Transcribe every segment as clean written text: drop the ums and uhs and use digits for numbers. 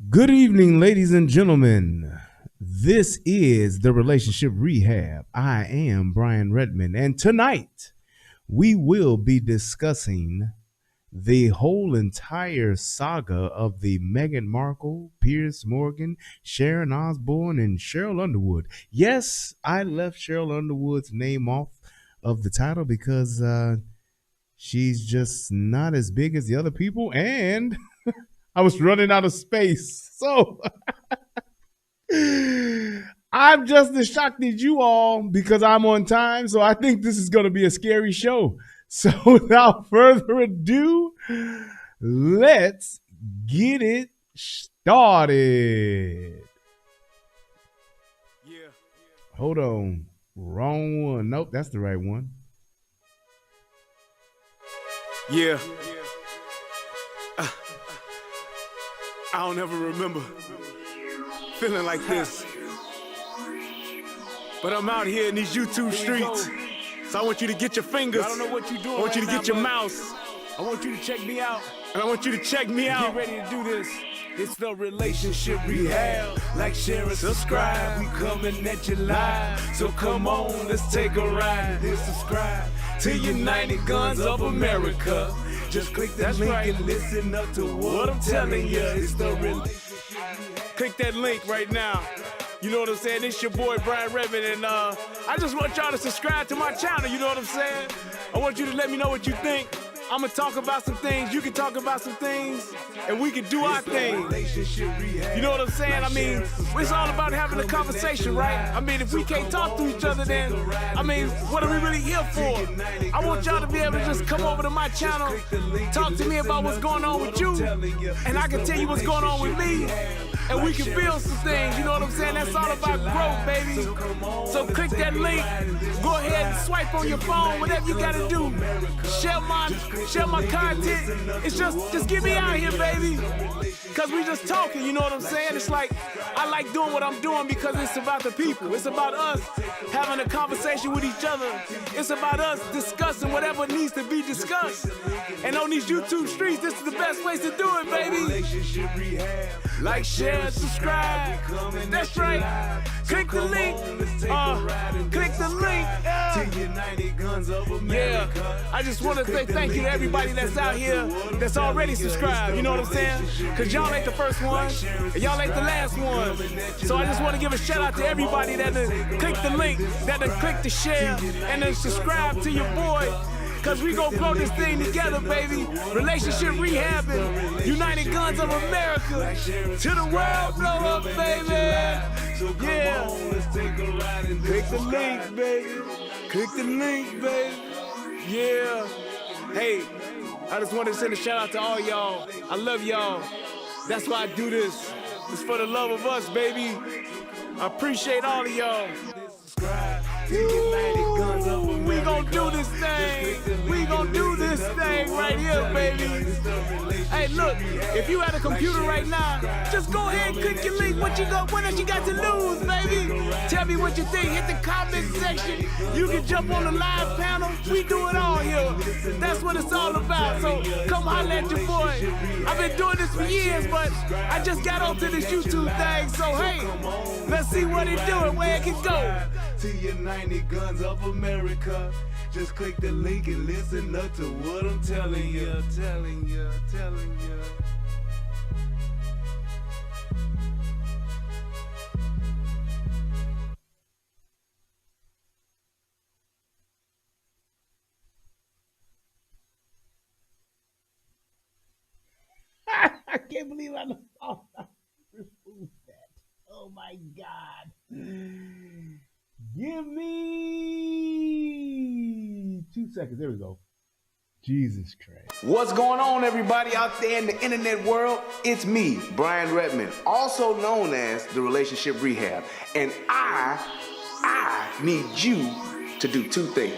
Good evening, ladies and gentlemen. This is the Relationship Rehab. I am Brian Redmond, and tonight we will be discussing the whole entire saga of the Meghan Markle, Piers Morgan, Sharon Osbourne, and Cheryl Underwood. Yes, I left Cheryl Underwood's name off of the title because she's just not as big as the other people, and I was running out of space. So I'm just as shocked as you all because I'm on time. So I think this is going to be a scary show. So without further ado, let's get it started. Yeah. Hold on. Wrong one. Nope, that's the right one. Yeah. I don't ever remember feeling like this. But I'm out here in these YouTube streets. So I want you to get your fingers. I don't know what you're doing. I want you to get your mouse. I want you to check me out. And I want you to check me out. Get ready to do this. It's the Relationship Rehab. Like, share, and subscribe. We coming at you live. So come on, let's take a ride. Hit subscribe to United Guns of America. Just click that link and listen up to what I'm telling you. It's the Relationship Rehab. Click that link right now. You know what I'm saying? It's your boy Brian Redmond, and I just want y'all to subscribe to my channel. You know what I'm saying? I want you to let me know what you think. I'm gonna talk about some things, you can talk about some things, and we can do our thing. You know what I'm saying? I mean, it's all about having a conversation, right? I mean, if we can't talk to each other, then, I mean, what are we really here for? I want y'all to be able to just come over to my channel, talk to me about what's going on with you, and I can tell you what's going on with me, and we can build some things, you know what I'm saying? That's all about growth, baby. So click that link, go ahead and swipe on your phone, whatever you gotta do. Share my content. It's just get me out here, baby. Cause we just talking, you know what I'm saying? It's like, I like doing what I'm doing because it's about the people. It's about us having a conversation with each other. It's about us discussing whatever needs to be discussed. And on these YouTube streets, this is the best place to do it, baby. Like, share, subscribe. That's right. Click the link. Click the link. Yeah. I just want to say thank you to everybody that's out here that's already subscribed. You know what I'm saying? Because y'all ain't the first one, and y'all ain't the last one. So I just want to give a shout out to everybody that click the link, that click the share, and then subscribe to your boy. Cause we gon' grow this thing together, baby. Relationship rehabbing, United Guns of America. To the world, blow up, baby. Yeah. Click the link, baby. Click the link, baby. Yeah. Hey, I just wanted to send a shout out to all y'all. I love y'all. That's why I do this. It's for the love of us, baby. I appreciate all of y'all. Ooh, we gon' do this thing. We gon' do this thing right here, baby. Hey, look, if you at a computer right now, just go ahead and click your link. What else you got to lose, baby? Tell me what you think. Hit the comment section. You can jump on the live panel. We do it all here. That's what it's all about. So come holler at your boy. I've been doing this for years, but I just got onto this YouTube thing. So hey, let's see what it do and where it can go. To United Guns of America. Just click the link and listen up to what I'm telling you, telling you. I can't believe I removed that. Oh my God. Give me 2 seconds. There we go. Jesus Christ. What's going on, everybody out there in the internet world? It's me, Brian Redmond, also known as the Relationship Rehab. And I need you to do two things.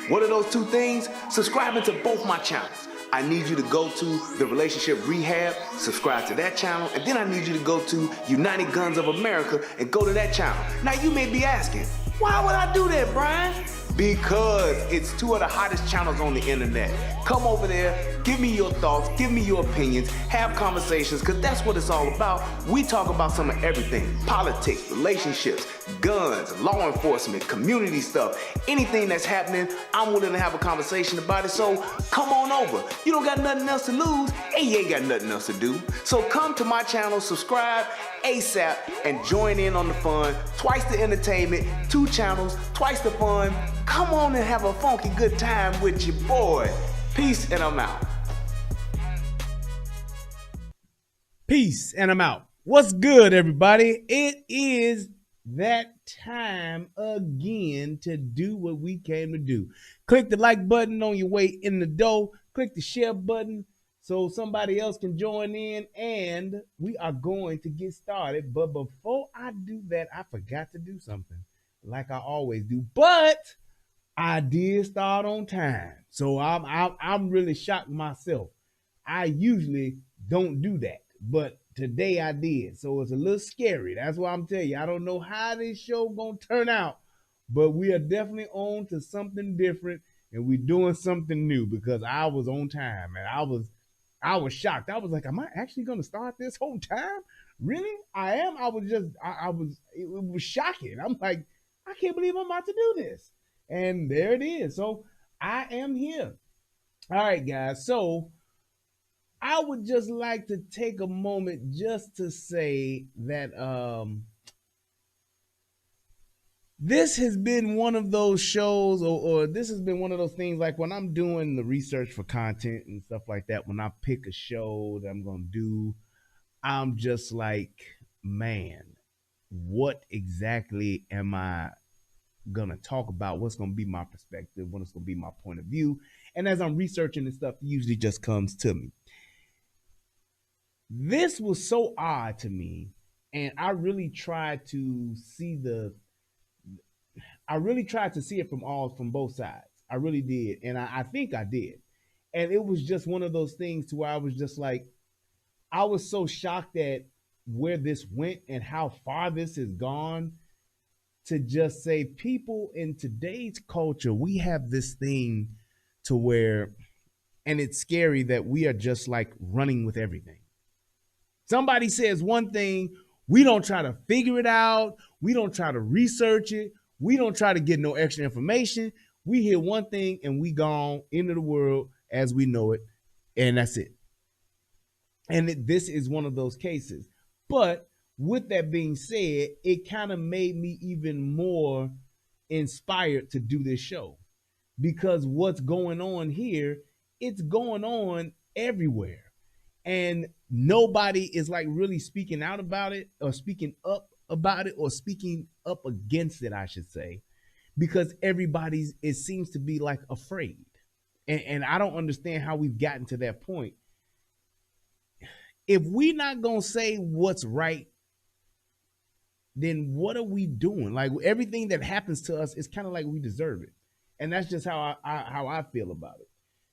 What are those two things? Subscribing to both my channels. I need you to go to the Relationship Rehab, subscribe to that channel, and then I need you to go to United Guns of America and go to that channel. Now you may be asking, why would I do that, Brian? Because it's two of the hottest channels on the internet. Come over there, give me your thoughts, give me your opinions, have conversations, because that's what it's all about. We talk about some of everything: politics, relationships, guns, law enforcement, community stuff, anything that's happening. I'm willing to have a conversation about it, so come on over. You don't got nothing else to lose, and you ain't got nothing else to do. So come to my channel, subscribe ASAP, and join in on the fun. Twice the entertainment, 2 channels, twice the fun. Come on and have a funky good time with your boy. Peace, and I'm out. Peace, and I'm out. What's good, everybody? It is that time again to do what we came to do. Click the like button on your way in the door. Click the share button so somebody else can join in, and we are going to get started. But before I do that, I forgot to do something like I always do. But I did start on time, so I'm really shocked myself. I usually don't do that, but today I did, so it's a little scary. That's why I'm telling you, I don't know how this show gonna turn out, but we are definitely on to something different, and we're doing something new because I was on time, and I was shocked. I was like, am I actually gonna start this whole time? Really? I am. I was just, I was. It was shocking. I'm like, I can't believe I'm about to do this. And there it is. So I am here. All right, guys. So I would just like to take a moment just to say that this has been one of those shows, or this has been one of those things, like when I'm doing the research for content and stuff like that, when I pick a show that I'm going to do, I'm just like, man, what exactly am I gonna talk about? What's gonna be my perspective? What's gonna be my point of view? And as I'm researching this stuff, it usually just comes to me. This was so odd to me, and I really tried to see it from both sides. I really did, and I think I did. And it was just one of those things to where I was just like, I was so shocked at where this went and how far this has gone, to just say, people in today's culture, we have this thing to where, and it's scary that we are just like running with everything. Somebody says one thing, we don't try to figure it out. We don't try to research it. We don't try to get no extra information. We hear one thing and we gone into the world as we know it, and that's it. And this is one of those cases. But with that being said, it kind of made me even more inspired to do this show, because what's going on here, it's going on everywhere. And nobody is like really speaking out about it, or speaking up about it, or speaking up against it, I should say, because everybody's, it seems to be like afraid. And I don't understand how we've gotten to that point. If we're not going to say what's right, then what are we doing? Like, everything that happens to us is kind of like we deserve it. And that's just how I feel about it.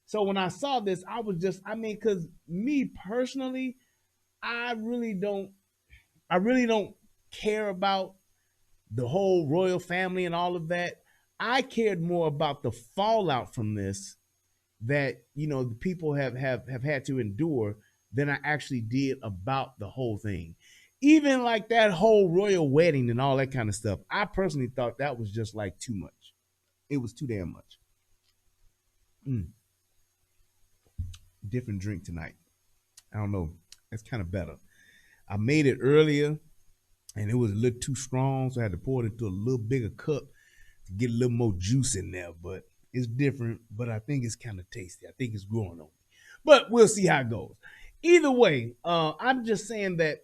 So when I saw this, I was just, because me personally, I really don't care about the whole royal family and all of that. I cared more about the fallout from this that, the people have had to endure than I actually did about the whole thing. Even like that whole royal wedding and all that kind of stuff, I personally thought that was just like too much. It was too damn much. Different drink tonight. I don't know. It's kind of better. I made it earlier and it was a little too strong, so I had to pour it into a little bigger cup to get a little more juice in there. But it's different, but I think it's kind of tasty. I think it's growing on me. But we'll see how it goes. Either way, I'm just saying that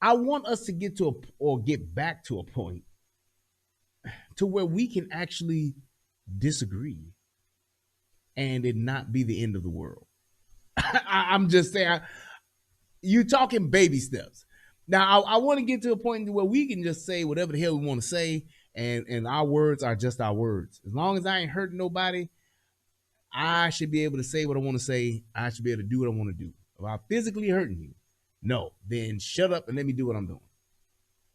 I want us to get back to a point to where we can actually disagree and it not be the end of the world. I'm just saying, you're talking baby steps. Now, I want to get to a point where we can just say whatever the hell we want to say, and our words are just our words. As long as I ain't hurting nobody, I should be able to say what I want to say. I should be able to do what I want to do. If I'm physically hurting you, no, then shut up and let me do what I'm doing.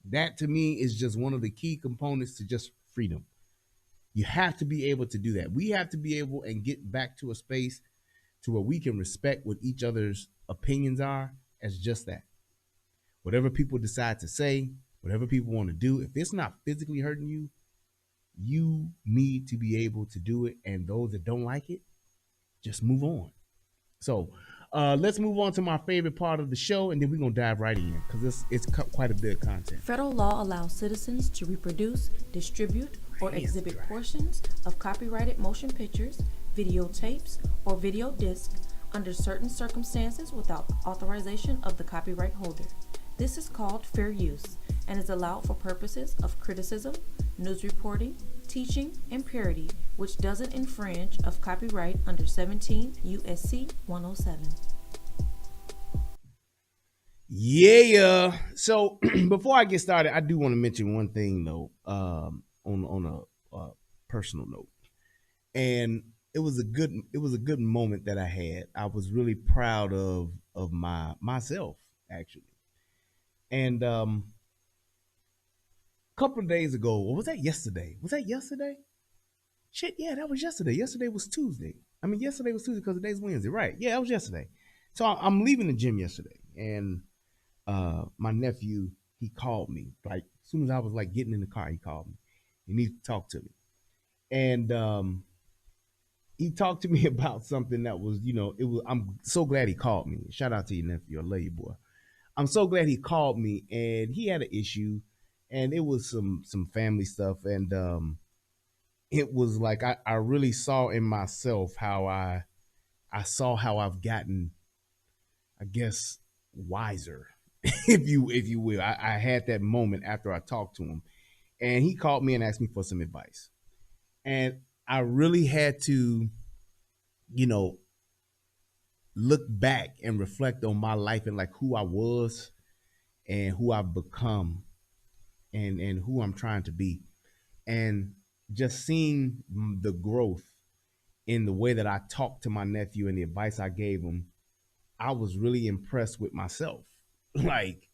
That to me is just one of the key components to just freedom. You have to be able to do that. We have to be able and get back to a space to where we can respect what each other's opinions are as just that. Whatever people decide to say, whatever people want to do, if it's not physically hurting you, you need to be able to do it. And those that don't like it, just move on. So let's move on to my favorite part of the show, and then we're going to dive right in because it's quite a bit of content. Federal law allows citizens to reproduce, distribute, or exhibit portions of copyrighted motion pictures, videotapes, or video discs under certain circumstances without authorization of the copyright holder. This is called fair use and is allowed for purposes of criticism, news reporting, teaching, and parody, which doesn't infringe of copyright under 17 U.S.C. 107. Yeah. So before I get started, I do want to mention one thing though, on a personal note, and it was a good moment that I had. I was really proud of myself actually, and a couple of days ago, or was that yesterday? Was that yesterday? Shit, yeah, that was yesterday. Yesterday was Tuesday. Yesterday was Tuesday because today's Wednesday, right? Yeah, that was yesterday. So I'm leaving the gym yesterday, and my nephew, he called me. Like, as soon as I was like getting in the car, he called me. He needed to talk to me. And he talked to me about something that was, I'm so glad he called me. Shout out to your nephew. I love you, boy. I'm so glad he called me, and he had an issue, and it was some family stuff. And it was like I really saw in myself how I saw how I've gotten, I guess, wiser, if you will. I had that moment after I talked to him, and he called me and asked me for some advice. And I really had to, look back and reflect on my life and like who I was and who I've become and who I'm trying to be. And just seeing the growth in the way that I talked to my nephew and the advice I gave him, I was really impressed with myself. Like,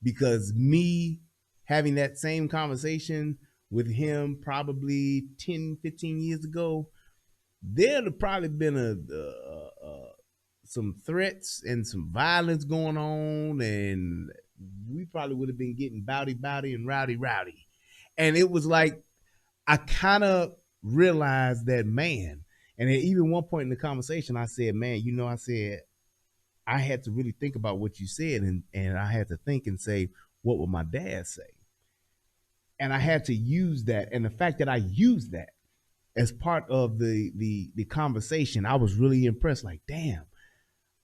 because me having that same conversation with him probably 10, 15 years ago, there'd have probably been some threats and some violence going on, and we probably would have been getting bowdy and rowdy. And it was like, I kind of realized that, man, and at even one point in the conversation, I said, man, I said, I had to really think about what you said, and I had to think and say, what would my dad say? And I had to use that. And the fact that I used that as part of the conversation, I was really impressed. Like, damn,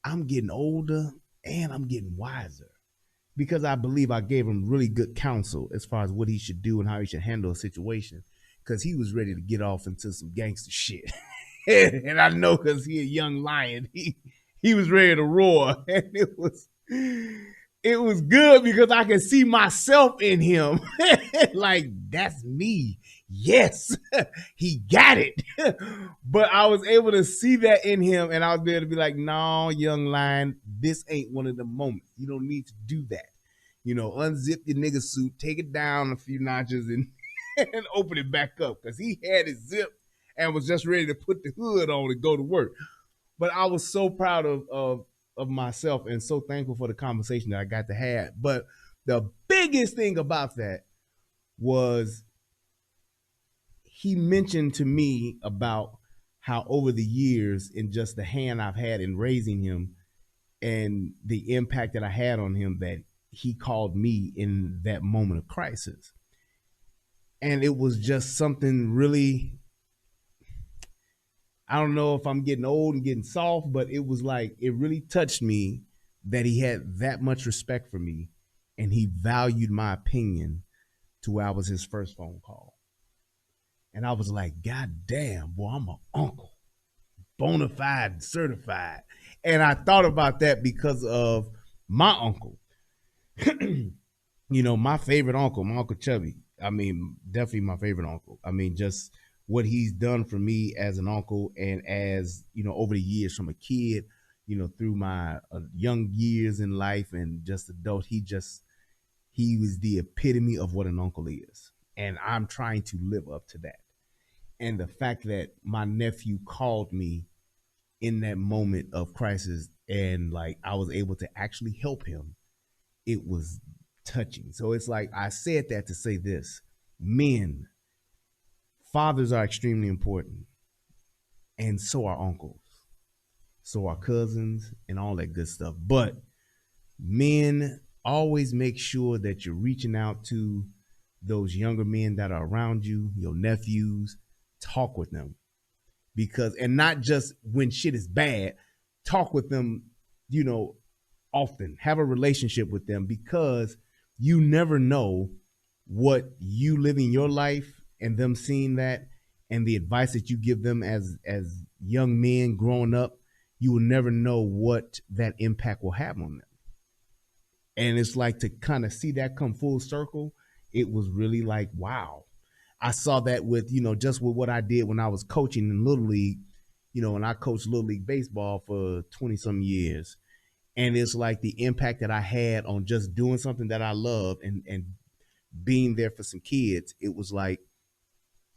I'm getting older and I'm getting wiser, because I believe I gave him really good counsel as far as what he should do and how he should handle a situation, because he was ready to get off into some gangster shit. And I know, because he a young lion, he was ready to roar. And it was good because I can see myself in him. Like, that's me. Yes, he got it. But I was able to see that in him, and I was able to be like, no, young lion, this ain't one of the moments. You don't need to do that. Unzip your nigga suit, take it down a few notches, and open it back up, because he had it zipped and was just ready to put the hood on and go to work. But I was so proud of myself and so thankful for the conversation that I got to have. But the biggest thing about that was he mentioned to me about how over the years, in just the hand I've had in raising him and the impact that I had on him, that he called me in that moment of crisis. And it was just something really, I don't know if I'm getting old and getting soft, but it was like, it really touched me that he had that much respect for me, and he valued my opinion to where I was his first phone call. And I was like, God damn, boy, I'm an uncle, bona fide, certified. And I thought about that because of my uncle. My favorite uncle, my Uncle Chubby. Definitely my favorite uncle. Just what he's done for me as an uncle, and as, over the years from a kid, through my young years in life and just adult, he was the epitome of what an uncle is. And I'm trying to live up to that. And the fact that my nephew called me in that moment of crisis and like I was able to actually help him, it was touching. So it's like I said that to say this: men, fathers are extremely important, and so are uncles, so are cousins, and all that good stuff. But men, always make sure that you're reaching out to those younger men that are around you, your nephews. Talk with them, because, and not just when shit is bad, talk with them, you know, often. Have a relationship with them, because you never know what you living your life and them seeing that, and the advice that you give them as young men growing up, you will never know what that impact will have on them. And it's like, to kind of see that come full circle, it was really like, wow. I saw that with, you know, just with what I did when I was coaching in Little League, you know, and I coached Little League baseball for 20 some years. And it's like the impact that I had on just doing something that I love and being there for some kids. It was like,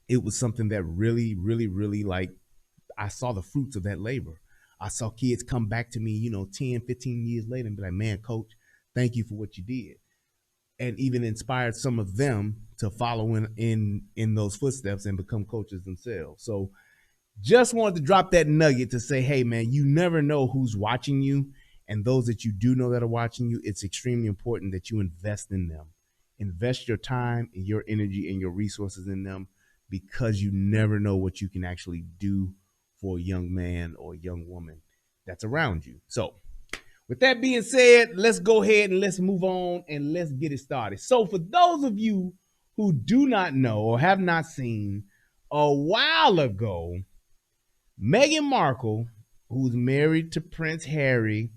it was something that really, really, really, like, I saw the fruits of that labor. I saw kids come back to me, you know, 10, 15 years later and be like, man, coach, thank you for what you did. And even inspired some of them to follow in those footsteps and become coaches themselves. So just wanted to drop that nugget to say, hey, man, you never know who's watching you. And those that you do know that are watching you, it's extremely important that you invest in them. Invest your time and your energy and your resources in them, because you never know what you can actually do for a young man or a young woman that's around you. So with that being said, let's go ahead and let's move on and let's get it started. So for those of you who do not know or have not seen, a while ago, Meghan Markle, who's married to Prince Harry,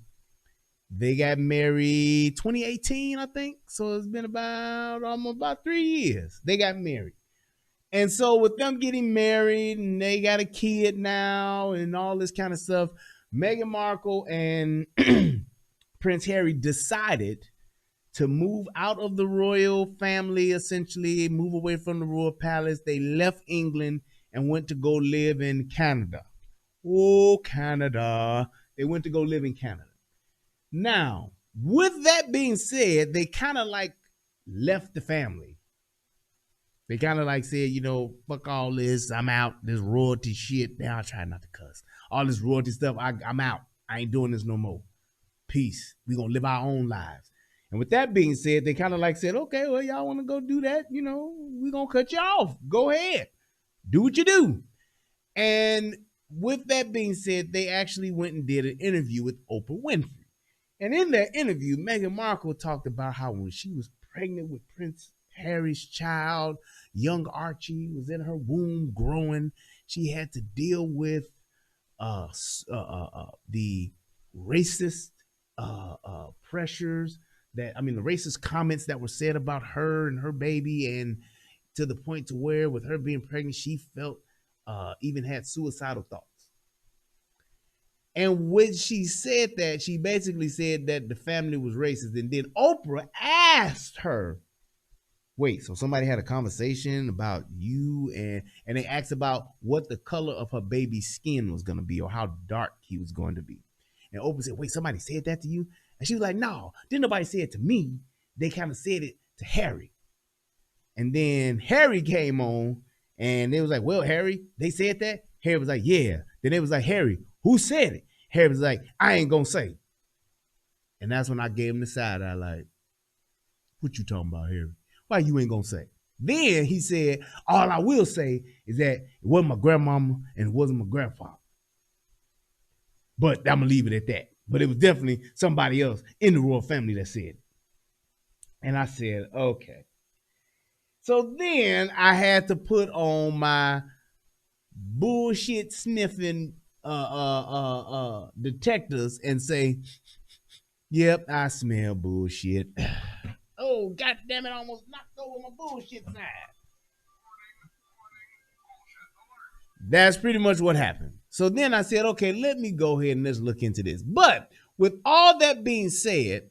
they got married 2018, I think. So it's been almost about 3 years. They got married. And so with them getting married and they got a kid now and all this kind of stuff, Meghan Markle and Prince Harry decided to move out of the royal family, essentially move away from the royal palace. They left England and went to go live in Canada. Oh, Canada. They went to go live in Canada. Now, with that being said, they kind of like left the family. They kind of like said, you know, fuck all this. I'm out. This royalty shit. Now I try not to cuss. All this royalty stuff, I'm out. I ain't doing this no more. Peace. We gonna live our own lives. And with that being said, they kind of like said, okay, well, y'all want to go do that? You know, we gonna cut you off. Go ahead. Do what you do. And with that being said, they actually went and did an interview with Oprah Winfrey. And in that interview, Meghan Markle talked about how when she was pregnant with Prince Harry's child, young Archie was in her womb growing, she had to deal with the racist pressures the racist comments that were said about her and her baby, and to the point to where with her being pregnant, she felt even had suicidal thoughts. And when she said that, she basically said that the family was racist. And then Oprah asked her, wait, so somebody had a conversation about you, and they asked about what the color of her baby's skin was going to be or how dark he was going to be. And Oprah said, wait, somebody said that to you? And she was like, no, didn't nobody say it to me. They kind of said it to Harry. And then Harry came on and they was like, well, Harry, they said that? Harry was like, yeah. Then they was like, Harry, who said it? Harry was like, I ain't gonna say. And that's when I gave him the side eye, like, what you talking about, Harry? Why you ain't gonna say? Then he said, all I will say is that it wasn't my grandmama and it wasn't my grandfather. But I'm gonna leave it at that. But it was definitely somebody else in the royal family that said it. And I said, okay. So then I had to put on my bullshit sniffing detectors and say, yep, I smell bullshit. Oh, God damn it, I almost knocked over my bullshit side. That's pretty much what happened. So then I said, okay, let me go ahead and let's look into this. But with all that being said,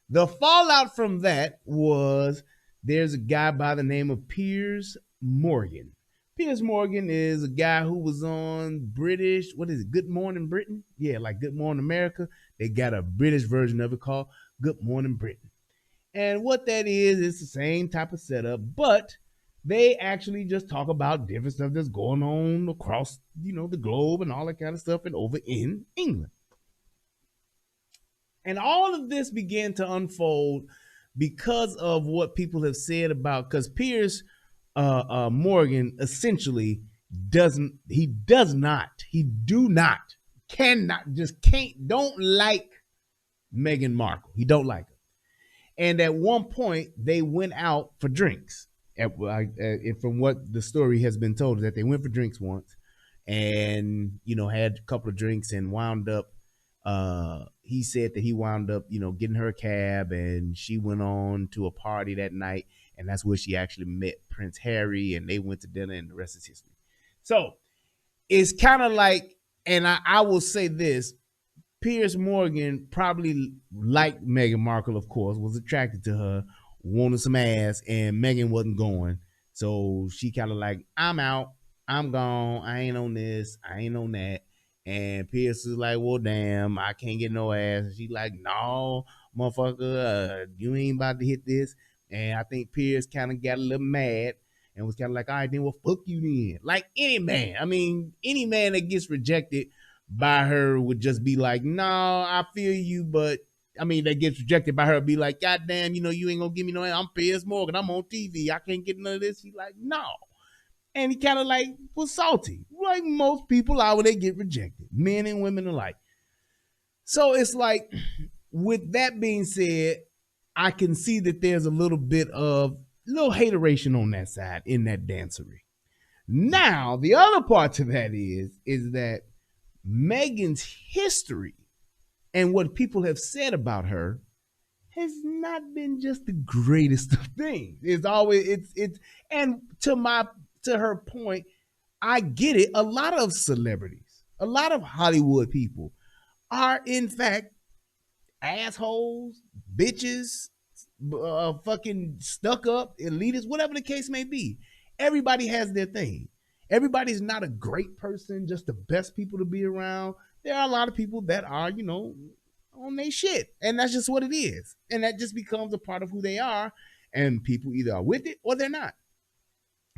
the fallout from that was there's a guy by the name of Piers Morgan. Piers Morgan is a guy who was on British, what is it, Good Morning Britain? Yeah, like Good Morning America. They got a British version of it called Good Morning Britain. And what that is, it's the same type of setup, but they actually just talk about different stuff that's going on across, the globe and all that kind of stuff and over in England. And all of this began to unfold because of what people have said about, because Piers Morgan essentially don't like Meghan Markle. He don't like her. And at one point, they went out for drinks. From what the story has been told, is that they went for drinks once, and had a couple of drinks and wound up. He said that he wound up, getting her a cab, and she went on to a party that night, and that's where she actually met Prince Harry, and they went to dinner, and the rest is history. So it's kind of like, and I will say this. Piers Morgan probably liked Meghan Markle, of course, was attracted to her, wanted some ass, and Meghan wasn't going. So she kind of like, I'm out, I'm gone, I ain't on this, I ain't on that. And Piers is like, well, damn, I can't get no ass. And she's like, no, motherfucker, you ain't about to hit this. And I think Piers kind of got a little mad and was kind of like, all right, then well, fuck you then. Like any man. I mean, any man that gets rejected by her would just be like, no, I feel you, but that gets rejected by her, be like, God damn, you ain't gonna give me no, I'm Piers Morgan, I'm on TV, I can't get none of this. She's like, no. And he kind of like was salty, like most people are when they get rejected, men and women alike. So it's like, with that being said, I can see that there's a little bit of hateration on that side in that dancery. Now, the other part to that is that Meghan's history and what people have said about her has not been just the greatest of things. It's always and to her point, I get it. A lot of celebrities, a lot of Hollywood people are in fact assholes, bitches, fucking stuck up, elitists, whatever the case may be. Everybody has their thing. Everybody's not a great person, just the best people to be around. There are a lot of people that are, on their shit. And that's just what it is. And that just becomes a part of who they are. And people either are with it or they're not.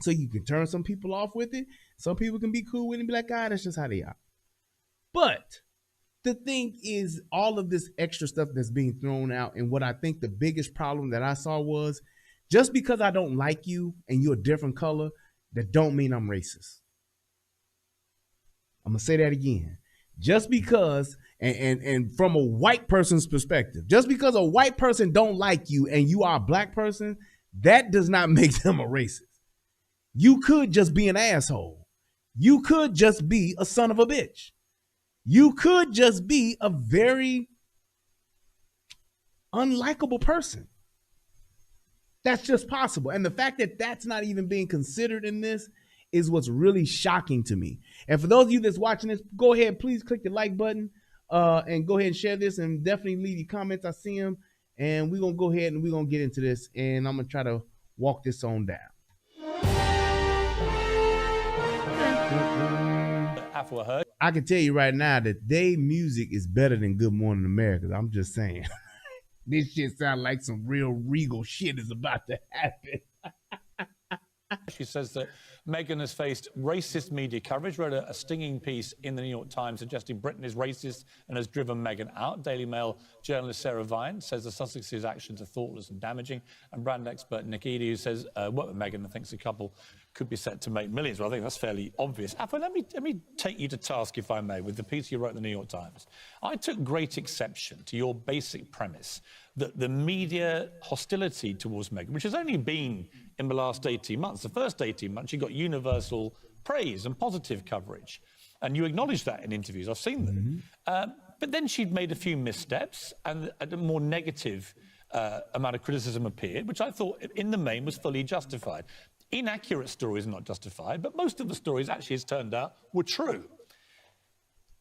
So you can turn some people off with it. Some people can be cool with it and be like, God, that's just how they are. But the thing is, all of this extra stuff that's being thrown out, and what I think the biggest problem that I saw was, just because I don't like you and you're a different color, that don't mean I'm racist. I'm going to say that again. Just because, and from a white person's perspective, just because a white person don't like you and you are a black person, that does not make them a racist. You could just be an asshole. You could just be a son of a bitch. You could just be a very unlikable person. That's just possible. And the fact that that's not even being considered in this is what's really shocking to me. And for those of you that's watching this, go ahead, please click the like button and go ahead and share this, and definitely leave your comments. I see them. And we're going to go ahead and we're going to get into this, and I'm going to try to walk this on down. I can tell you right now that their music is better than Good Morning America. I'm just saying. This shit sounds like some real regal shit is about to happen. She says that Meghan has faced racist media coverage, wrote a stinging piece in the New York Times suggesting Britain is racist and has driven Meghan out. Daily Mail journalist Sarah Vine says the Sussexes' actions are thoughtless and damaging. And brand expert Nick Eady, who says worked with Meghan and thinks the couple could be set to make millions. Well, I think that's fairly obvious. Afa, let me take you to task, if I may, with the piece you wrote in the New York Times. I took great exception to your basic premise that the media hostility towards Meghan, which has only been in the last 18 months, the first 18 months, she got universal praise and positive coverage. And you acknowledge that in interviews. I've seen them. Mm-hmm. But then she'd made a few missteps and a more negative amount of criticism appeared, which I thought in the main was fully justified. Inaccurate stories are not justified, but most of the stories actually, as turned out, were true.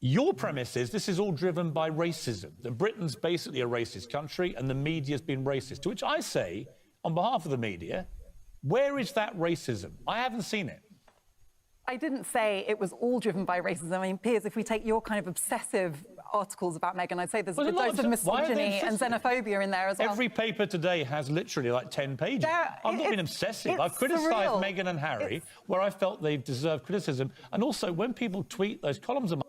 Your premise is this is all driven by racism, that Britain's basically a racist country and the media's been racist, to which I say, on behalf of the media, where is that racism? I haven't seen it. I didn't say it was all driven by racism. I mean, Piers, if we take your kind of obsessive articles about Meghan, I'd say there's a dose of misogyny and xenophobia in there as well. Every paper today has literally like 10 pages. I've not been obsessive. I've criticised Meghan and Harry where I felt they've deserved criticism. And also, when people tweet those columns of...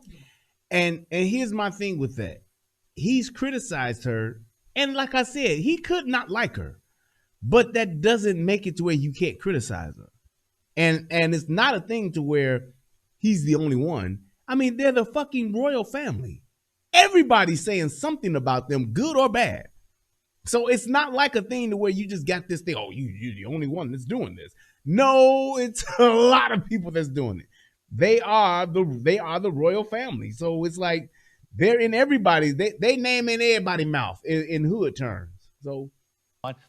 And here's my thing with that. He's criticized her, and like I said, he could not like her, but that doesn't make it to where you can't criticize her. And it's not a thing to where he's the only one. I mean, they're the fucking royal family. Everybody's saying something about them, good or bad. So it's not like a thing to where you just got this thing, oh, you're the only one that's doing this. No, it's a lot of people that's doing it. They are the royal family. So it's like they're in everybody's, they name in everybody's mouth in hood terms. So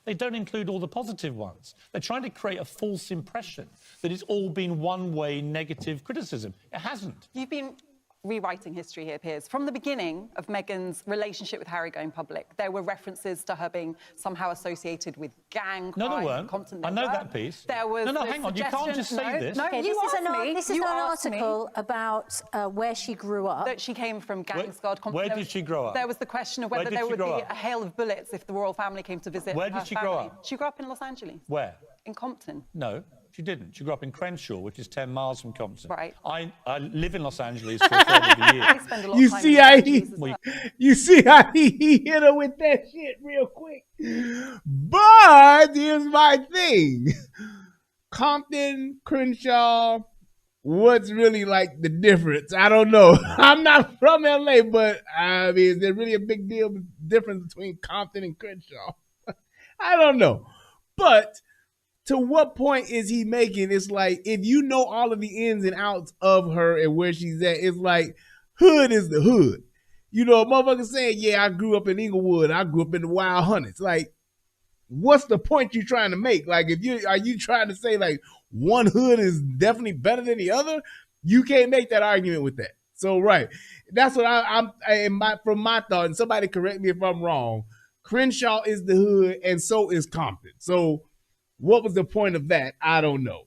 they don't include all the positive ones. They're trying to create a false impression that it's all been one-way negative criticism. It hasn't. You've been rewriting history here, Piers. From the beginning of Meghan's relationship with Harry going public, there were references to her being somehow associated with gang crime. No, there weren't. Compton. I know that piece. There was no, hang on. You can't just say this. No, okay, this is an article about where she grew up. That she came from gang-scarred Compton. Where did she grow up? There was the question of whether there would be a hail of bullets if the royal family came to visit. Where did she grow up? She grew up in Los Angeles. Where? In Compton. No. She didn't. She grew up in Crenshaw, which is 10 miles from Compton. Right. I live in Los Angeles for a third of the year. I spend a lot of time in Los Angeles as well. You see how he hit her with that shit real quick. But here's my thing. Compton, Crenshaw, what's really like the difference? I don't know. I'm not from LA, but I mean, is there really a big difference between Compton and Crenshaw? I don't know. But to what point is he making? It's like, if you know all of the ins and outs of her and where she's at, it's like, hood is the hood. You know, a motherfucker saying, yeah, I grew up in Inglewood. I grew up in the Wild Hunters. Like, what's the point you trying to make? Like, are you trying to say, like, one hood is definitely better than the other? You can't make that argument with that. So, right. That's what from my thought, and somebody correct me if I'm wrong, Crenshaw is the hood, and so is Compton. So, what was the point of that? I don't know.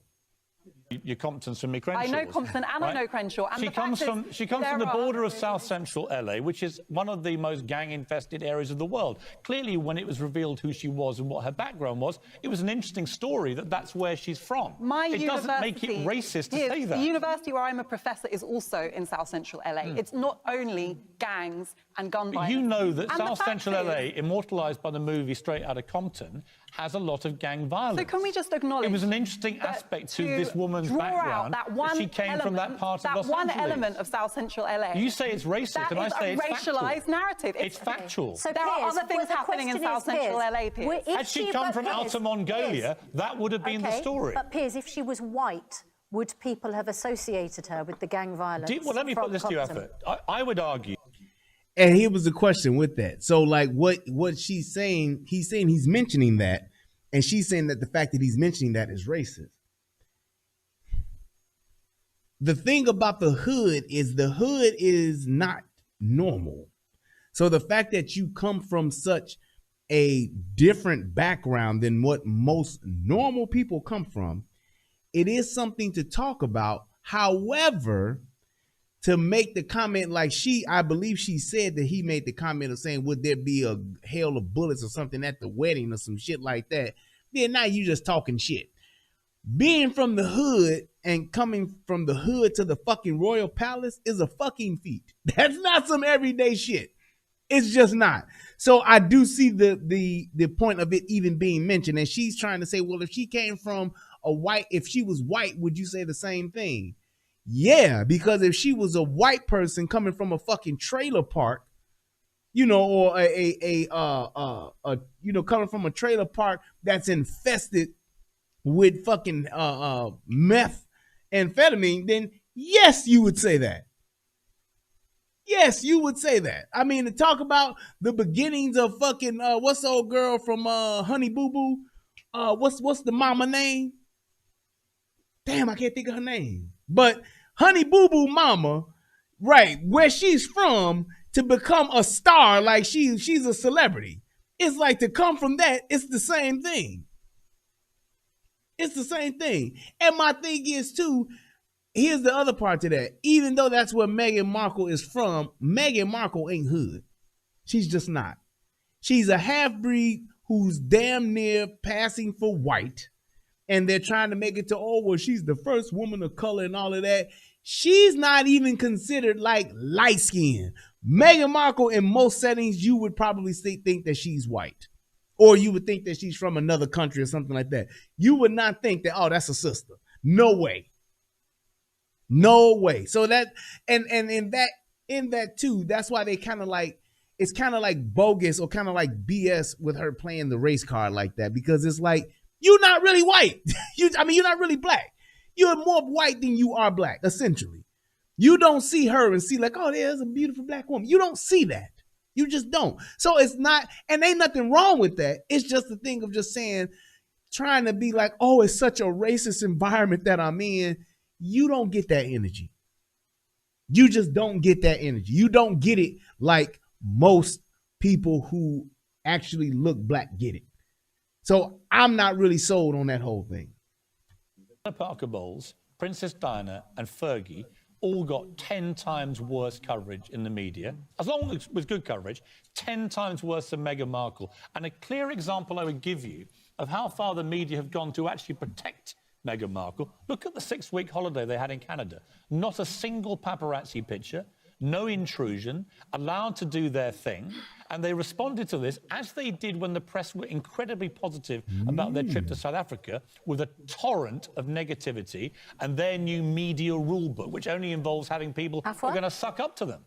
Your Compton's from me, Crenshaw. I know Compton and right? I know Crenshaw. And she comes from the border of South Central LA, which is one of the most gang-infested areas of the world. Clearly, when it was revealed who she was and what her background was, it was an interesting story that's where she's from. It doesn't make it racist to say that. The university where I'm a professor is also in South Central LA. It's not only gangs and gun violence. You know that South Central LA, immortalised by the movie Straight Outta Compton, has a lot of gang violence. So can we just acknowledge... It was an interesting aspect to this woman's background. She came from that part of Los Angeles. That one element of South Central LA. You say it's racist, and I say it's factual. That is a racialised narrative. It's factual. So there are other things happening in South Central LA, Piers. Had she come from Outer Mongolia, that would have been the story. But Piers, if she was white, would people have associated her with the gang violence? Well, let me put this to you, Effort. I would argue. And here was the question with that. So, like, what she's saying, he's mentioning that, and she's saying that the fact that he's mentioning that is racist. The thing about the hood is not normal. So the fact that you come from such a different background than what most normal people come from, it is something to talk about. However, to make the comment like I believe she said that he made the comment of saying, would there be a hail of bullets or something at the wedding or some shit like that? Then now you just talking shit. Being from the hood and coming from the hood to the fucking royal palace is a fucking feat. That's not some everyday shit. It's just not. So I do see the point of it even being mentioned. And she's trying to say, well, if she came from if she was white, would you say the same thing? Yeah, because if she was a white person coming from a fucking trailer park, you know, or coming from a trailer park that's infested with fucking meth, amphetamine, then yes, you would say that. Yes, you would say that. I mean, to talk about the beginnings of fucking what's the old girl from Honey Boo Boo? What's the mama name? Damn, I can't think of her name. But Honey Boo Boo Mama, right, where she's from, to become a star, like she's a celebrity. It's like, to come from that, it's the same thing. It's the same thing. And my thing is too, here's the other part to that. Even though that's where Meghan Markle is from, Meghan Markle ain't hood. She's just not. She's a half-breed who's damn near passing for white. And they're trying to make it to, oh, well, she's the first woman of color and all of that. She's not even considered like light-skinned. Meghan Markle, in most settings, you would probably think that she's white. Or you would think that she's from another country or something like that. You would not think that, oh, that's a sister. No way. No way. So that, and in that too, that's why they kind of like, it's kind of like bogus or kind of like BS with her playing the race card like that, because it's like, you're not really white. You're not really black. You're more white than you are black, essentially. You don't see her and see like, oh, there's a beautiful black woman. You don't see that. You just don't. So it's not, and ain't nothing wrong with that. It's just the thing of just saying, trying to be like, oh, it's such a racist environment that I'm in. You don't get that energy. You just don't get that energy. You don't get it like most people who actually look black get it. So I'm not really sold on that whole thing. Parker Bowles, Princess Diana and Fergie all got 10 times worse coverage in the media, as long as it was good coverage, 10 times worse than Meghan Markle. And a clear example I would give you of how far the media have gone to actually protect Meghan Markle, look at the 6-week holiday they had in Canada. Not a single paparazzi picture, no intrusion, allowed to do their thing. And they responded to this, as they did when the press were incredibly positive about their trip to South Africa, with a torrent of negativity and their new media rule book, which only involves having people who are going to suck up to them.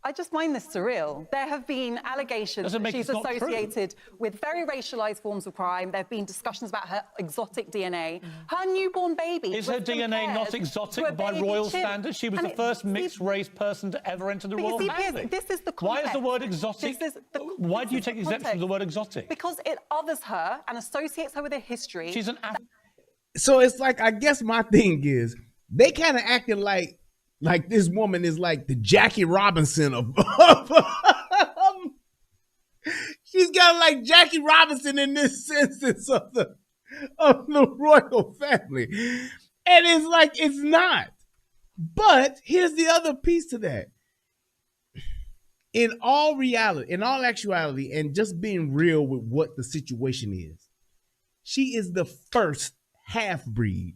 I just find this surreal. There have been allegations that she's associated with very racialized forms of crime. There have been discussions about her exotic DNA. Her newborn baby. Is her DNA not exotic by royal standards? She was the first mixed-race person to ever enter the royal family. This is the context. Why is the word exotic? Why do you take exception to the word exotic? Because it others her and associates her with a history. She's an So it's like, I guess my thing is, they kind of acting like this woman is like the Jackie Robinson of she's got like Jackie Robinson in this instance of the royal family. And it's like, it's not. But here's the other piece to that. In all reality, in all actuality, and just being real with what the situation is, she is the first half-breed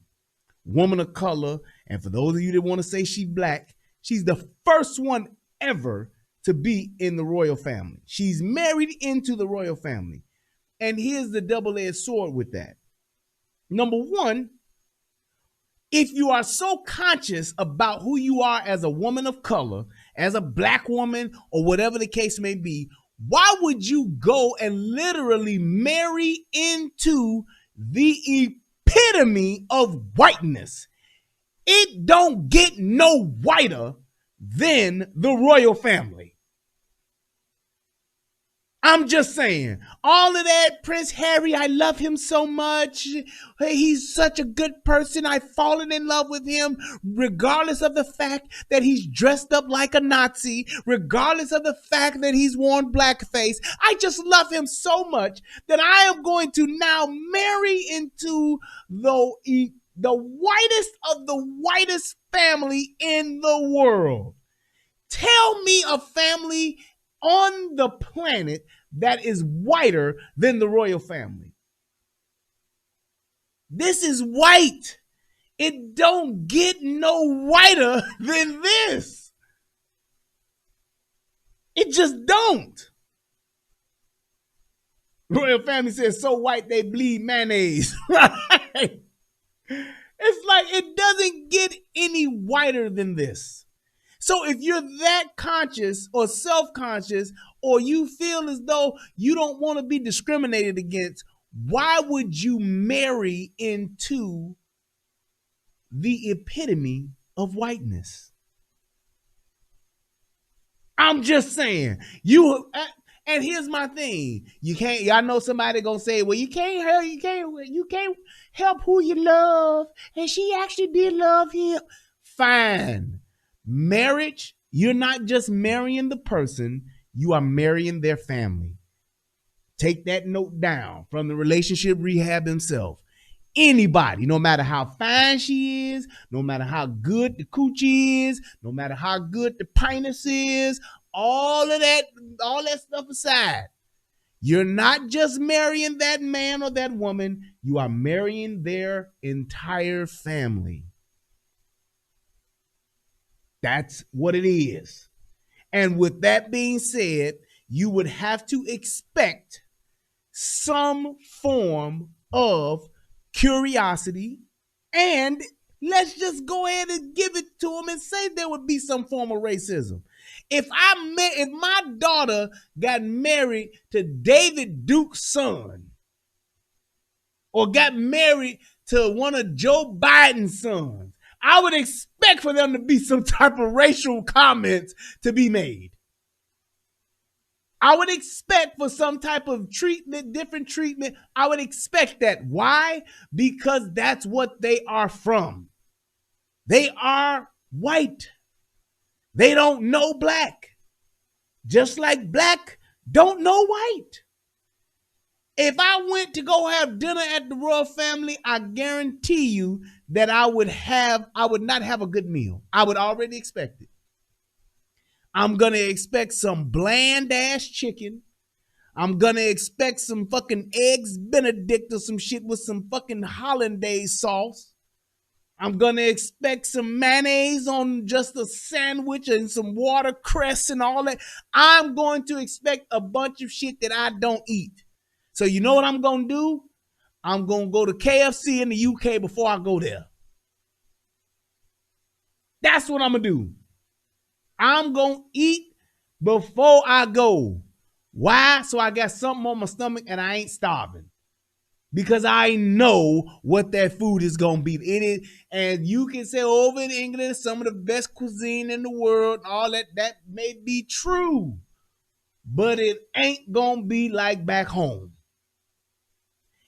woman of color, and for those of you that want to say she's black, she's the first one ever to be in the royal family. She's married into the royal family. And here's the double-edged sword with that. Number one, if you are so conscious about who you are as a woman of color, as a black woman, or whatever the case may be, why would you go and literally marry into the epitome of whiteness? It don't get no whiter than the royal family. I'm just saying, all of that, Prince Harry, I love him so much. He's such a good person. I've fallen in love with him, regardless of the fact that he's dressed up like a Nazi, regardless of the fact that he's worn blackface. I just love him so much that I am going to now marry into the whitest of the whitest family in the world. Tell me a family on the planet that is whiter than the royal family. This is white. It don't get no whiter than this. It just don't. Royal family says so white they bleed mayonnaise. Right? It's like it doesn't get any whiter than this. So if you're that conscious or self-conscious, or you feel as though you don't want to be discriminated against, why would you marry into the epitome of whiteness? I'm just saying. And here's my thing. You can't, I know somebody gonna say, well, you can't help who you love. And she actually did love him. Fine. Marriage, you're not just marrying the person, you are marrying their family. Take that note down from the relationship rehab himself. Anybody, no matter how fine she is, no matter how good the coochie is, no matter how good the penis is, all that stuff aside, you're not just marrying that man or that woman, you are marrying their entire family. That's what it is. And with that being said, you would have to expect some form of curiosity, and let's just go ahead and give it to them and say there would be some form of racism. If my daughter got married to David Duke's son, or got married to one of Joe Biden's sons, I would expect for them to be some type of racial comments to be made. I would expect for some type of treatment, different treatment. I would expect that. Why? Because that's what they are from. They are white. They don't know black. Just like black don't know white. If I went to go have dinner at the royal family, I guarantee you that I would not have a good meal. I would already expect it. I'm going to expect some bland ass chicken. I'm going to expect some fucking eggs Benedict or some shit with some fucking hollandaise sauce. I'm going to expect some mayonnaise on just a sandwich and some watercress and all that. I'm going to expect a bunch of shit that I don't eat. So you know what I'm going to do? I'm going to go to KFC in the UK before I go there. That's what I'm going to do. I'm going to eat before I go. Why? So I got something on my stomach and I ain't starving. Because I know what that food is going to be. It is, and you can say over in England, some of the best cuisine in the world, all that may be true. But it ain't going to be like back home.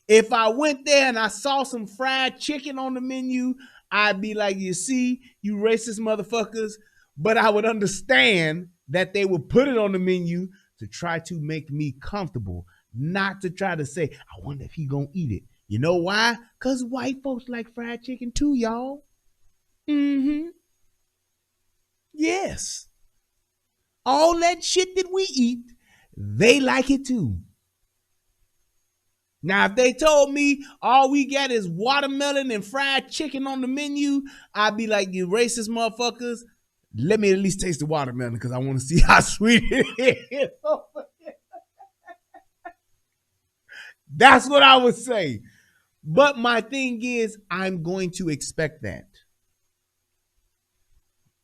If I went there and I saw some fried chicken on the menu, I'd be like, you see, you racist motherfuckers. But I would understand that they would put it on the menu to try to make me comfortable, not to try to say, I wonder if he gonna eat it. You know why? Because white folks like fried chicken too, y'all. Mm-hmm. Yes. All that shit that we eat, they like it too. Now, if they told me all we got is watermelon and fried chicken on the menu, I'd be like, you racist motherfuckers, let me at least taste the watermelon because I want to see how sweet it is. That's what I would say. But my thing is, I'm going to expect that.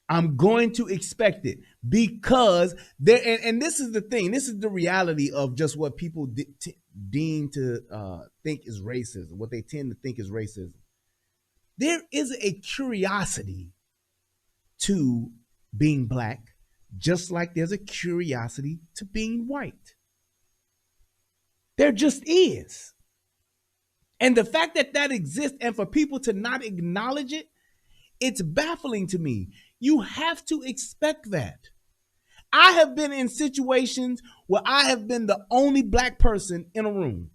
I'm going to expect it because there, and this is the thing. This is the reality of just what people deem to think is racism, what they tend to think is racism. There is a curiosity to being black, just like there's a curiosity to being white. There just is. And the fact that that exists and for people to not acknowledge it, it's baffling to me. You have to expect that. I have been in situations where I have been the only black person in a room.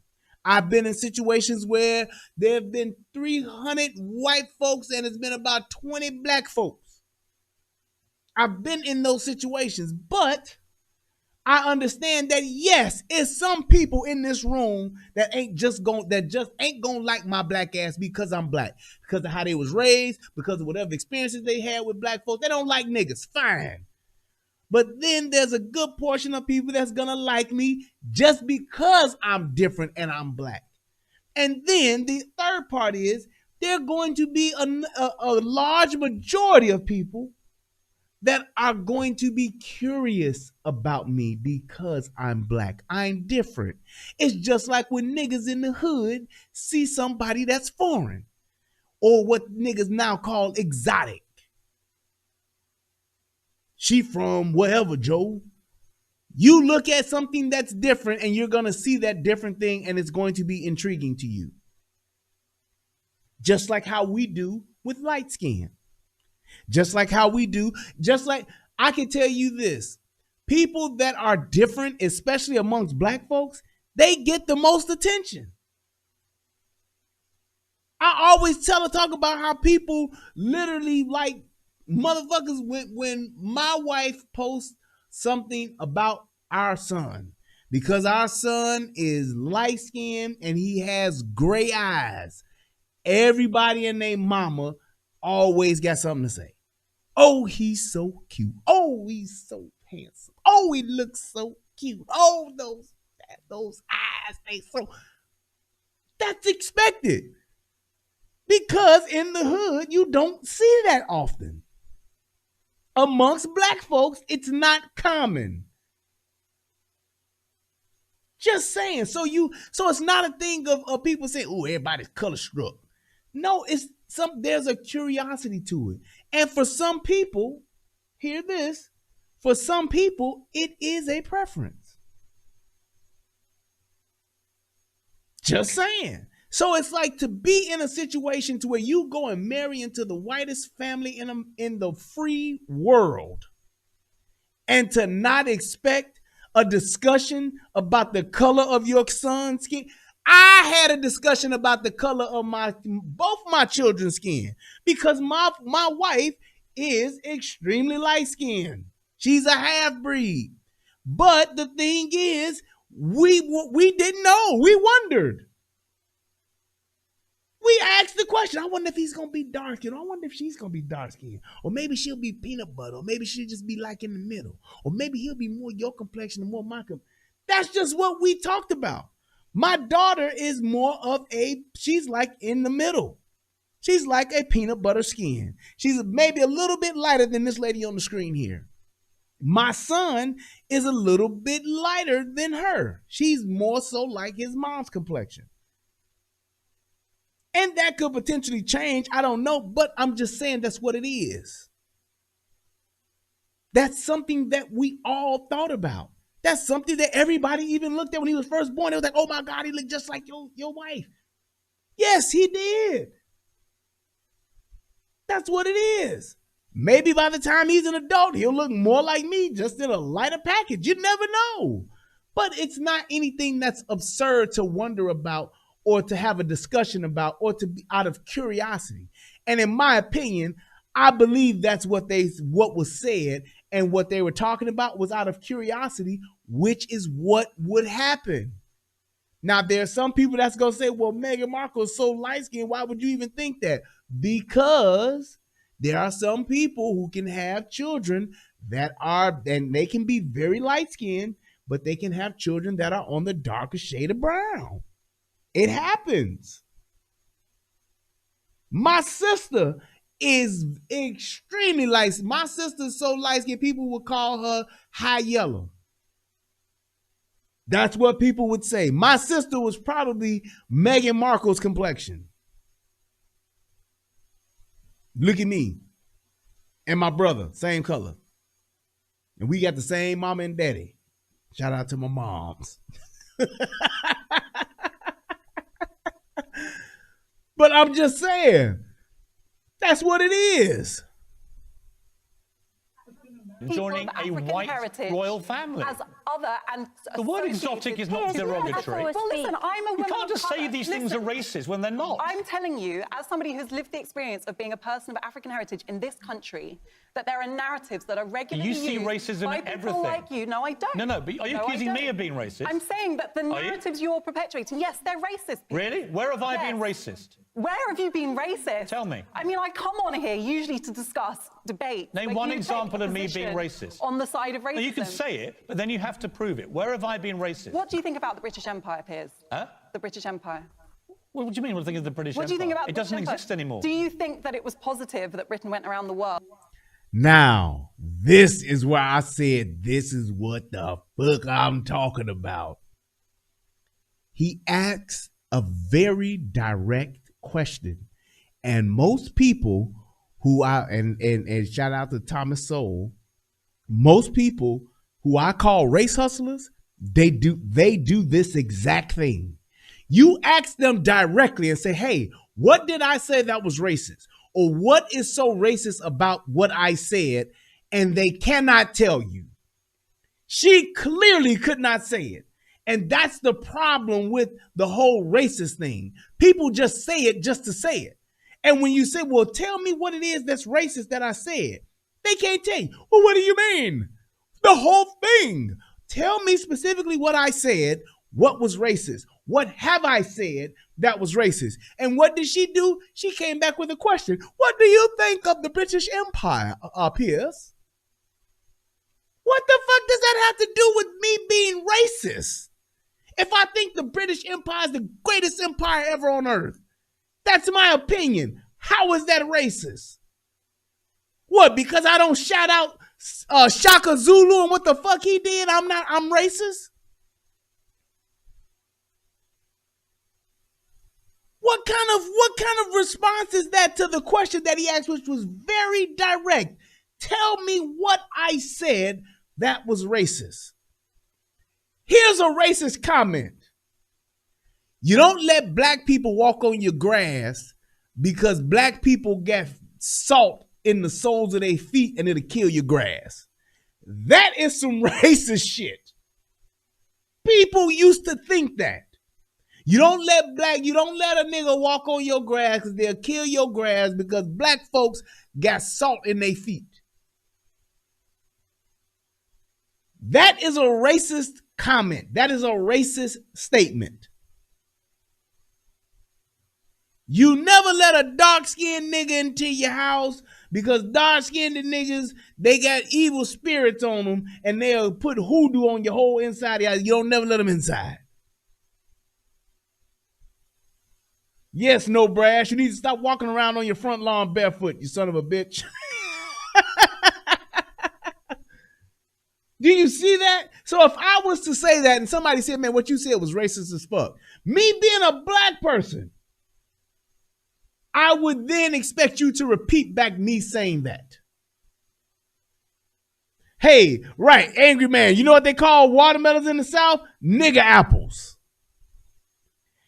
I've been in situations where there have been 300 white folks and it's been about 20 black folks. I've been in those situations, but I understand that yes, it's some people in this room that just ain't gonna like my black ass because I'm black, because of how they was raised, because of whatever experiences they had with black folks. They don't like niggas, fine. But then there's a good portion of people that's gonna like me just because I'm different and I'm black. And then the third part is there are going to be a large majority of people that are going to be curious about me because I'm black. I'm different. It's just like when niggas in the hood see somebody that's foreign or what niggas now call exotic. She from wherever, Joe. You look at something that's different and you're going to see that different thing and it's going to be intriguing to you. Just like how we do with light skin. Just like I can tell you this, people that are different, especially amongst black folks, they get the most attention. I always talk about how people literally like motherfuckers when my wife posts something about our son, because our son is light skinned and he has gray eyes. Everybody and their mama always got something to say. Oh, he's so cute. Oh, he's so handsome. Oh, he looks so cute. Oh, those eyes, they so. That's expected. Because in the hood, you don't see that often. Amongst black folks, it's not common. Just saying. So it's not a thing of people saying, oh, everybody's color struck. No, there's a curiosity to it. And for some people, hear this, for some people, it is a preference. Just saying. So it's like to be in a situation to where you go and marry into the whitest family in the free world and to not expect a discussion about the color of your son's skin. I had a discussion about the color of both my children's skin because my wife is extremely light skinned. She's a half breed. But the thing is, we didn't know. We wondered. We asked the question, I wonder if he's going to be dark skinned. I wonder if she's going to be dark skinned. Or maybe she'll be peanut butter. Or maybe she'll just be like in the middle. Or maybe he'll be more your complexion and more my complexion. That's just what we talked about. My daughter is more of she's like in the middle. She's like a peanut butter skin. She's maybe a little bit lighter than this lady on the screen here. My son is a little bit lighter than her. She's more so like his mom's complexion. And that could potentially change. I don't know, but I'm just saying that's what it is. That's something that we all thought about. That's something that everybody even looked at when he was first born. It was like, oh my God, he looked just like your wife. Yes, he did. That's what it is. Maybe by the time he's an adult, he'll look more like me, just in a lighter package. You never know. But it's not anything that's absurd to wonder about or to have a discussion about or to be out of curiosity. And in my opinion, I believe that's what was said and what they were talking about was out of curiosity, which is what would happen. Now, there are some people that's going to say, well, Meghan Markle is so light-skinned, why would you even think that? Because there are some people who can have children and they can be very light-skinned, but they can have children that are on the darker shade of brown. It happens. My sister is extremely light. My sister's so light-skinned, people would call her high yellow. That's what people would say. My sister was probably Meghan Markle's complexion. Look at me and my brother, same color. And we got the same mama and daddy. Shout out to my moms. But I'm just saying, that's what it is. Joining a white royal family. As other and the word exotic is not derogatory. Well, listen, I'm a woman. You can't just say these things are racist when they're not. I'm telling you, as somebody who's lived the experience of being a person of African heritage in this country, that there are narratives that are regularly used. You see racism by in people everything. like you. No, I don't. No, but are you accusing me of being racist? I'm saying that the narratives you're perpetuating, yes, they're racist. People. Really? Where have I been racist? Where have you been racist? Tell me. I mean, I come on here usually to discuss debate. Name one example of me being racist. On the side of racism. No, you can say it, but then you have to prove it. Where have I been racist? What do you think about the British Empire, Piers? Huh? The British Empire. What do you mean? What do you think of the British Empire? What do you think about it doesn't exist anymore. Do you think that it was positive that Britain went around the world? Now, this is where I said, this is what the fuck I'm talking about. He asks a very direct question. And most people who and shout out to Thomas Sowell, most people who I call race hustlers, they do this exact thing. You ask them directly and say, hey, what did I say that was racist? Or what is so racist about what I said? And they cannot tell you. She clearly could not say it. And that's the problem with the whole racist thing. People just say it just to say it. And when you say, well, tell me what it is that's racist that I said, they can't tell you. Well, what do you mean? The whole thing. Tell me specifically what I said, what was racist. What have I said that was racist? And what did she do? She came back with a question. What do you think of the British Empire, Piers? What the fuck does that have to do with me being racist? If I think the British Empire is the greatest empire ever on earth, that's my opinion. How is that racist? What, because I don't shout out Shaka Zulu and what the fuck he did, I'm racist? What kind of response is that to the question that he asked, which was very direct? Tell me what I said that was racist. Here's a racist comment. You don't let black people walk on your grass because black people get salt in the soles of their feet and it'll kill your grass. That is some racist shit. People used to think that. You don't let a nigga walk on your grass because they'll kill your grass because black folks got salt in their feet. That is a racist comment. That is a racist statement. You never let a dark-skinned nigga into your house because dark-skinned niggas, they got evil spirits on them and they'll put hoodoo on your whole inside of your house. You don't never let them inside. Yes, no brash. You need to stop walking around on your front lawn barefoot, you son of a bitch. Do you see that? So if I was to say that and somebody said, man, what you said was racist as fuck, me being a black person, I would then expect you to repeat back me saying that. Hey, right, angry man, you know what they call watermelons in the South? Nigga apples.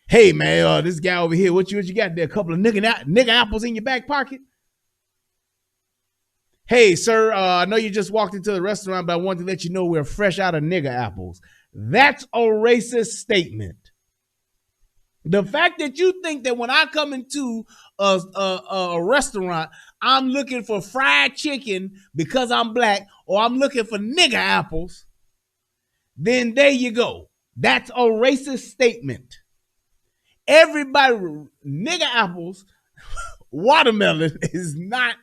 Hey man, this guy over here, what you got there? A couple of nigga apples in your back pocket? Hey, sir, I know you just walked into the restaurant, but I wanted to let you know we're fresh out of nigga apples. That's a racist statement. The fact that you think that when I come into a restaurant, I'm looking for fried chicken because I'm black, or I'm looking for nigga apples, then there you go. That's a racist statement. Everybody, nigga apples, watermelon is not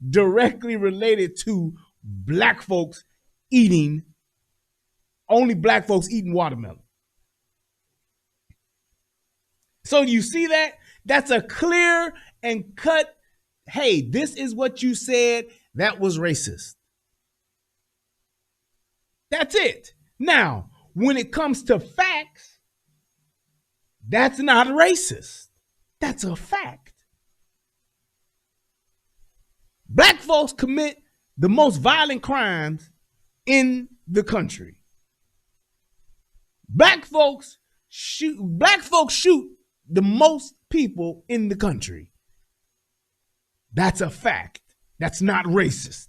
directly related to black folks eating, only black folks eating watermelon. So you see that? That's a clear and cut, hey, this is what you said, that was racist. That's it. Now, when it comes to facts, that's not racist. That's a fact. Black folks commit the most violent crimes in the country. Black folks shoot the most people in the country. That's a fact. That's not racist.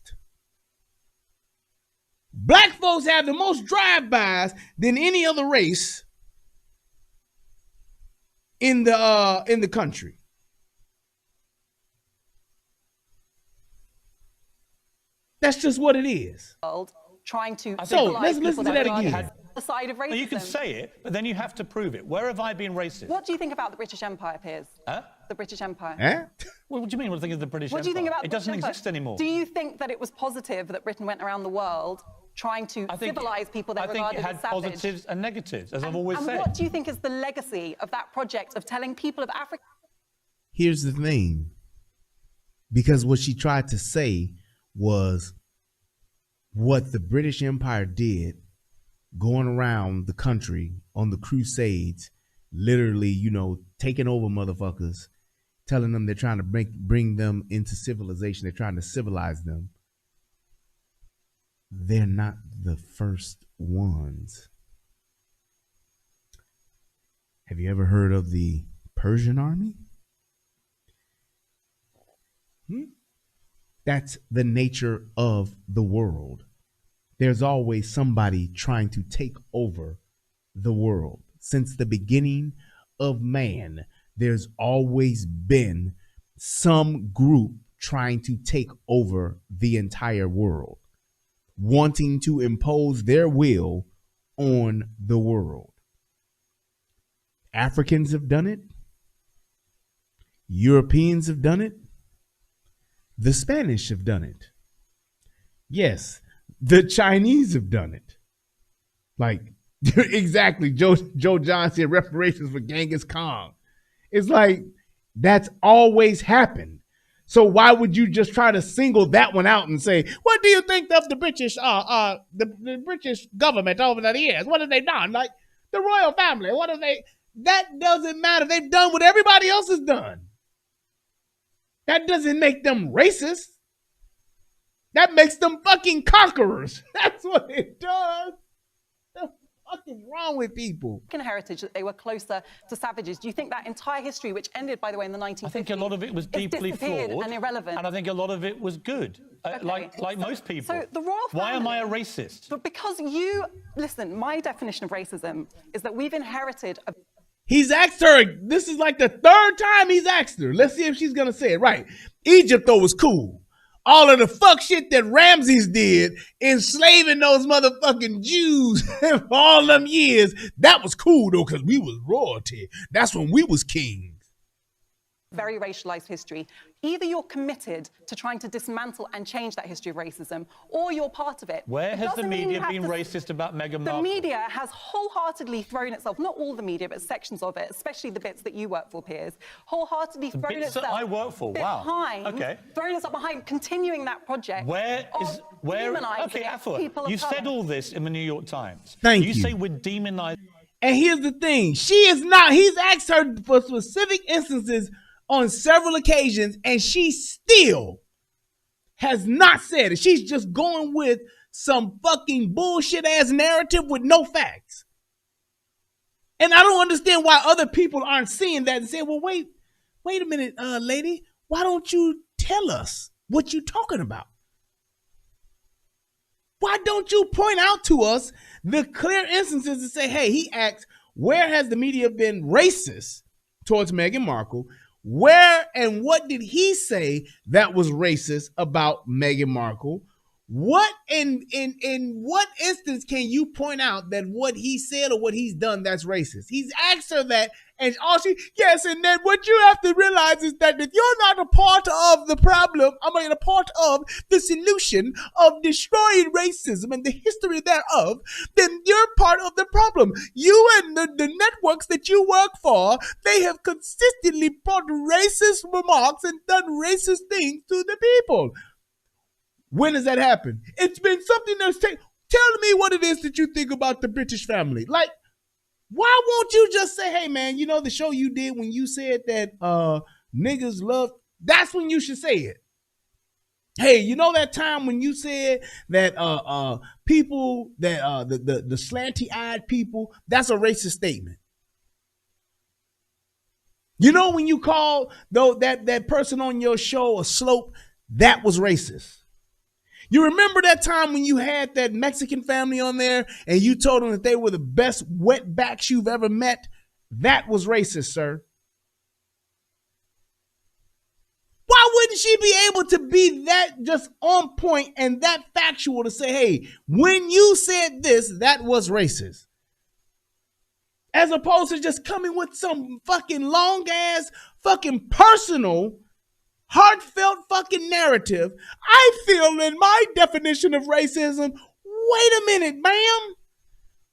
Black folks have the most drive-bys than any other race in the country. That's just what it is. Trying to so let's listen to that again. The side of racism. You can say it, but then you have to prove it. Where have I been racist? What do you think about the British Empire, Piers? Huh? The British Empire. Huh? Well, what do you mean? What do you think of the British Empire? What do you think about the it doesn't British exist anymore. Do you think that it was positive that Britain went around the world trying to civilize people that regarded as savage? I think it had positives and negatives, as I've always said. And what do you think is the legacy of that project of telling people of Africa? Here's the thing. Because what she tried to say was what the British Empire did, going around the country on the crusades, literally, taking over motherfuckers, telling them they're trying to bring them into civilization. They're trying to civilize them. They're not the first ones. Have you ever heard of the Persian army? That's the nature of the world. There's always somebody trying to take over the world. Since the beginning of man, there's always been some group trying to take over the entire world, wanting to impose their will on the world. Africans have done it. Europeans have done it. The Spanish have done it. Yes, the Chinese have done it. Like, exactly, Joe John said reparations for Genghis Khan. It's like, that's always happened. So why would you just try to single that one out and say, what do you think of the British the British government over the years? What have they done? Like, the royal family, what have they? That doesn't matter. They've done what everybody else has done. That doesn't make them racist. That makes them fucking conquerors. That's what it does. What the fuck is wrong with people? Heritage that they were closer to savages. Do you think that entire history, which ended, by the way, in the 1950s, I think a lot of it was deeply flawed and irrelevant, and I think a lot of it was good, okay. like most people. So the royal family, why am I a racist? But because you listen. My definition of racism is that we've inherited a. He's asked her, this is like the third time he's asked her. Let's see if she's going to say it right. Egypt, though, was cool. All of the fuck shit that Ramses did, enslaving those motherfucking Jews for all them years, that was cool, though, because we was royalty. That's when we was kings. Very racialized history. Either you're committed to trying to dismantle and change that history of racism, or you're part of it. Where has the media been racist about Meghan Markle? The media has wholeheartedly thrown itself, not all the media, but sections of it, especially the bits that you work for, Piers, wholeheartedly thrown itself that I work for. Wow. behind, okay. Thrown itself behind continuing that project. Okay, Afua, you said all this in the New York Times. Thank you. You say we're demonizing. And here's the thing. She is not. He's asked her for specific instances on several occasions, and she still has not said it. She's just going with some fucking bullshit ass narrative with no facts. And I don't understand why other people aren't seeing that and saying, well, wait a minute, lady, why don't you tell us what you're talking about? Why don't you point out to us the clear instances and say, hey, he asks, where has the media been racist towards Meghan Markle? Where and what did he say that was racist about Meghan Markle? What in what instance can you point out that what he said or what he's done that's racist? He's asked her that, and all yes, and then what you have to realize is that if you're not a part of the problem, a part of the solution of destroying racism and the history thereof, then you're part of the problem. You and the networks that you work for, they have consistently brought racist remarks and done racist things to the people. When does that happen? It's been something that's tell me what it is that you think about the British family. Like, why won't you just say, hey man, you know the show you did when you said that niggas love, that's when you should say it. Hey, you know that time when you said that people that the slanty-eyed people, that's a racist statement. You know when you call though that person on your show a slope, that was racist. You remember that time when you had that Mexican family on there and you told them that they were the best wetbacks you've ever met? That was racist, sir. Why wouldn't she be able to be that just on point and that factual to say, hey, when you said this, that was racist? As opposed to just coming with some fucking long ass fucking personal heartfelt fucking narrative. I feel in my definition of racism, wait a minute, ma'am.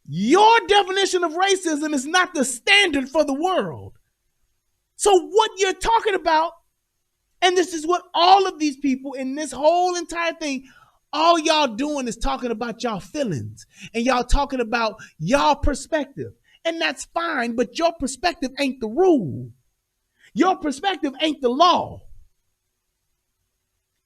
Your definition of racism is not the standard for the world. So what you're talking about, and this is what all of these people in this whole entire thing, all y'all doing is talking about y'all feelings and y'all talking about y'all perspective. And that's fine, but your perspective ain't the rule. Your perspective ain't the law.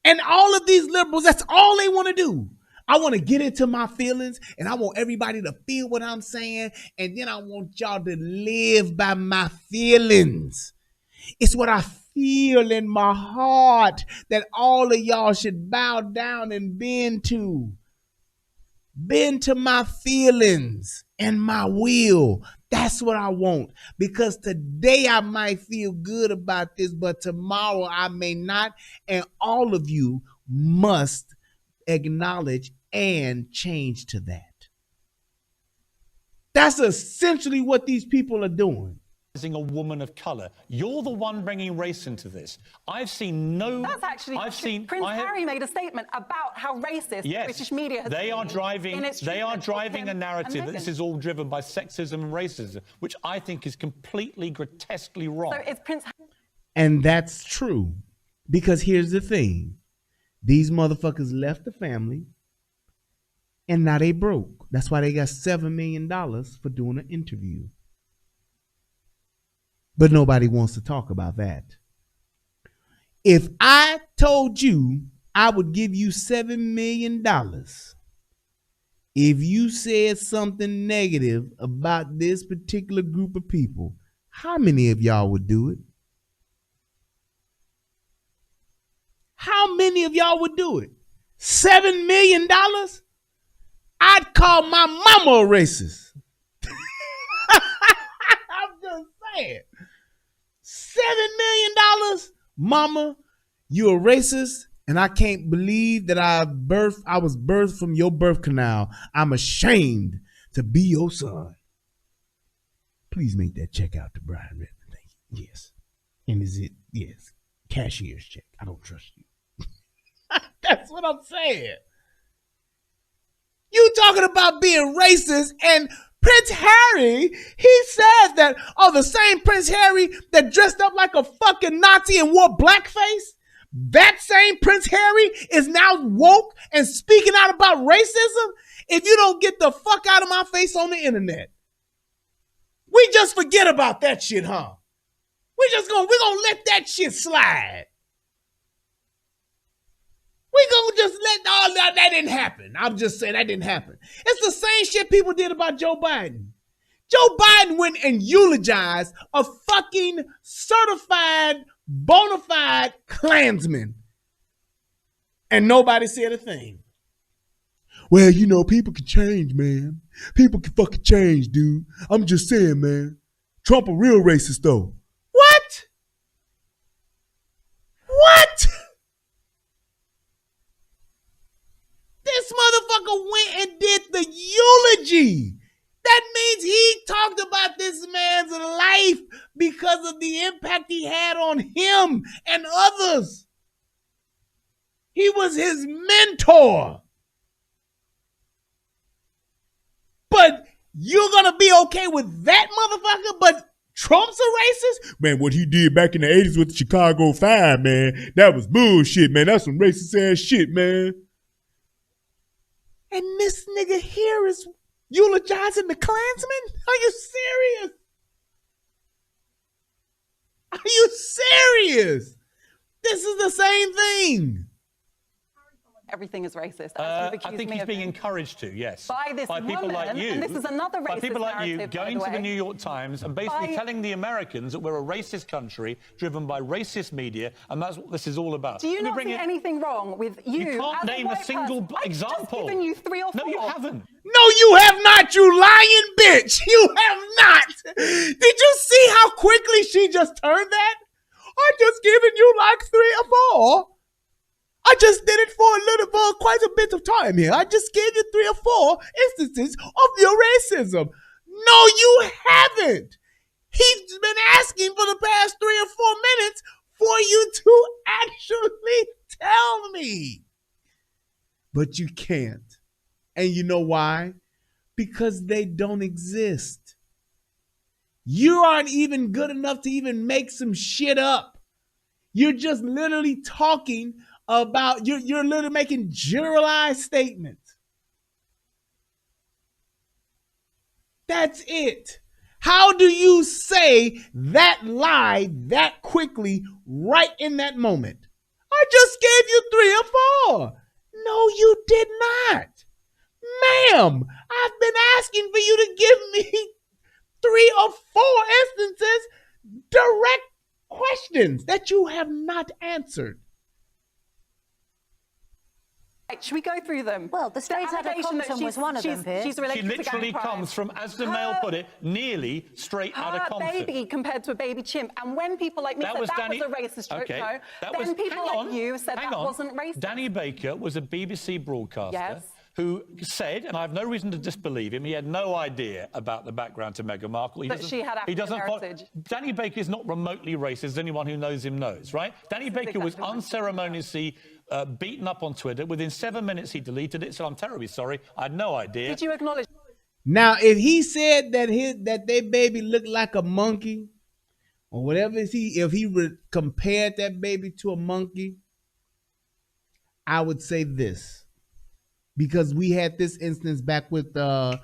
And all of these liberals, that's all they want to do. I want to get into my feelings and I want everybody to feel what I'm saying. And then I want y'all to live by my feelings. It's what I feel in my heart that all of y'all should bow down and bend to. bend to my feelings and my will. That's what I want. Because today I might feel good about this, but tomorrow I may not. And all of you must acknowledge and change to that. That's essentially what these people are doing. A woman of color. You're the one bringing race into this. I've seen no. That's actually. Prince Harry made a statement about how racist British media has they are been driving. They are driving a and narrative that this is all driven by sexism and racism, which I think is completely grotesquely wrong. So it's Prince. And that's true, because here's the thing: these motherfuckers left the family, and now they broke. That's why they got $7 million for doing an interview. But nobody wants to talk about that. If I told you I would give you $7 million if you said something negative about this particular group of people, how many of y'all would do it? How many of y'all would do it? $7 million? I'd call my mama a racist. I'm just saying. $7 million? Mama, you a racist, and I can't believe that I was birthed from your birth canal. I'm ashamed to be your son. Please make that check out to Brian Redmond. Thank you. Yes. And is it? Yes. Cashier's check. I don't trust you. That's what I'm saying. You talking about being racist, and Prince Harry, he says that, the same Prince Harry that dressed up like a fucking Nazi and wore blackface, that same Prince Harry is now woke and speaking out about racism? If you don't get the fuck out of my face on the internet. We just forget about that shit, huh? We're gonna let that shit slide. We gonna just let all that didn't happen. I'm just saying that didn't happen. It's the same shit people did about Joe Biden. Joe Biden went and eulogized a fucking certified, bona fide Klansman. And nobody said a thing. Well, people can change, man. People can fucking change, dude. I'm just saying, man. Trump a real racist, though. What? What? This motherfucker went and did the eulogy. That means he talked about this man's life because of the impact he had on him and others. He was his mentor. But you're going to be okay with that motherfucker, but Trump's a racist? Man, what he did back in the 80s with the Chicago 5, man, that was bullshit, man. That's some racist ass shit, man. And this nigga here is eulogizing the Klansman? Are you serious? Are you serious? This is the same thing. Everything is racist. I think he's being encouraged to, yes. By people like you. And this is another racist by people like you going to the New York Times Times and basically telling the Americans that we're a racist country driven by racist media, and that's what this is all about. Do you not see anything wrong with you? You can't name a single example. I've just given you 3 or 4. No, you haven't. No, you have not, you lying bitch. You have not. Did you see how quickly she just turned that? I just given you like 3 or 4. I just did it for quite a bit of time here. I just gave you 3 or 4 instances of your racism. No, you haven't. He's been asking for the past 3 or 4 minutes for you to actually tell me. But you can't. And you know why? Because they don't exist. You aren't even good enough to even make some shit up. You're just literally talking about, you're literally making generalized statements. That's it. How do you say that lie that quickly right in that moment? I just gave you 3 or 4. No, you did not. Ma'am, I've been asking for you to give me 3 or 4 instances, direct questions that you have not answered. Should we go through them? Well, the straight outta Compton was one of them, Piers. She's related She literally to gang crime. comes from, as the Mail put it, nearly straight out of Her Compton. baby compared to a baby chimp. And when people like me said that was a racist joke, okay. then people like you said that wasn't racist. Danny Baker was a BBC broadcaster who said, and I have no reason to disbelieve him, he had no idea about the background to Meghan Markle. That she had African heritage. Danny Baker is not remotely racist, as anyone who knows him knows, right? Danny Baker was unceremoniously beaten up on Twitter. Within 7 minutes, he deleted it, so I'm terribly sorry. I had no idea. Did you acknowledge? Now, if he said that their baby looked like a monkey, or whatever, if he compared that baby to a monkey, I would say this. Because we had this instance back with what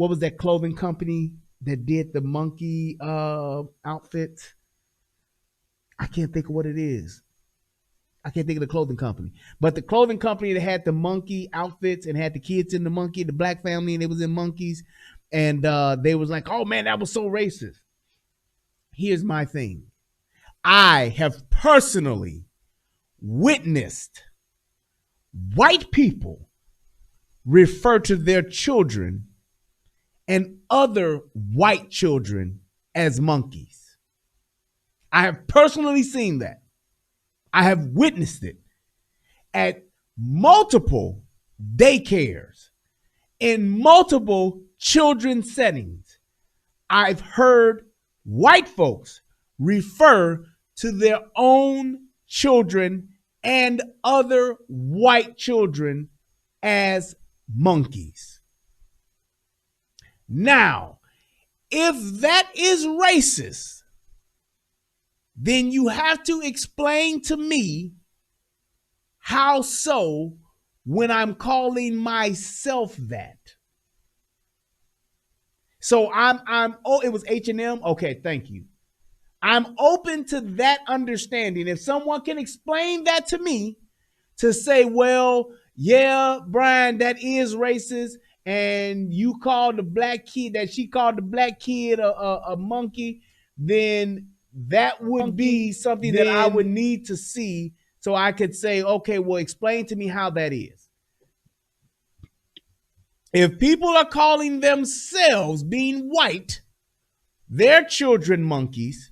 was that clothing company that did the monkey outfits? I can't think of what it is. I can't think of the clothing company. But the clothing company that had the monkey outfits and had the kids in the monkey, the black family, and it was in monkeys. And they was like, oh man, that was so racist. Here's my thing. I have personally witnessed white people refer to their children and other white children as monkeys. I have personally seen that. I have witnessed it at multiple daycares, in multiple children's settings. I've heard white folks refer to their own children and other white children as monkeys. Now, if that is racist, then you have to explain to me how so when I'm calling myself that. So it was H&M. Okay, thank you. I'm open to that understanding. If someone can explain that to me, to say, well, yeah, Brian, that is racist, and you called the black kid, that she called the black kid a monkey, then that would be something that I would need to see so I could say, okay, well, explain to me how that is. If people are calling themselves, being white, their children monkeys,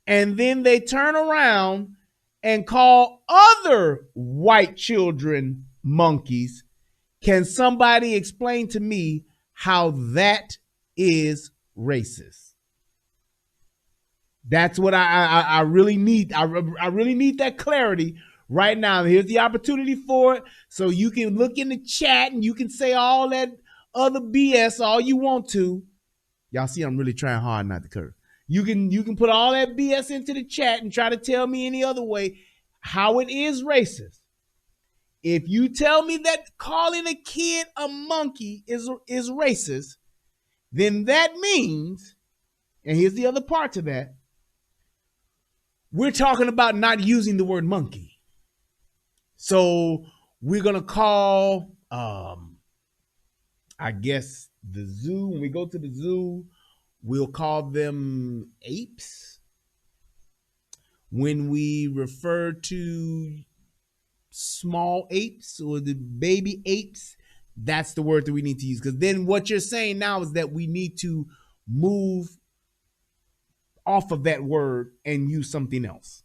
and then they turn around and call other white children monkeys, can somebody explain to me how that is racist? That's what I really need. I really need that clarity right now. Here's the opportunity for it. So you can look in the chat and you can say all that other BS all you want to. Y'all see I'm really trying hard not to curse. You can put all that BS into the chat and try to tell me any other way how it is racist. If you tell me that calling a kid a monkey is racist, then that means, and here's the other part to that, we're talking about not using the word monkey. So we're going to call, I guess, the zoo. When we go to the zoo, we'll call them apes. When we refer to small apes or the baby apes, that's the word that we need to use. Because then what you're saying now is that we need to move off of that word and use something else.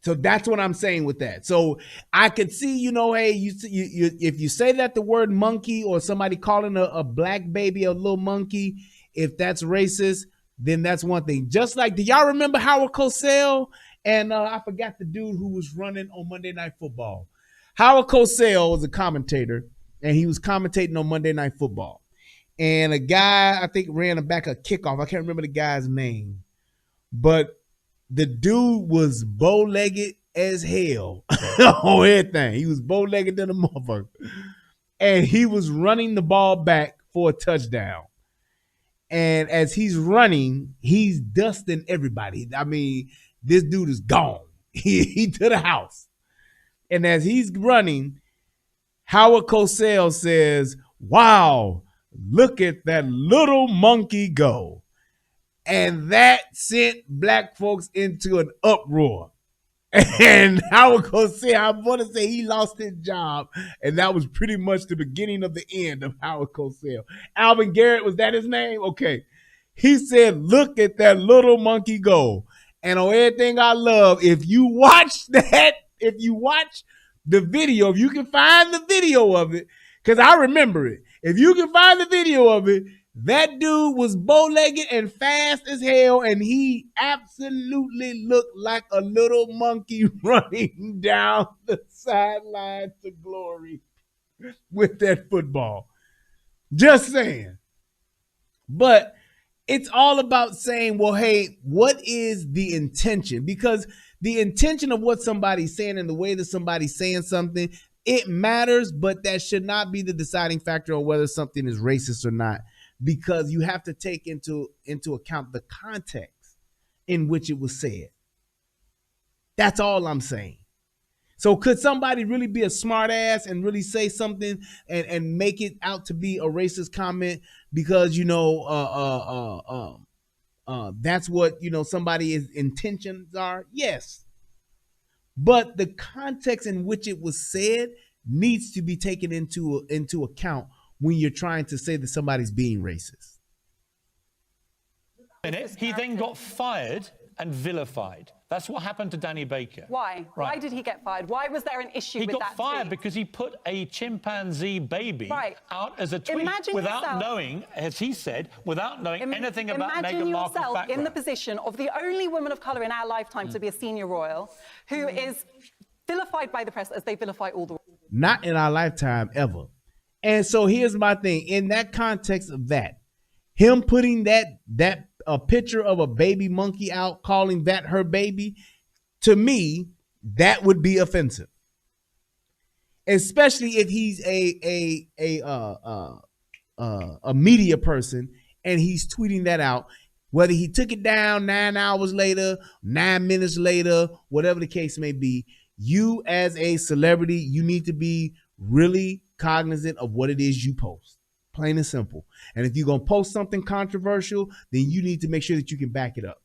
So that's what I'm saying with that. So I could see, hey, you if you say that the word monkey or somebody calling a black baby a little monkey, if that's racist, then that's one thing. Just like, do y'all remember Howard Cosell? And I forgot the dude who was running on Monday Night Football. Howard Cosell was a commentator, and he was commentating on Monday Night Football. And a guy, I think, ran back a kickoff. I can't remember the guy's name. But the dude was bow-legged as hell on everything. He was bow-legged than a motherfucker. And he was running the ball back for a touchdown. And as he's running, he's dusting everybody. I mean, this dude is gone. He to the house. And as he's running, Howard Cosell says, wow, look at that little monkey go. And that sent black folks into an uproar. And Howard Cosell, I want to say he lost his job, and that was pretty much the beginning of the end of Howard Cosell. Alvin Garrett, was that his name? Okay. He said, look at that little monkey go. And on everything I love, if you watch the video, if you can find the video of it, because I remember it. If you can find the video of it, that dude was bow-legged and fast as hell, and he absolutely looked like a little monkey running down the sideline to glory with that football. Just saying. But it's all about saying, well, hey, what is the intention? Because the intention of what somebody's saying and the way that somebody's saying something, it matters, but that should not be the deciding factor on whether something is racist or not. Because you have to take into account the context in which it was said. That's all I'm saying. So could somebody really be a smart ass and really say something and make it out to be a racist comment because, that's what, somebody's intentions are? Yes. But the context in which it was said needs to be taken into account when you're trying to say that somebody's being racist. He then got fired and vilified. That's what happened to Danny Baker. Why? Right. Why did he get fired? Why was there an issue with that? He got fired because he put a chimpanzee baby out as a tweet without knowing, as he said, without knowing anything about Meghan Markle's background. Imagine yourself in the position of the only woman of colour in our lifetime to be a senior royal who is vilified by the press as they vilify all the... Not in our lifetime, ever. And so here's my thing. In that context of that, him putting a picture of a baby monkey out, calling that her baby, to me, that would be offensive. Especially if he's a media person and he's tweeting that out, whether he took it down 9 hours later, 9 minutes later, whatever the case may be. You as a celebrity, you need to be really cognizant of what it is you post. Plain and simple. And if you're going to post something controversial, then you need to make sure that you can back it up.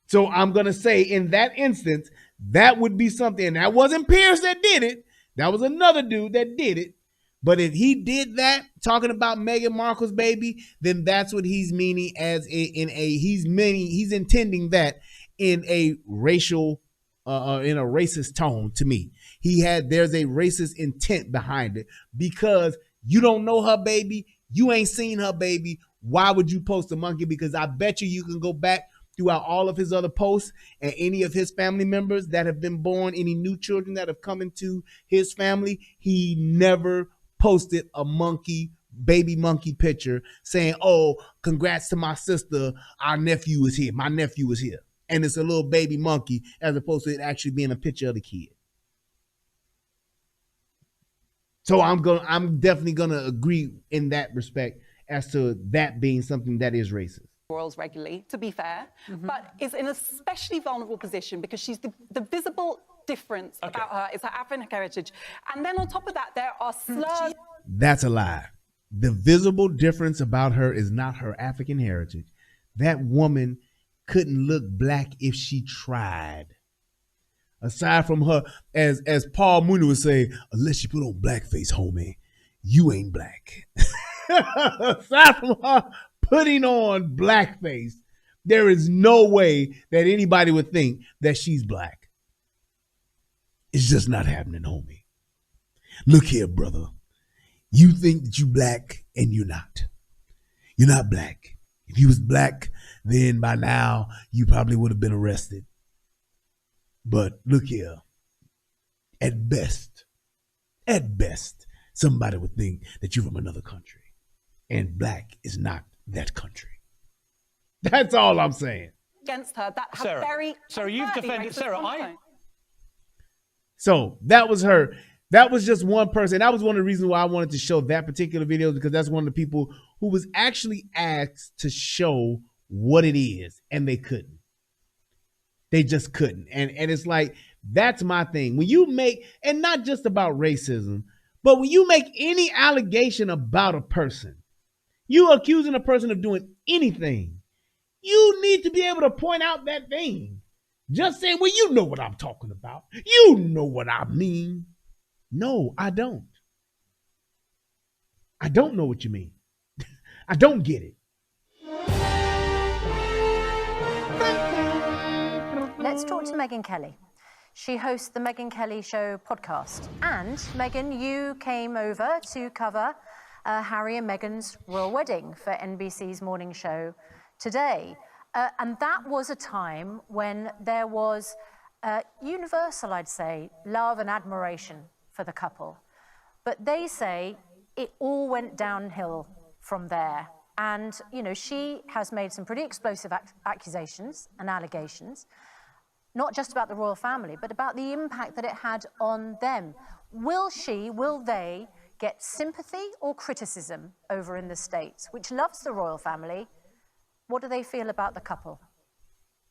So I'm going to say in that instance, that would be something. And that wasn't Piers that did it. That was another dude that did it. But if he did that, talking about Meghan Markle's baby, then that's what he's meaning he's intending that in a racial in a racist tone to me. There's a racist intent behind it because you don't know her baby. You ain't seen her baby. Why would you post a monkey? Because I bet you can go back throughout all of his other posts and any of his family members that have been born, any new children that have come into his family, he never posted a baby monkey picture saying, oh, congrats to my sister. Our nephew is here. My nephew is here. And it's a little baby monkey as opposed to it actually being a picture of the kid. So I'm definitely gonna agree in that respect as to that being something that is racist. Royals regularly, to be fair, but is in an especially vulnerable position because she's the visible difference about her is her African heritage. And then on top of that, there are slurs. That's a lie. The visible difference about her is not her African heritage. That woman couldn't look black if she tried. Aside from her, as Paul Mooney would say, unless you put on blackface, homie, you ain't black. Aside from her putting on blackface, there is no way that anybody would think that she's black. It's just not happening, homie. Look here, brother. You think that you black and you're not. You're not black. If you was black, then by now you probably would have been arrested. But look here, at best, somebody would think that you're from another country. And black is not that country. That's all I'm saying. Against her, that Sarah, very... Sarah, you've defended... Sarah, So that was her. That was just one person. That was one of the reasons why I wanted to show that particular video, because that's one of the people who was actually asked to show what it is, and they couldn't. They just couldn't. And it's like, that's my thing. When you make, and not just about racism, but when you make any allegation about a person, you accusing a person of doing anything, you need to be able to point out that thing. Just saying, well, you know what I'm talking about. You know what I mean. No, I don't. I don't know what you mean. I don't get it. Let's talk to Meghan Kelly. She hosts the Meghan Kelly Show podcast. And Meghan, you came over to cover Harry and Meghan's royal wedding for NBC's morning show today. And that was a time when there was universal, I'd say, love and admiration for the couple. But they say it all went downhill from there. And, you know, she has made some pretty explosive accusations and allegations, not just about the royal family, but about the impact that it had on them. Will they get sympathy or criticism over in the States, which loves the royal family? What do they feel about the couple?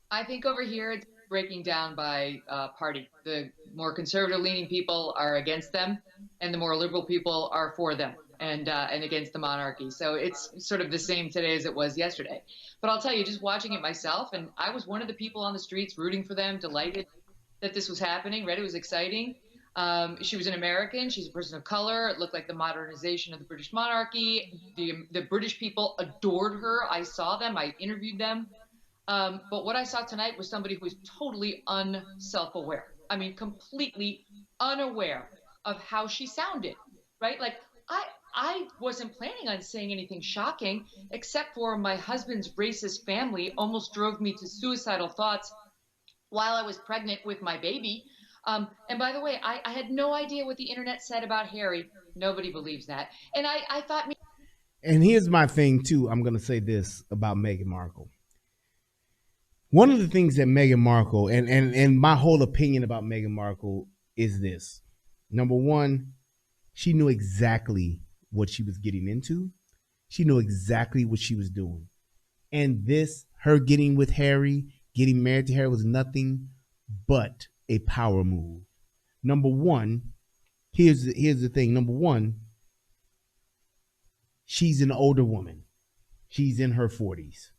I think over here it's breaking down by party. The more conservative-leaning people are against them, and the more liberal people are for them and against the monarchy. So it's sort of the same today as it was yesterday. But I'll tell you, just watching it myself, and I was one of the people on the streets rooting for them, delighted that this was happening, right? It was exciting. She was an American. She's a person of color. It looked like the modernization of the British monarchy. The British people adored her. I saw them. I interviewed them. But what I saw tonight was somebody who was totally unself-aware. I mean, completely unaware of how she sounded, right? Like, I wasn't planning on saying anything shocking, except for my husband's racist family almost drove me to suicidal thoughts while I was pregnant with my baby. And by the way, I had no idea what the internet said about Harry. Nobody believes that. And I thought... And here's my thing, too. I'm going to say this about Meghan Markle. One of the things that Meghan Markle, and my whole opinion about Meghan Markle is this. Number one, she knew exactly what she was getting into. She knew exactly what she was doing. And this, her getting with Harry, getting married to Harry, was nothing but a power move. Number one, here's the thing. Number one, she's an older woman. She's in her 40s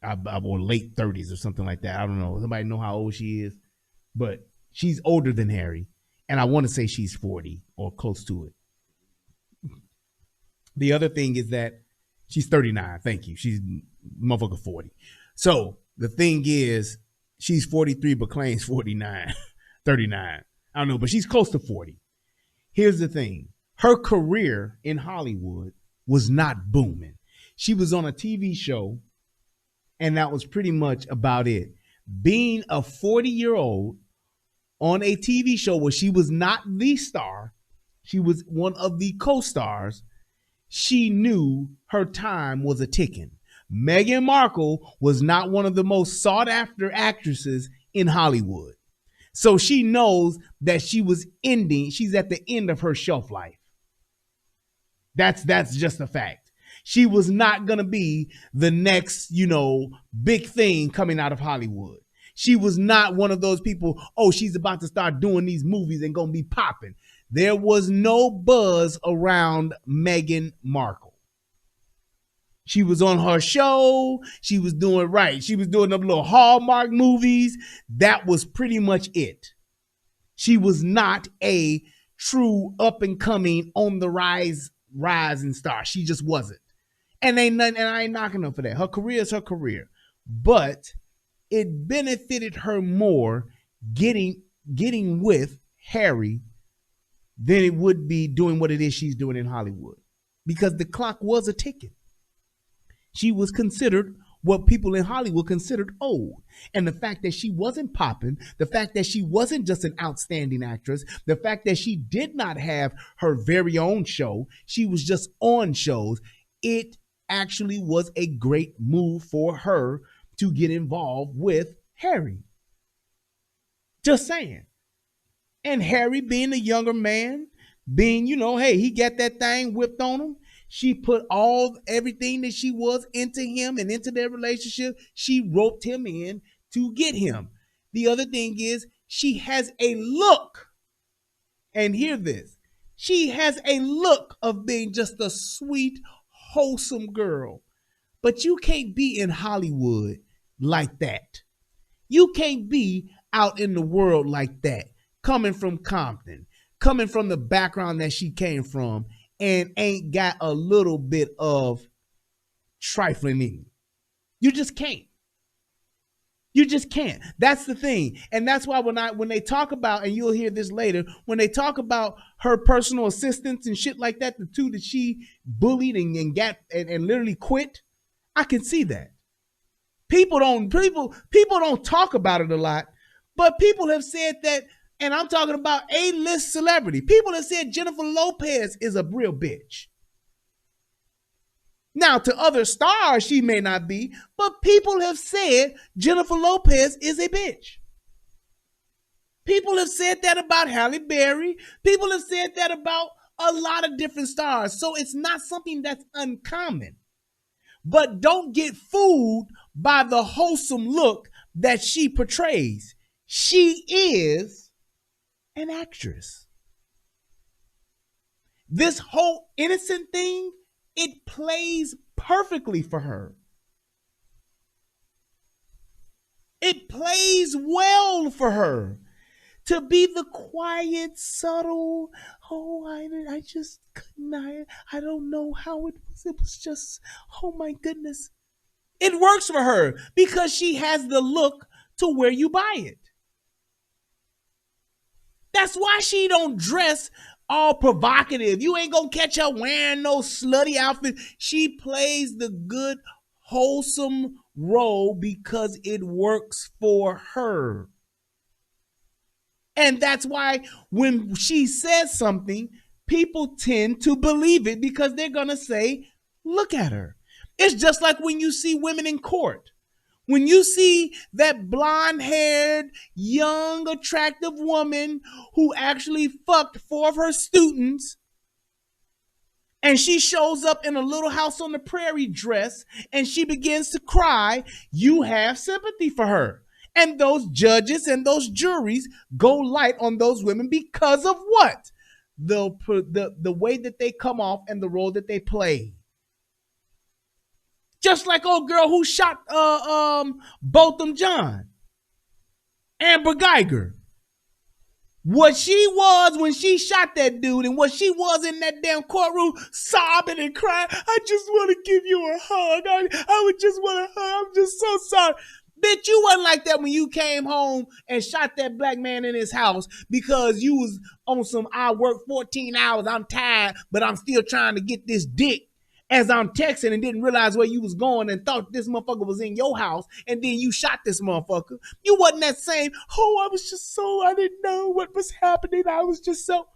or late 30s or something like that. I don't know. Somebody know how old she is, but she's older than Harry. And I want to say she's 40 or close to it. The other thing is that she's 39. Thank you. She's motherfucker 40. So the thing is, she's 43 but claims 49, 39. I don't know, but she's close to 40. Here's the thing. Her career in Hollywood was not booming. She was on a TV show, and that was pretty much about it. Being a 40-year-old on a TV show where she was not the star, she was one of the co-stars, she knew her time was a ticking. Meghan Markle was not one of the most sought-after actresses in Hollywood. So she knows that she's at the end of her shelf life. That's just a fact. She was not going to be the next, big thing coming out of Hollywood. She was not one of those people, she's about to start doing these movies and going to be popping. There was no buzz around Meghan Markle. She was on her show. She was doing right. She was doing them little Hallmark movies. That was pretty much it. She was not a true up and coming on the rising star. She just wasn't. And I ain't knocking her for that. Her career is her career. But it benefited her more getting with Harry than it would be doing what it is she's doing in Hollywood. Because the clock was a ticking. She was considered what people in Hollywood considered old. And the fact that she wasn't popping, the fact that she wasn't just an outstanding actress, the fact that she did not have her very own show, she was just on shows, it actually was a great move for her to get involved with Harry. Just saying. And Harry, being a younger man, being, hey, he got that thing whipped on him. She put everything that she was into him and into their relationship. She roped him in to get him. The other thing is she has a look, and hear this, she has a look of being just a sweet, wholesome girl. But you can't be in Hollywood like that. You can't be out in the world like that, coming from Compton, coming from the background that she came from, and ain't got a little bit of trifling in you. You just can't. You just can't. That's the thing. And that's why when they talk about, and you'll hear this later, when they talk about her personal assistants and shit like that, the two that she bullied and got and literally quit, I can see that. People don't talk about it a lot, but people have said that, and I'm talking about A-list celebrity. People have said Jennifer Lopez is a real bitch. Now, to other stars, she may not be, but people have said Jennifer Lopez is a bitch. People have said that about Halle Berry. People have said that about a lot of different stars. So it's not something that's uncommon. But don't get fooled by the wholesome look that she portrays. She is an actress. This whole innocent thing, it plays perfectly for her. It plays well for her to be the quiet, subtle, I just couldn't, I don't know how it was. It was just, oh my goodness. It works for her because she has the look to where you buy it. That's why she don't dress all provocative. You ain't gonna catch her wearing no slutty outfit. She plays the good, wholesome role because it works for her. And that's why when she says something, people tend to believe it because they're gonna say, look at her. It's just like when you see women in court. When you see that blonde-haired, young, attractive woman who actually fucked 4 of her students, and she shows up in a Little House on the Prairie dress, and she begins to cry, you have sympathy for her. And those judges and those juries go light on those women because of what? The way that they come off and the role that they play. Just like old girl who shot Botham Jean, Amber Geiger. What she was when she shot that dude and what she was in that damn courtroom sobbing and crying, I just want to give you a hug. I would just want a hug. I'm just so sorry. Bitch, you wasn't like that when you came home and shot that black man in his house because you was on some, I work 14 hours, I'm tired, but I'm still trying to get this dick. As I'm texting and didn't realize where you was going and thought this motherfucker was in your house and then you shot this motherfucker. You wasn't that same, I was just so, I didn't know what was happening. I was just so.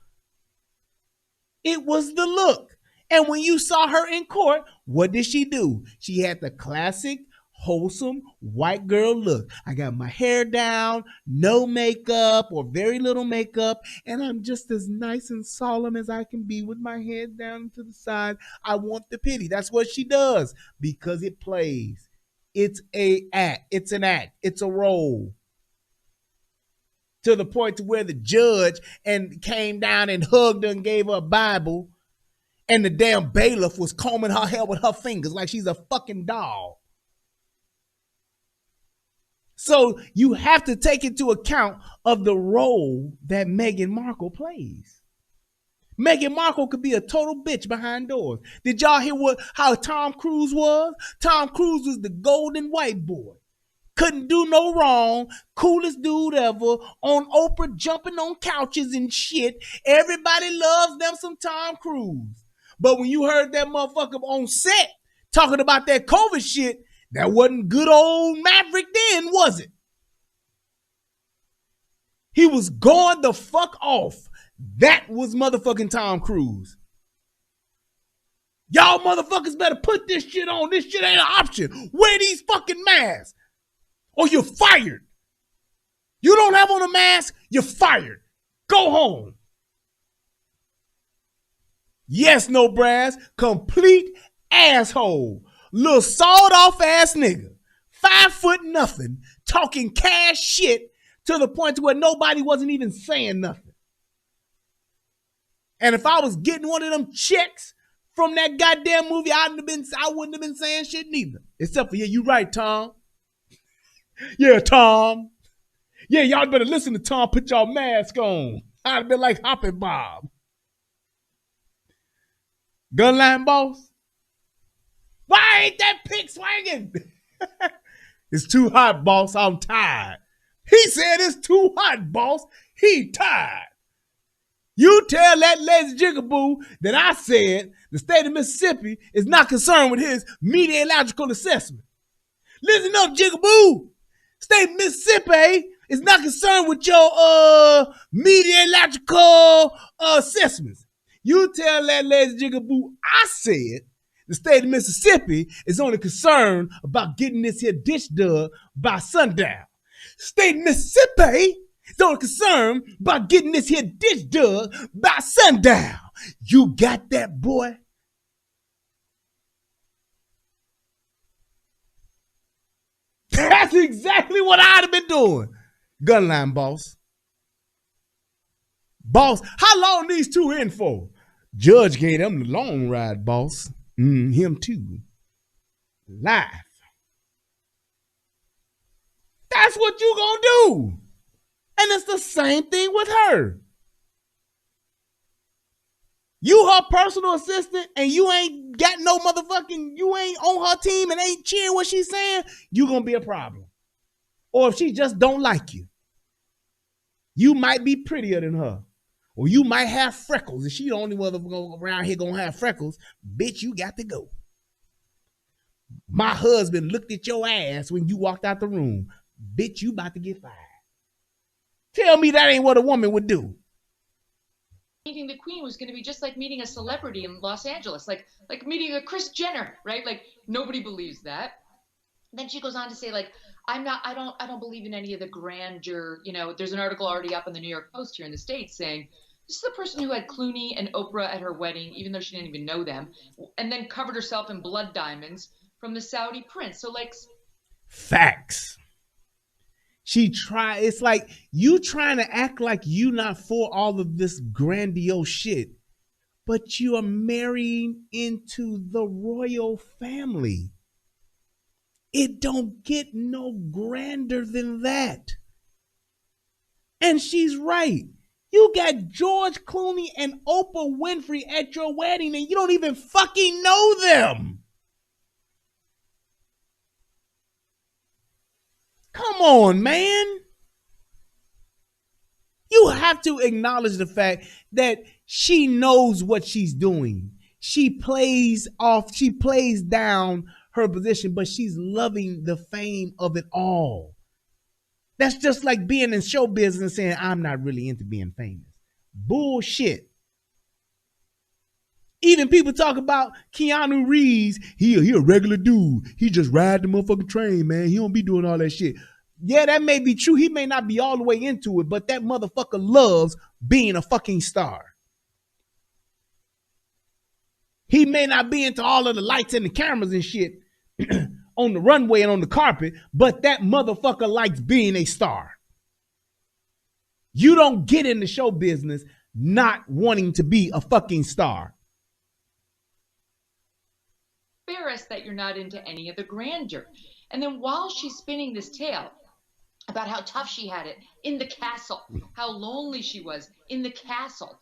It was the look. And when you saw her in court, what did she do? She had the classic, wholesome white girl look. I got my hair down, no makeup or very little makeup, and I'm just as nice and solemn as I can be with my head down to the side. I want the pity. That's what she does because it plays. It's an act. It's a role. To the point to where the judge and came down and hugged her and gave her a Bible, and the damn bailiff was combing her hair with her fingers like she's a fucking doll. So you have to take into account of the role that Meghan Markle plays. Meghan Markle could be a total bitch behind doors. Did y'all hear how Tom Cruise was? Tom Cruise was the golden white boy. Couldn't do no wrong. Coolest dude ever. On Oprah jumping on couches and shit. Everybody loves them some Tom Cruise. But when you heard that motherfucker on set talking about that COVID shit, that wasn't good old Maverick then, was it? He was going the fuck off. That was motherfucking Tom Cruise. Y'all motherfuckers better put this shit on. This shit ain't an option. Wear these fucking masks or you're fired. You don't have on a mask, you're fired. Go home. Yes, no brass. Complete asshole. Little sawed off ass nigga, 5 foot nothing, talking cash shit to the point to where nobody wasn't even saying nothing. And if I was getting one of them checks from that goddamn movie, I wouldn't have been saying shit neither. Except for, yeah, you right, Tom. Yeah, Tom. Yeah, y'all better listen to Tom. Put y'all mask on. I'd have been like Hoppin' Bob. Gunline boss. Why ain't that pick swinging? It's too hot, boss. I'm tired. He said it's too hot, boss. He tired. You tell that lazy jigaboo that I said the state of Mississippi is not concerned with his meteorological assessment. Listen up, jigaboo. State of Mississippi is not concerned with your meteorological assessments. You tell that lazy jigaboo I said the state of Mississippi is only concerned about getting this here ditch dug by sundown. State of Mississippi is only concerned about getting this here ditch dug by sundown. You got that, boy? That's exactly what I'd have been doing. Gunline boss. Boss, how long these two in for? Judge gave them the long ride, boss. Him too. Life. That's what you gonna do. And it's the same thing with her. You her personal assistant and you ain't got no motherfucking, you ain't on her team and ain't cheering what she's saying, you gonna be a problem. Or if she just don't like you. You might be prettier than her. Or you might have freckles. If she the only one around here gonna have freckles, bitch, you got to go. My husband looked at your ass when you walked out the room. Bitch, you about to get fired. Tell me that ain't what a woman would do. Meeting the Queen was going to be just like meeting a celebrity in Los Angeles, like meeting a Kris Jenner, right? Like nobody believes that. Then she goes on to say, like, I don't believe in any of the grandeur. You know, there's an article already up in the New York Post here in the States saying, this is the person who had Clooney and Oprah at her wedding, even though she didn't even know them, and then covered herself in blood diamonds from the Saudi prince. So, like, facts. It's like you trying to act like you not for all of this grandiose shit, but you are marrying into the royal family. It don't get no grander than that. And she's right. You got George Clooney and Oprah Winfrey at your wedding and you don't even fucking know them. Come on, man. You have to acknowledge the fact that she knows what she's doing. She plays down her position, but she's loving the fame of it all. That's just like being in show business saying, I'm not really into being famous. Bullshit. Even people talk about Keanu Reeves. He a regular dude. He just ride the motherfucking train, man. He don't be doing all that shit. Yeah, that may be true. He may not be all the way into it, but that motherfucker loves being a fucking star. He may not be into all of the lights and the cameras and shit on the runway and on the carpet, but that motherfucker likes being a star. You don't get in the show business not wanting to be a fucking star. Embarrassed that you're not into any of the grandeur. And then while she's spinning this tale about how tough she had it in the castle, how lonely she was in the castle.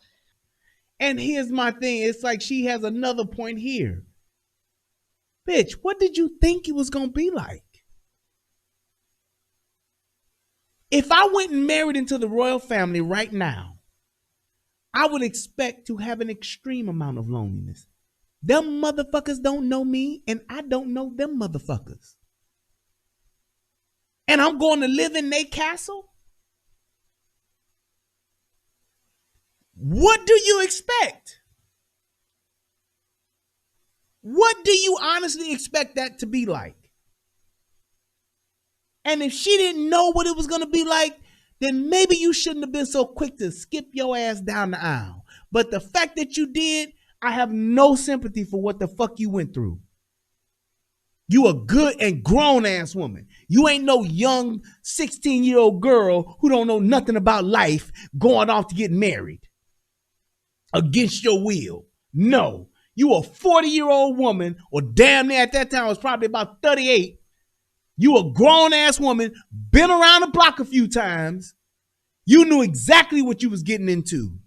And here's my thing. It's like she has another point here. Bitch, what did you think it was going to be like? If I went and married into the royal family right now, I would expect to have an extreme amount of loneliness. Them motherfuckers don't know me, and I don't know them motherfuckers. And I'm going to live in their castle? What do you expect? What do you honestly expect that to be like? And if she didn't know what it was going to be like, then maybe you shouldn't have been so quick to skip your ass down the aisle. But the fact that you did, I have no sympathy for what the fuck you went through. You a good and grown ass woman. You ain't no young 16-year-old girl who don't know nothing about life going off to get married against your will. No, you a 40-year-old woman, or damn near at that time was probably about 38, You a grown-ass woman, been around the block a few times. You knew exactly what you was getting into.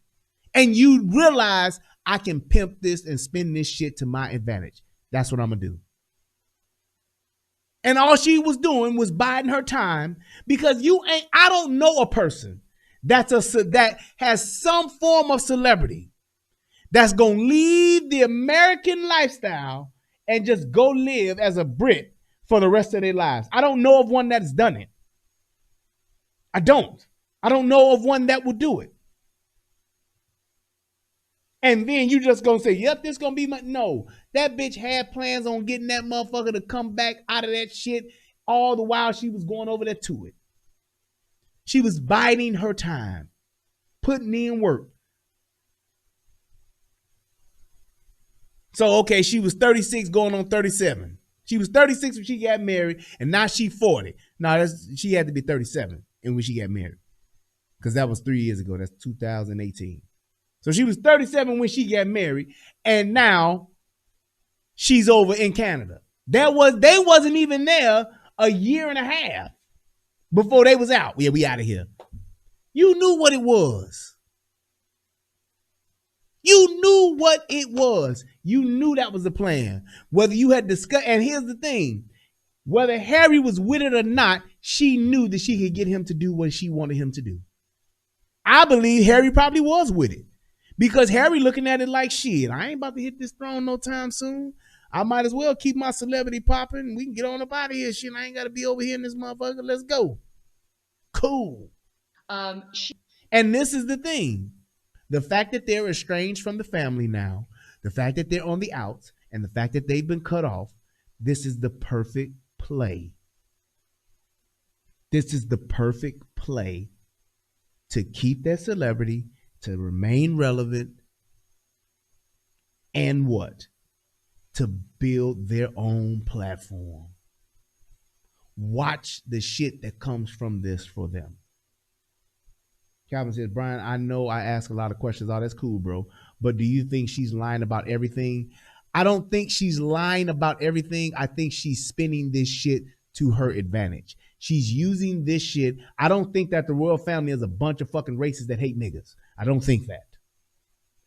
And you realize I can pimp this and spin this shit to my advantage. That's what I'm going to do. And all she was doing was biding her time because I don't know a person that has some form of celebrity that's going to leave the American lifestyle and just go live as a Brit for the rest of their lives. I don't know of one that's done it. I don't know of one that would do it. And then you just gonna say, yep, this gonna be my... No, that bitch had plans on getting that motherfucker to come back out of that shit all the while she was going over there to it. She was biding her time, putting in work. So, okay, she was 36 going on 37. She was 36 when she got married, and now she 40. Now, she had to be 37 when she got married because that was 3 years ago. That's 2018. So she was 37 when she got married, and now she's over in Canada. They wasn't even there a year and a half before they was out. Yeah, we out of here. You knew what it was. You knew what it was. You knew that was the plan. Whether you had discussed, and here's the thing, whether Harry was with it or not, she knew that she could get him to do what she wanted him to do. I believe Harry probably was with it. Because Harry looking at it like, shit, I ain't about to hit this throne no time soon. I might as well keep my celebrity popping. We can get on up out of here. Shit, I ain't got to be over here in this motherfucker. Let's go. Cool. And this is the thing. The fact that they're estranged from the family now, the fact that they're on the outs, and the fact that they've been cut off, this is the perfect play. This is the perfect play to keep their celebrity, to remain relevant, and what? To build their own platform. Watch the shit that comes from this for them. Calvin says, Brian, I know I ask a lot of questions. Oh, that's cool, bro. But do you think she's lying about everything? I don't think she's lying about everything. I think she's spinning this shit to her advantage. She's using this shit. I don't think that the royal family is a bunch of fucking racists that hate niggas. I don't think that.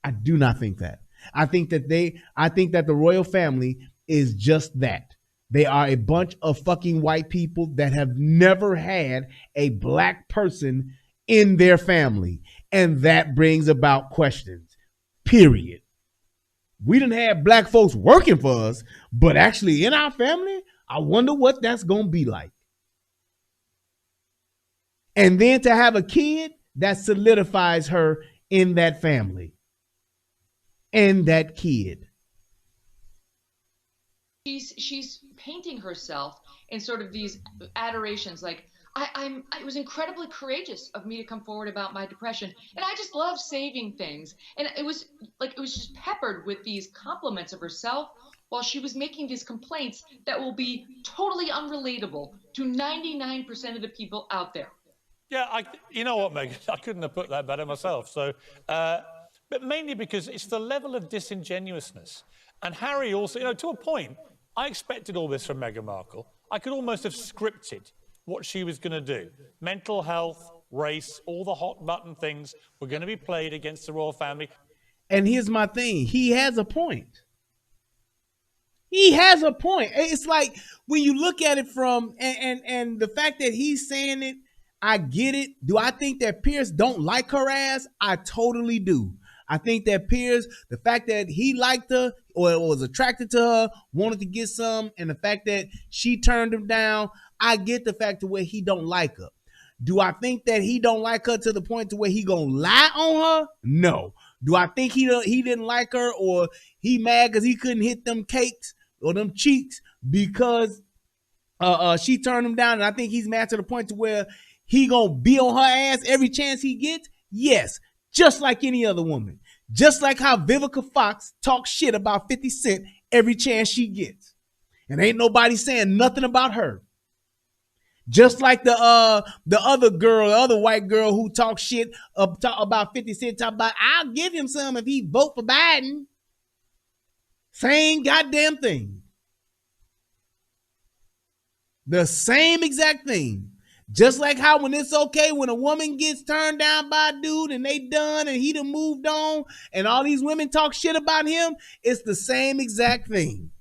I do not think that. I think that the royal family is just that. They are a bunch of fucking white people that have never had a black person in their family. And that brings about questions. Period. We didn't have black folks working for us, but actually in our family, I wonder what that's going to be like. And then to have a kid, that solidifies her in that family and that kid. She's painting herself in sort of these adorations, like it was incredibly courageous of me to come forward about my depression, and I just love saving things. And it was just peppered with these compliments of herself while she was making these complaints that will be totally unrelatable to 99% of the people out there. Yeah, you know what, Meghan? I couldn't have put that better myself. So, but mainly because it's the level of disingenuousness. And Harry also, to a point, I expected all this from Meghan Markle. I could almost have scripted what she was going to do. Mental health, race, all the hot button things were going to be played against the royal family. And here's my thing. He has a point. He has a point. It's like when you look at it from, and the fact that he's saying it, I get it. Do I think that Piers don't like her ass? I totally do. I think that Piers, the fact that he liked her or was attracted to her, wanted to get some, and the fact that she turned him down, I get the fact to where he don't like her. Do I think that he don't like her to the point to where he gonna lie on her? No. Do I think he didn't like her or he mad because he couldn't hit them cakes or them cheeks because she turned him down? And I think he's mad to the point to where he gonna be on her ass every chance he gets? Yes, just like any other woman. Just like how Vivica Fox talks shit about 50 Cent every chance she gets. And ain't nobody saying nothing about her. Just like the other girl, the other white girl who talks shit about 50 Cent, talk about, I'll give him some if he vote for Biden. Same goddamn thing. The same exact thing. Just like how when it's okay when a woman gets turned down by a dude and they done and he done moved on and all these women talk shit about him, it's the same exact thing.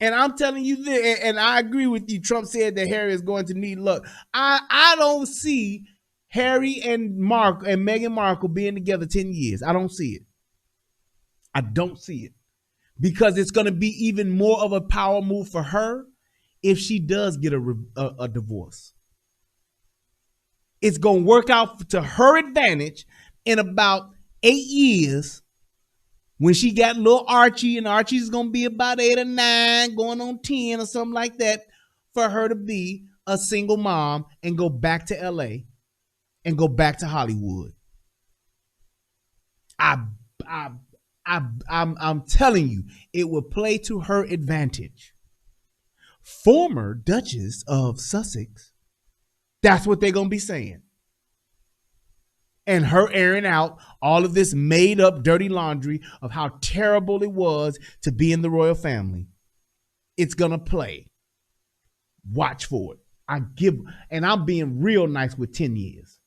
And I'm telling you this, and I agree with you. Trump said that Harry is going to need luck. I don't see Harry and Meghan Markle being together 10 years. I don't see it. I don't see it. Because it's going to be even more of a power move for her if she does get a divorce. It's going to work out to her advantage in about 8 years when she got little Archie, and Archie's going to be about 8 or 9, going on 10 or something like that, for her to be a single mom and go back to LA and go back to Hollywood. I'm telling you, it will play to her advantage. Former Duchess of Sussex, that's what they're going to be saying. And her airing out all of this made up dirty laundry of how terrible it was to be in the royal family. It's going to play. Watch for it. I'm being real nice with 10 years.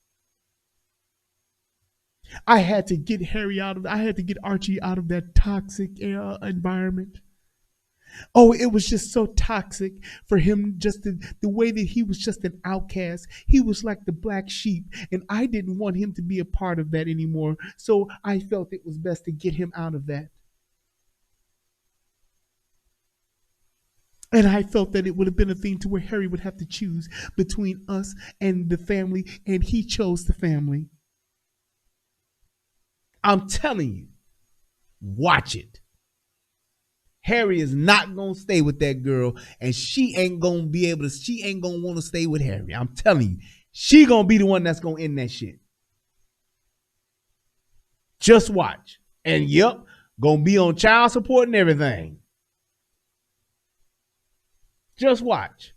I had to get Archie out of that toxic environment. Oh, it was just so toxic for him, just the way that he was just an outcast. He was like the black sheep, and I didn't want him to be a part of that anymore. So I felt it was best to get him out of that. And I felt that it would have been a thing to where Harry would have to choose between us and the family, and he chose the family. I'm telling you, watch it. Harry is not going to stay with that girl, and she ain't going to want to stay with Harry. I'm telling you, she going to be the one that's going to end that shit. Just watch. And yep, going to be on child support and everything. Just watch.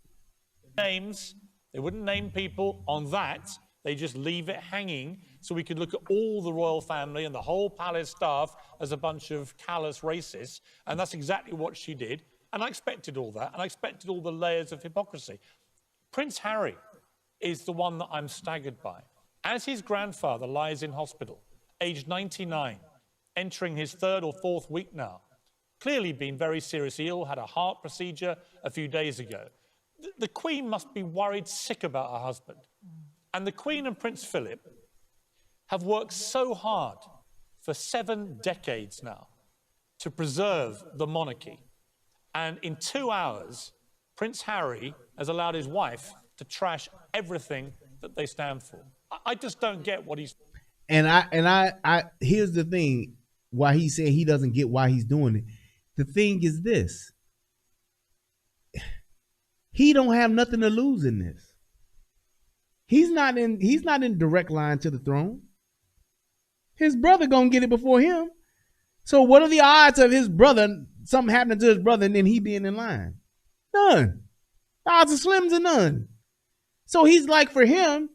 Names, they wouldn't name people on that. They just leave it hanging so we could look at all the royal family and the whole palace staff as a bunch of callous racists. And that's exactly what she did. And I expected all that. And I expected all the layers of hypocrisy. Prince Harry is the one that I'm staggered by. As his grandfather lies in hospital, aged 99, entering his 3rd or 4th week now, clearly been very seriously ill, had a heart procedure a few days ago. The Queen must be worried sick about her husband. And the Queen and Prince Philip have worked so hard for 7 decades now to preserve the monarchy. And in 2 hours, Prince Harry has allowed his wife to trash everything that they stand for. I just don't get what he's... And I here's the thing, why he said he doesn't get why he's doing it. The thing is this. He don't have nothing to lose in this. He's not in direct line to the throne. His brother gonna get it before him. So what are the odds of his brother, something happening to his brother and then he being in line? None. The odds are slim to none. So he's like, for him,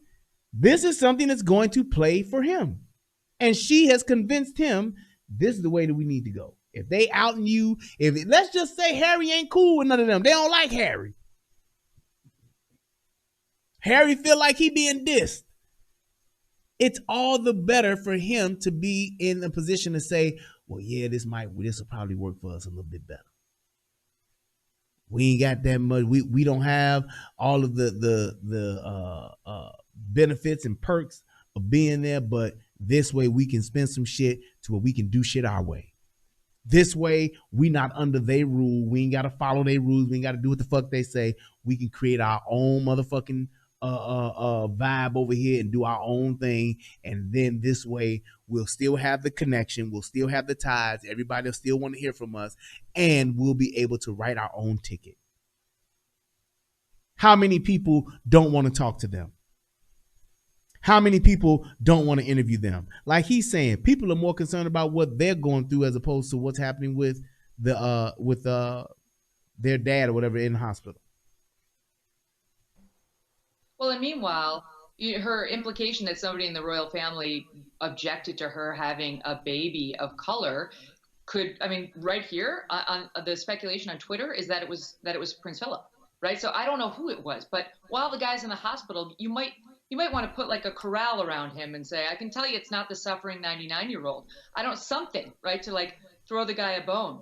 this is something that's going to play for him. And she has convinced him this is the way that we need to go. If they outing you, let's just say Harry ain't cool with none of them. They don't like Harry. Harry feel like he being dissed. It's all the better for him to be in a position to say, well, yeah, this will probably work for us a little bit better. We ain't got that much. We don't have all of the benefits and perks of being there, but this way we can spend some shit to where we can do shit our way. This way, we not under their rule. We ain't got to follow their rules. We ain't got to do what the fuck they say. We can create our own motherfucking vibe over here and do our own thing. And then this way, we'll still have the connection. We'll still have the ties. Everybody will still want to hear from us. And we'll be able to write our own ticket. How many people don't want to talk to them? How many people don't want to interview them? Like he's saying, people are more concerned about what they're going through as opposed to what's happening with their dad or whatever in the hospital. Well, and meanwhile, her implication that somebody in the royal family objected to her having a baby of color I mean, right here on the speculation on Twitter is that it was Prince Philip, right? So I don't know who it was, but while the guy's in the hospital, you might want to put like a corral around him and say, I can tell you it's not the suffering 99-year-old. Something, right, to like throw the guy a bone.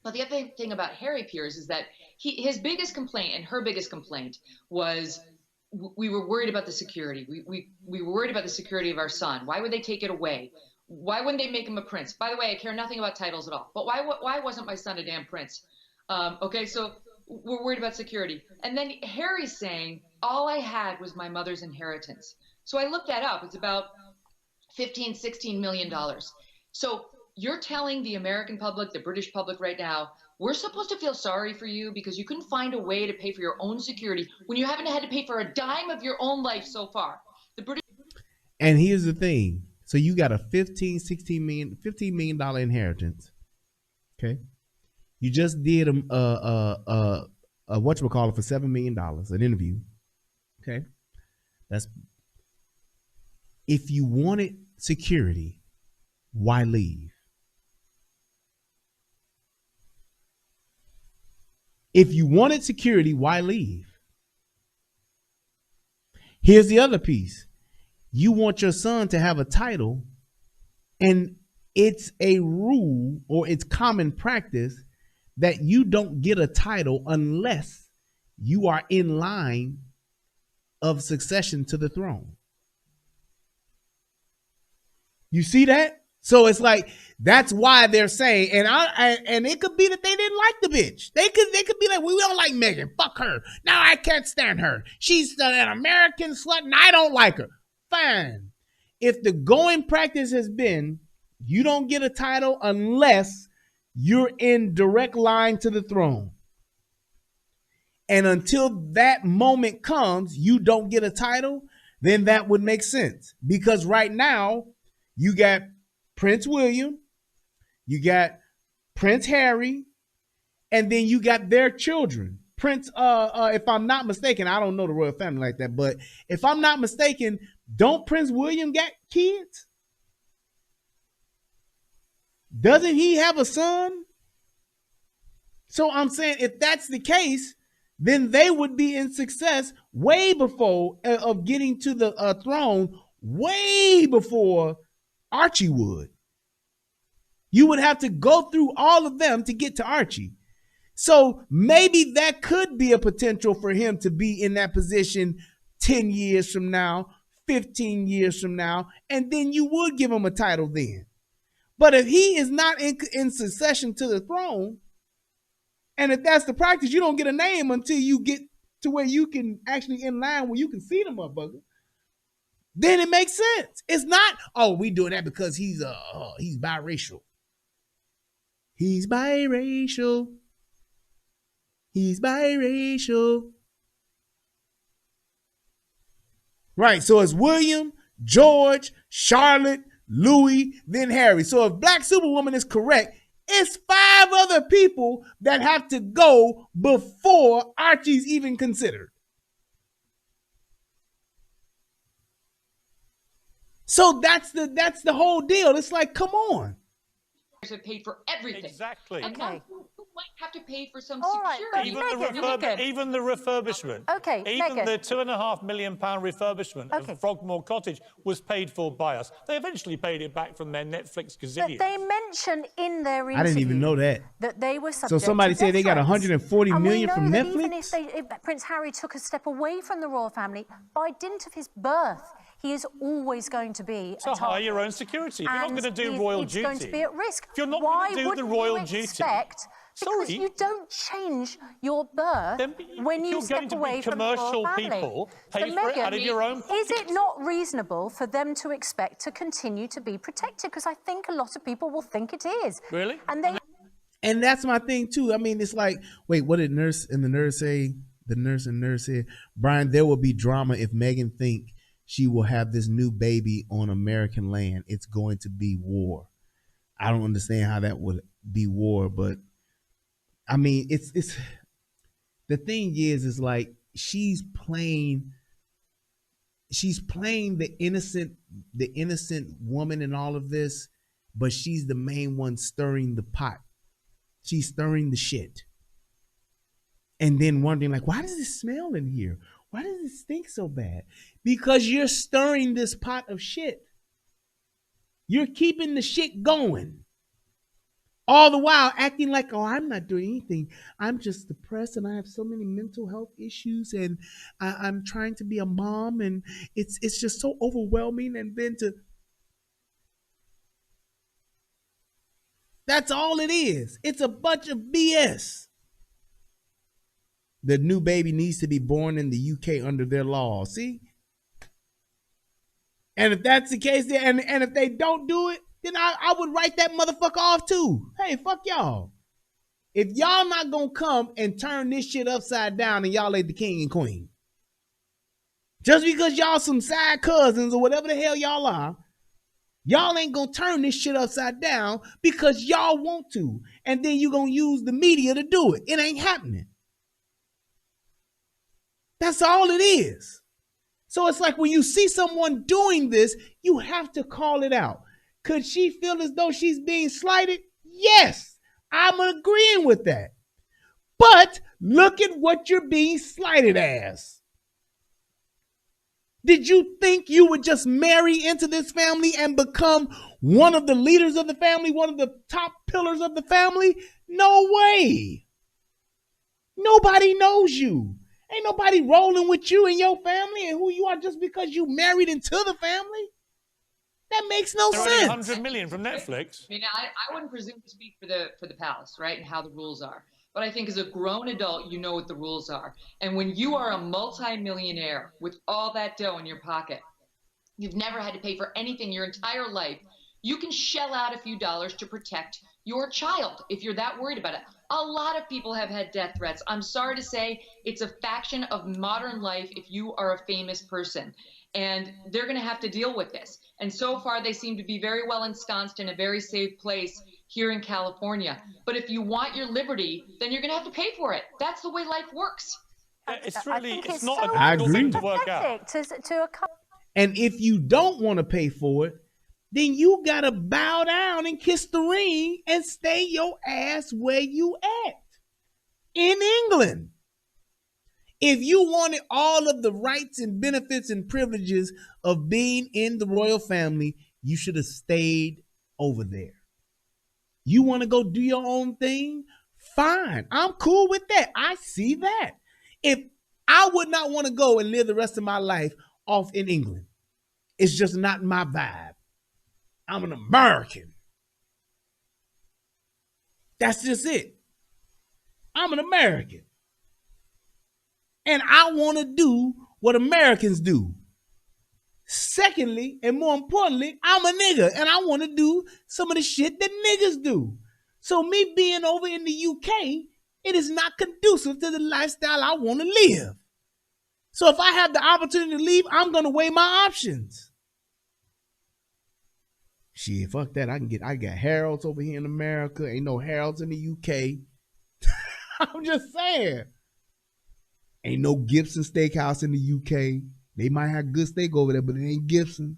But the other thing about Harry Piers is that his biggest complaint and her biggest complaint was, we were worried about the security. We were worried about the security of our son. Why would they take it away? Why wouldn't they make him a prince? By the way, I care nothing about titles at all. But why wasn't my son a damn prince? Okay, so we're worried about security. And then Harry's saying, all I had was my mother's inheritance. So I looked that up. It's about $16 million. So you're telling the American public, the British public right now, we're supposed to feel sorry for you because you couldn't find a way to pay for your own security when you haven't had to pay for a dime of your own life so far. And here's the thing. So you got a $15 million inheritance. Okay. You just did a whatchamacallit for $7 million, an interview. Okay. That's, if you wanted security, why leave? If you wanted security, why leave? Here's the other piece. You want your son to have a title, and it's a rule or it's common practice that you don't get a title unless you are in line of succession to the throne. You see that? So it's like, that's why they're saying, and it could be that they didn't like the bitch. They could be like, we don't like Meghan. Fuck her. Now I can't stand her. She's an American slut and I don't like her. Fine. If the going practice has been, you don't get a title unless you're in direct line to the throne. And until that moment comes, you don't get a title, then that would make sense. Because right now, you got Prince William, you got Prince Harry, and then you got their children. Prince, if I'm not mistaken, I don't know the royal family like that, but if I'm not mistaken, don't Prince William got kids? Doesn't he have a son? So I'm saying, if that's the case, then they would be in success way before of getting to the throne, way before Archie would. You would have to go through all of them to get to Archie. So maybe that could be a potential for him to be in that position 10 years from now, 15 years from now, and then you would give him a title then. But if he is not in succession to the throne, and if that's the practice, you don't get a name until you get to where you can actually in line where you can see the motherfucker. Then it makes sense. It's not, oh, we doing that because he's biracial. He's biracial. He's biracial. Right, so it's William, George, Charlotte, Louis, then Harry. So if Black Superwoman is correct, it's 5 other people that have to go before Archie's even considered. So that's the whole deal. It's like, come on. Have paid for everything. Exactly. And now who might have to pay for some All right, security? Even the refurbishment. Okay, even Meghan. the £2.5 million refurbishment of Frogmore Cottage was paid for by us. They eventually paid it back from their Netflix gazillions. But they mentioned in their interview, I didn't even know that they were subject So somebody to said they got death threats. $140 million from And we know Netflix? that even if Prince Harry took a step away from the royal family, by dint of his birth, he is always going to be So hire your own security. If you're not going to do royal duty, it's going to be at risk. If you're not Why going to do the royal duty, expect, because you don't change your birth when you step away from the royal family. People pay So for it out of Meghan, your own is it not reasonable for them to expect to continue to be protected? Because I think a lot of people will think it is. Really? And that's my thing too. I mean, it's like, wait, what did the nurse say? The nurse said, Brian, there will be drama if Meghan think she will have this new baby on American land. It's going to be war. I don't understand how that would be war, but I mean, it's the thing is like she's playing the innocent woman in all of this, but she's the main one stirring the pot. She's stirring the shit. And then wondering, like, why does it smell in here? Why does it stink so bad? Because you're stirring this pot of shit. You're keeping the shit going. All the while acting like, oh, I'm not doing anything. I'm just depressed and I have so many mental health issues and I'm trying to be a mom and it's just so overwhelming. And then that's all it is. It's a bunch of BS. The new baby needs to be born in the UK under their law. See? And if that's the case, and if they don't do it, then I would write that motherfucker off too. Hey, fuck y'all. If y'all not gonna come and turn this shit upside down and y'all ain't the king and queen, just because y'all some side cousins or whatever the hell y'all are, y'all ain't gonna turn this shit upside down because y'all want to. And then you gonna use the media to do it. It ain't happening. That's all it is. So it's like when you see someone doing this, you have to call it out. Could she feel as though she's being slighted? Yes, I'm agreeing with that. But look at what you're being slighted as. Did you think you would just marry into this family and become one of the leaders of the family, one of the top pillars of the family? No way. Nobody knows you. Ain't nobody rolling with you and your family and who you are just because you married into the family. That makes no sense. 100 million from Netflix. I mean, I wouldn't presume to speak for the palace, right, and how the rules are. But I think as a grown adult, you know what the rules are. And when you are a multi-millionaire with all that dough in your pocket, you've never had to pay for anything your entire life, you can shell out a few dollars to protect your child if you're that worried about it. A lot of people have had death threats. I'm sorry to say it's a faction of modern life if you are a famous person. And they're going to have to deal with this. And so far, they seem to be very well ensconced in a very safe place here in California. But if you want your liberty, then you're going to have to pay for it. That's the way life works. It's really, it's not so a difficult thing to work out. And if you don't want to pay for it, then you got to bow down and kiss the ring and stay your ass where you at. In England. If you wanted all of the rights and benefits and privileges of being in the royal family, you should have stayed over there. You want to go do your own thing? Fine. I'm cool with that. I see that. If I would not want to go and live the rest of my life off in England, it's just not my vibe. I'm an American. That's just it. I'm an American. And I want to do what Americans do. Secondly, and more importantly, I'm a nigga and I want to do some of the shit that niggas do. So me being over in the UK, it is not conducive to the lifestyle I want to live. So if I have the opportunity to leave, I'm going to weigh my options. Shit, fuck that. I got Harold's over here in America. Ain't no Harold's in the UK. I'm just saying. Ain't no Gibson Steakhouse in the UK. They might have good steak over there, but it ain't Gibson.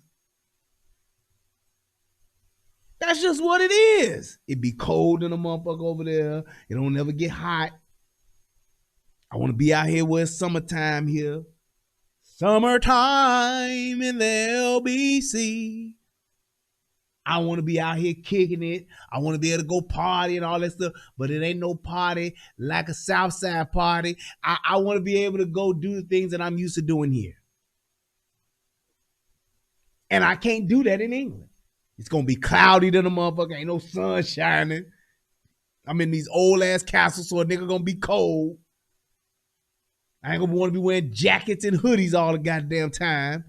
That's just what it is. It be cold in a motherfucker over there. It don't never get hot. I want to be out here where it's summertime here. Summertime in the LBC. I want to be out here kicking it. I want to be able to go party and all that stuff, but it ain't no party like a Southside party. I want to be able to go do the things that I'm used to doing here. And I can't do that in England. It's going to be cloudy to the motherfucker. Ain't no sun shining. I'm in these old ass castles, so a nigga going to be cold. I ain't going to want to be wearing jackets and hoodies all the goddamn time.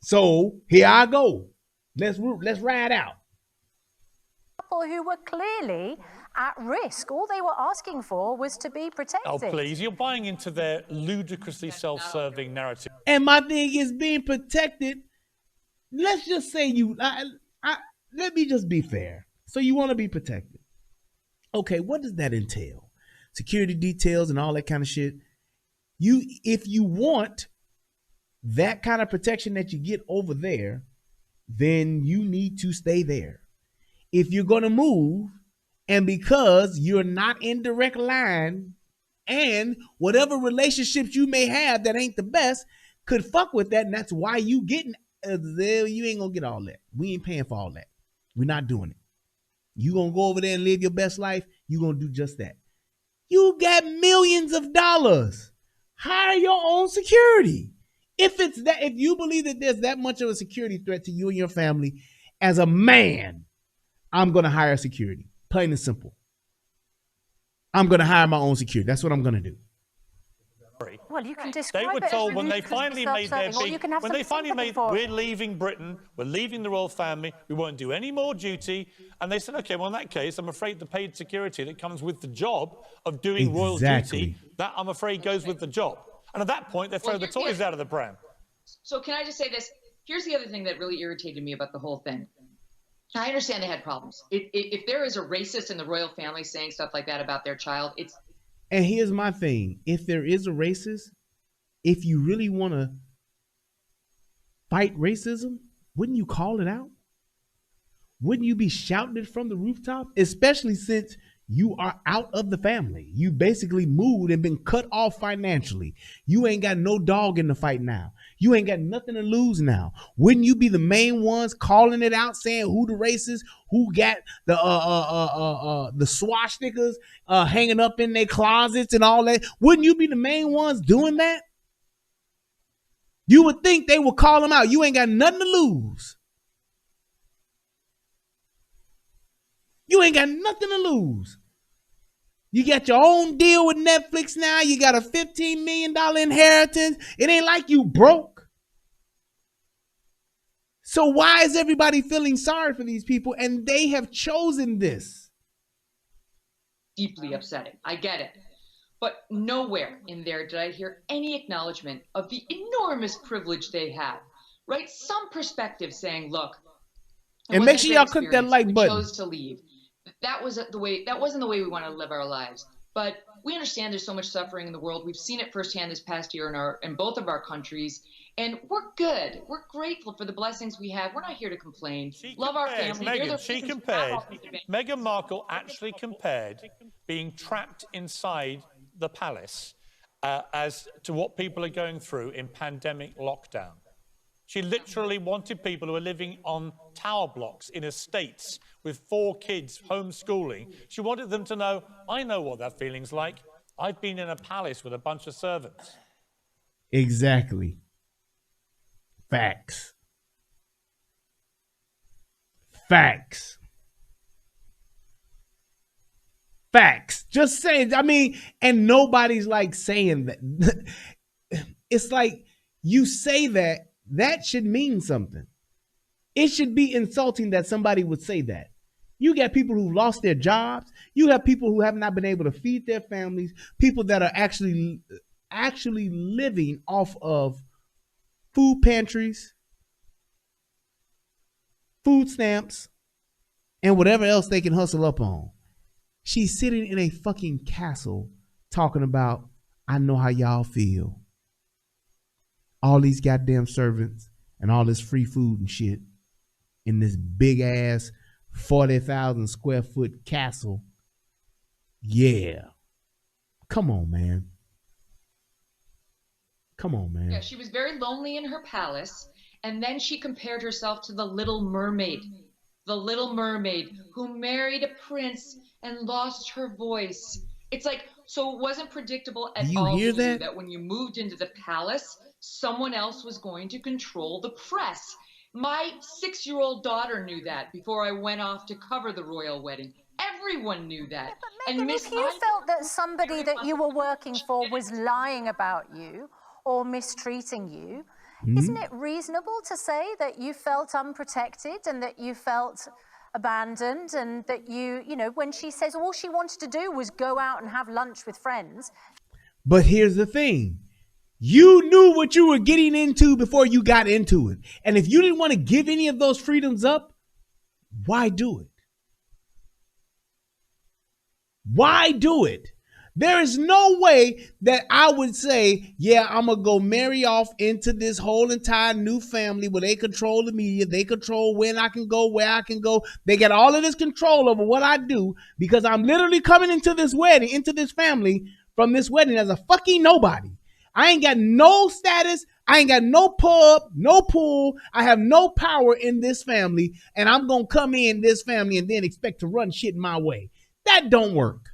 So here I go. Let's ride out. People who were clearly at risk. All they were asking for was to be protected. Oh, please. You're buying into their ludicrously self-serving narrative. And my thing is being protected. Let's just say let me just be fair. So you want to be protected. Okay, what does that entail? Security details and all that kind of shit. If you want that kind of protection that you get over there, then you need to stay there. If you're going to move, and because you're not in direct line, and whatever relationships you may have that ain't the best could fuck with that, and that's why you getting there, you ain't gonna get all that. We ain't paying for all that. We're not doing it. You gonna go over there and live your best life, you gonna do just that. You got millions of dollars. Hire your own security. If you believe that there's that much of a security threat to you and your family, as a man, I'm gonna hire security. Plain and simple. I'm gonna hire my own security. That's what I'm gonna do. Well, you can describe They were it told as when they finally made their big, when they finally made, we're leaving Britain, we're leaving the royal family, we won't do any more duty. And they said, okay, well, in that case, I'm afraid the paid security that comes with the job of doing royal duty, that I'm afraid goes with the job. And at that point, they throw the toys out of the pram. So can I just say this? Here's the other thing that really irritated me about the whole thing. I understand they had problems. If there is a racist in the royal family saying stuff like that about their child, it's... And here's my thing. If there is a racist, if you really want to fight racism, wouldn't you call it out? Wouldn't you be shouting it from the rooftop? Especially since you are out of the family. You basically moved and been cut off financially. You ain't got no dog in the fight now. You ain't got nothing to lose now. Wouldn't you be the main ones calling it out, saying who the racist, who got the swastikas hanging up in their closets and all that? Wouldn't you be the main ones doing that? You would think they would call them out. You ain't got nothing to lose. You ain't got nothing to lose. You got your own deal with Netflix now. You got a $15 million inheritance. It ain't like you broke. So why is everybody feeling sorry for these people? And they have chosen this. Deeply upsetting. I get it. But nowhere in there did I hear any acknowledgement of the enormous privilege they have. Right? Some perspective saying, look, and make sure y'all click that like button. Chose to leave. That wasn't the way we want to live our lives. But we understand there's so much suffering in the world. We've seen it firsthand this past year in both of our countries, and we're good. We're grateful for the blessings we have. We're not here to complain. Love our family. Meghan Markle actually compared being trapped inside the palace as to what people are going through in pandemic lockdown. She literally wanted people who are living on tower blocks in estates with 4 kids homeschooling. She wanted them to know, I know what that feeling's like. I've been in a palace with a bunch of servants. Exactly. Facts. Facts. Facts. Just saying. I mean, and nobody's like saying that. It's like you say that. That should mean something. It should be insulting that somebody would say that. You got people who lost their jobs. You have people who have not been able to feed their families. People that are actually living off of food pantries, food stamps, and whatever else they can hustle up on. She's sitting in a fucking castle talking about, I know how y'all feel. All these goddamn servants and all this free food and shit in this big ass 40,000 square foot castle. Yeah. Come on, man. Come on, man. Yeah, she was very lonely in her palace, and then she compared herself to the Little Mermaid. The Little Mermaid who married a prince and lost her voice. It's like, so it wasn't predictable at all that when you moved into the palace, someone else was going to control the press. My 6-year-old daughter knew that before I went off to cover the royal wedding. Everyone knew that. Yeah, but Meghan, if you felt that somebody that you were working for was lying about you or mistreating you, isn't it reasonable to say that you felt unprotected and that you felt abandoned and that you know, when she says all she wanted to do was go out and have lunch with friends? But here's the thing. You knew what you were getting into before you got into it. And if you didn't want to give any of those freedoms up, why do it? Why do it? There is no way that I would say, yeah, I'm going to go marry off into this whole entire new family where they control the media. They control when I can go, where I can go. They get all of this control over what I do because I'm literally coming into this wedding, into this family from this wedding as a fucking nobody. I ain't got no status. I ain't got no pub, no pool. I have no power in this family. And I'm going to come in this family and then expect to run shit my way. That don't work.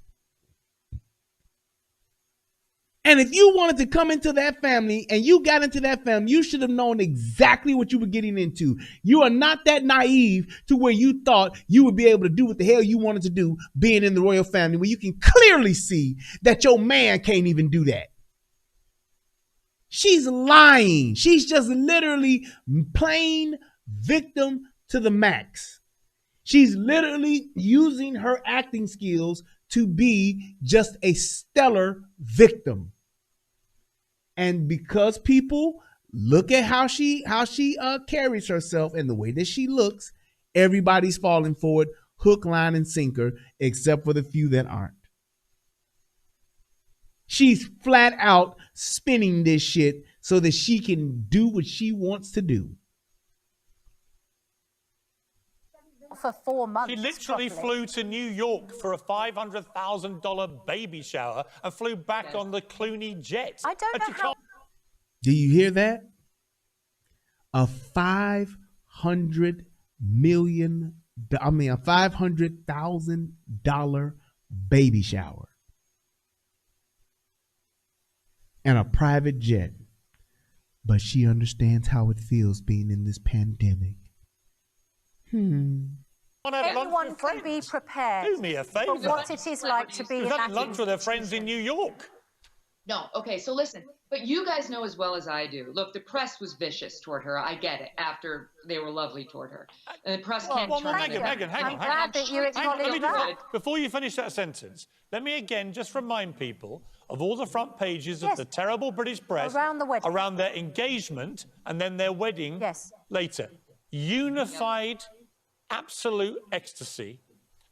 And if you wanted to come into that family and you got into that family, you should have known exactly what you were getting into. You are not that naive to where you thought you would be able to do what the hell you wanted to do being in the royal family, where you can clearly see that your man can't even do that. She's lying. She's just literally plain victim to the max. She's literally using her acting skills to be just a stellar victim. And because people look at how she carries herself and the way that she looks, everybody's falling for it, hook, line, and sinker, except for the few that aren't. She's flat out spinning this shit so that she can do what she wants to do. For 4 months. She literally flew to New York for a $500,000 baby shower and flew back on the Clooney jet. I don't know how. Do you hear that? A $500,000 baby shower and a private jet. But she understands how it feels being in this pandemic. Everyone can be prepared Do me a favor. for what it is like to be in She's that having lunch with her friends in New York. No, okay, so listen, but you guys know as well as I do. Look, the press was vicious toward her. I get it, after they were lovely toward her. And the press can't turn Meghan, hang on. I'm glad that you acknowledge that. Before you finish that sentence, let me again just remind people of all the front pages of the terrible British press around the wedding, around their engagement and then their wedding later. Unified, absolute ecstasy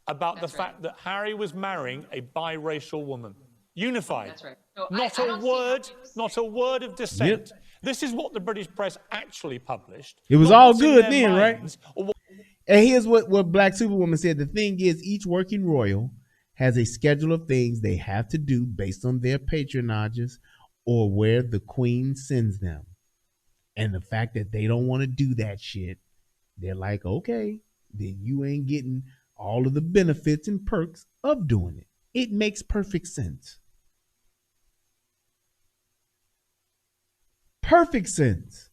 about the fact that Harry was marrying a biracial woman. Unified. That's right. So not a word of dissent. Yep. This is what the British press actually published. It was all good then, right? And here's what Black Superwoman said. The thing is, each working royal has a schedule of things they have to do based on their patronages or where the queen sends them. And the fact that they don't want to do that shit, they're like, okay, then you ain't getting all of the benefits and perks of doing it. It makes perfect sense. Perfect sense.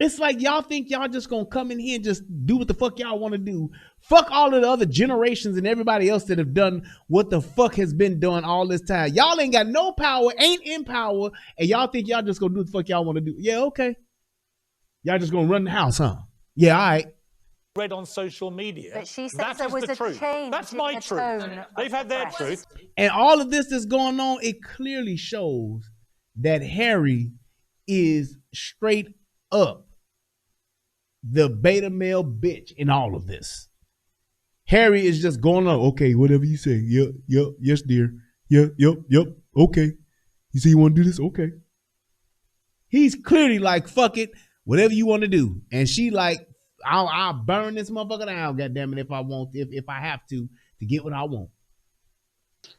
It's like y'all think y'all just gonna come in here and just do what the fuck y'all want to do. Fuck all of the other generations and everybody else that have done what the fuck has been done all this time. Y'all ain't got no power, ain't in power, and y'all think y'all just gonna do what the fuck y'all want to do. Yeah, okay. Y'all just gonna run the house, huh? Yeah, all right. Read on social media. But she said there was a change. That's my truth. They've had their truth. And all of this that's going on, it clearly shows that Harry is straight up the beta male bitch in all of this. Harry is just going on, okay, whatever you say. Yep, yes, dear. Yep, okay. You say you want to do this? Okay. He's clearly like, fuck it, whatever you want to do. And she like, I'll burn this motherfucker down, goddammit, if I want, if I have to get what I want.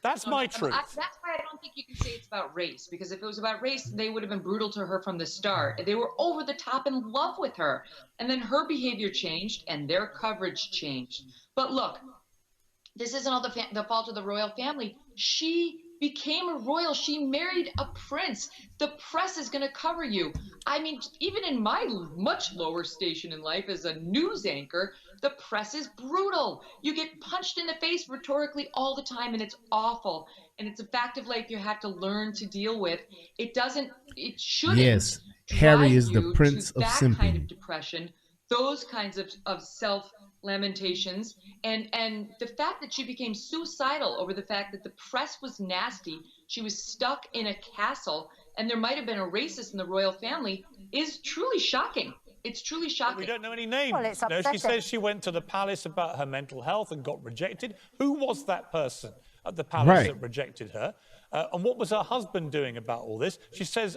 That's my truth. That's why I don't think you can say it's about race, because if it was about race, they would have been brutal to her from the start. They were over the top in love with her. And then her behavior changed and their coverage changed. But look, this isn't all the fault of the royal family. She became a royal. She married a prince. The press is going to cover you. I mean, even in my much lower station in life as a news anchor, the press is brutal. You get punched in the face rhetorically all the time, and it's awful. And it's a fact of life you have to learn to deal with. It shouldn't. Yes, Harry is the prince of simping. That kind of depression, those kinds of self-lamentations, and the fact that she became suicidal over the fact that the press was nasty, she was stuck in a castle, and there might have been a racist in the royal family, is truly shocking. It's truly shocking. We don't know any names. Well, it's upsetting. She says she went to the palace about her mental health and got rejected. Who was that person? at the palace Right. that rejected her. And what was her husband doing about all this?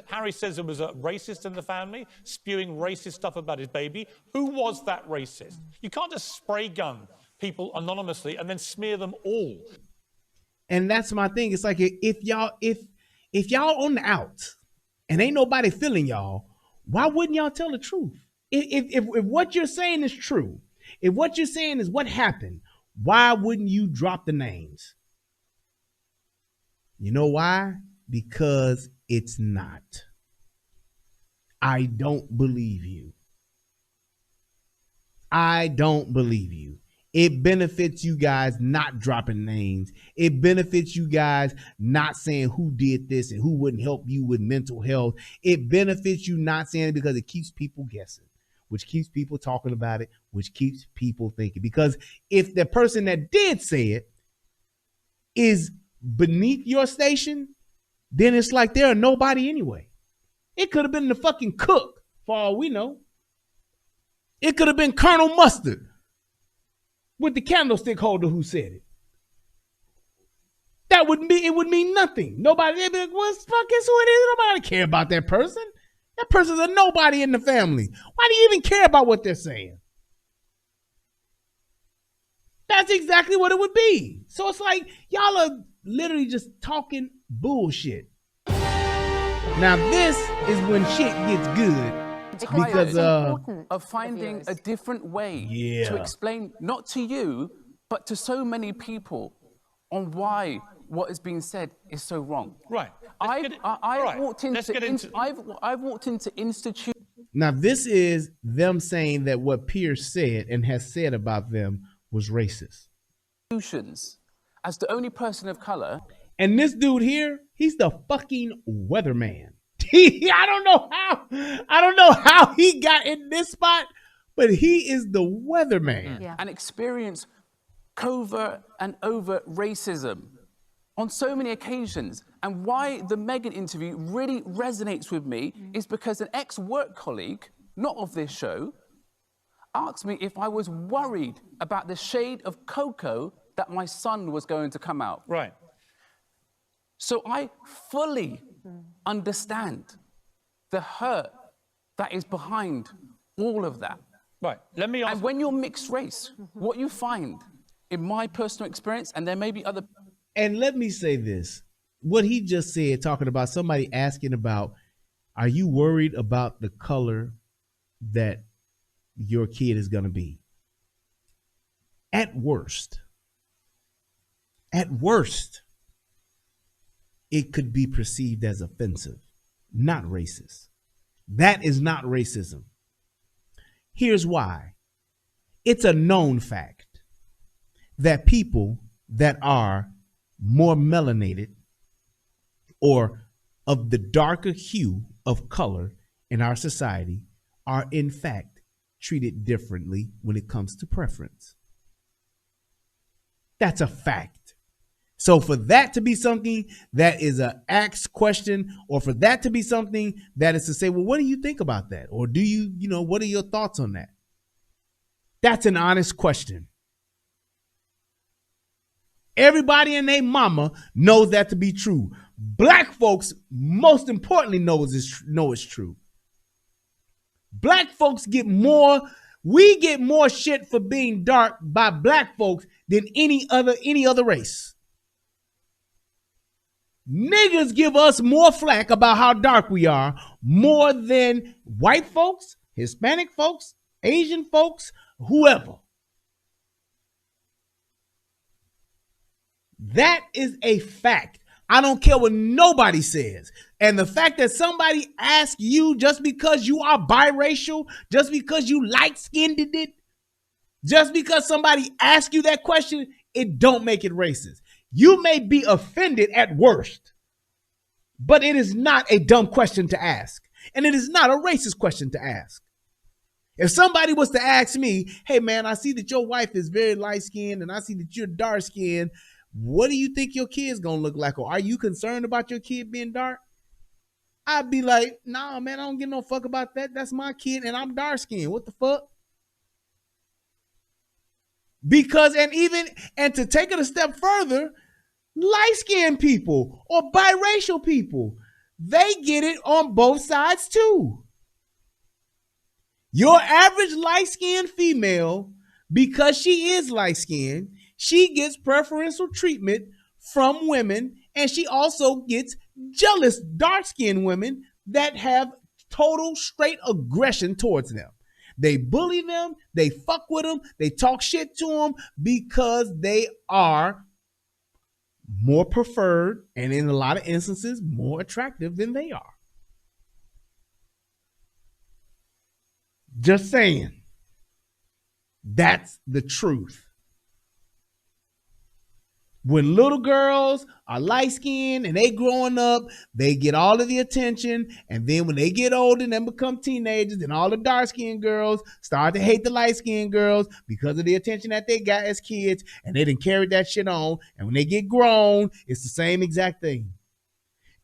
Harry says there was a racist in the family, spewing racist stuff about his baby. Who was that racist? You can't just spray gun people anonymously and then smear them all. And that's my thing. It's like if y'all on the outs and ain't nobody feeling y'all, why wouldn't y'all tell the truth? If what you're saying is true, if what you're saying is what happened, why wouldn't you drop the names? You know why? Because it's not. I don't believe you. I don't believe you. It benefits you guys not dropping names. It benefits you guys not saying who did this and who wouldn't help you with mental health. It benefits you not saying it because it keeps people guessing, which keeps people talking about it, which keeps people thinking. Because if the person that did say it is beneath your station, then it's like they're nobody anyway. It could have been the fucking cook, for all we know. It could have been Colonel Mustard with the candlestick holder who said it. It would mean nothing. Nobody, they'd be like, what's fucking who it is? Nobody care about that person. That person's a nobody in the family. Why do you even care about what they're saying? That's exactly what it would be. So it's like, y'all are literally just talking bullshit. Now this is when shit gets good. Because of finding a different way to explain, not to you, but to so many people, on why what is being said is so wrong. Right. I've walked into institutions. Now this is them saying that what Piers said and has said about them was racist. As the only person of color. And this dude here, he's the fucking weatherman. I don't know how he got in this spot, but he is the weatherman. Yeah. And experience covert and overt racism on so many occasions. And why the Meghan interview really resonates with me is because an ex-work colleague, not of this show, asked me if I was worried about the shade of cocoa that my son was going to come out. Right. So I fully understand the hurt that is behind all of that. Right. Let me ask. And when you're mixed race, what you find, in my personal experience, and there may be other. And let me say this: what he just said, talking about somebody asking about, are you worried about the color that your kid is going to be? At worst, it could be perceived as offensive, not racist. That is not racism. Here's why. It's a known fact that people that are more melanated or of the darker hue of color in our society are in fact treated differently when it comes to preference. That's a fact. So for that to be something that is an asked question, or for that to be something that is to say, well, what do you think about that? Or do you, what are your thoughts on that? That's an honest question. Everybody and their mama knows that to be true. Black folks, most importantly, know it's true. Black folks we get more shit for being dark by black folks than any other race. Niggas give us more flack about how dark we are more than white folks, Hispanic folks, Asian folks, whoever. That is a fact. I don't care what nobody says. And the fact that somebody asks you just because you are biracial, just because you light-skinned it, just because somebody asks you that question, it don't make it racist. You may be offended at worst, but it is not a dumb question to ask. And it is not a racist question to ask. If somebody was to ask me, hey man, I see that your wife is very light-skinned and I see that you're dark-skinned, what do you think your kid's gonna look like? Or are you concerned about your kid being dark? I'd be like, nah, man, I don't give no fuck about that. That's my kid and I'm dark-skinned. What the fuck? Because, and to take it a step further, light-skinned people or biracial people. They get it on both sides too. Your average light-skinned female, because she is light-skinned, she gets preferential treatment from women, and she also gets jealous dark-skinned women that have total straight aggression towards them. They bully them, they fuck with them, they talk shit to them because they are more preferred and in a lot of instances more attractive than they are. Just saying. That's the truth. When little girls are light-skinned and they growing up, they get all of the attention. And then when they get older and then become teenagers, then all the dark-skinned girls start to hate the light-skinned girls because of the attention that they got as kids. And they done carried that shit on. And when they get grown, it's the same exact thing.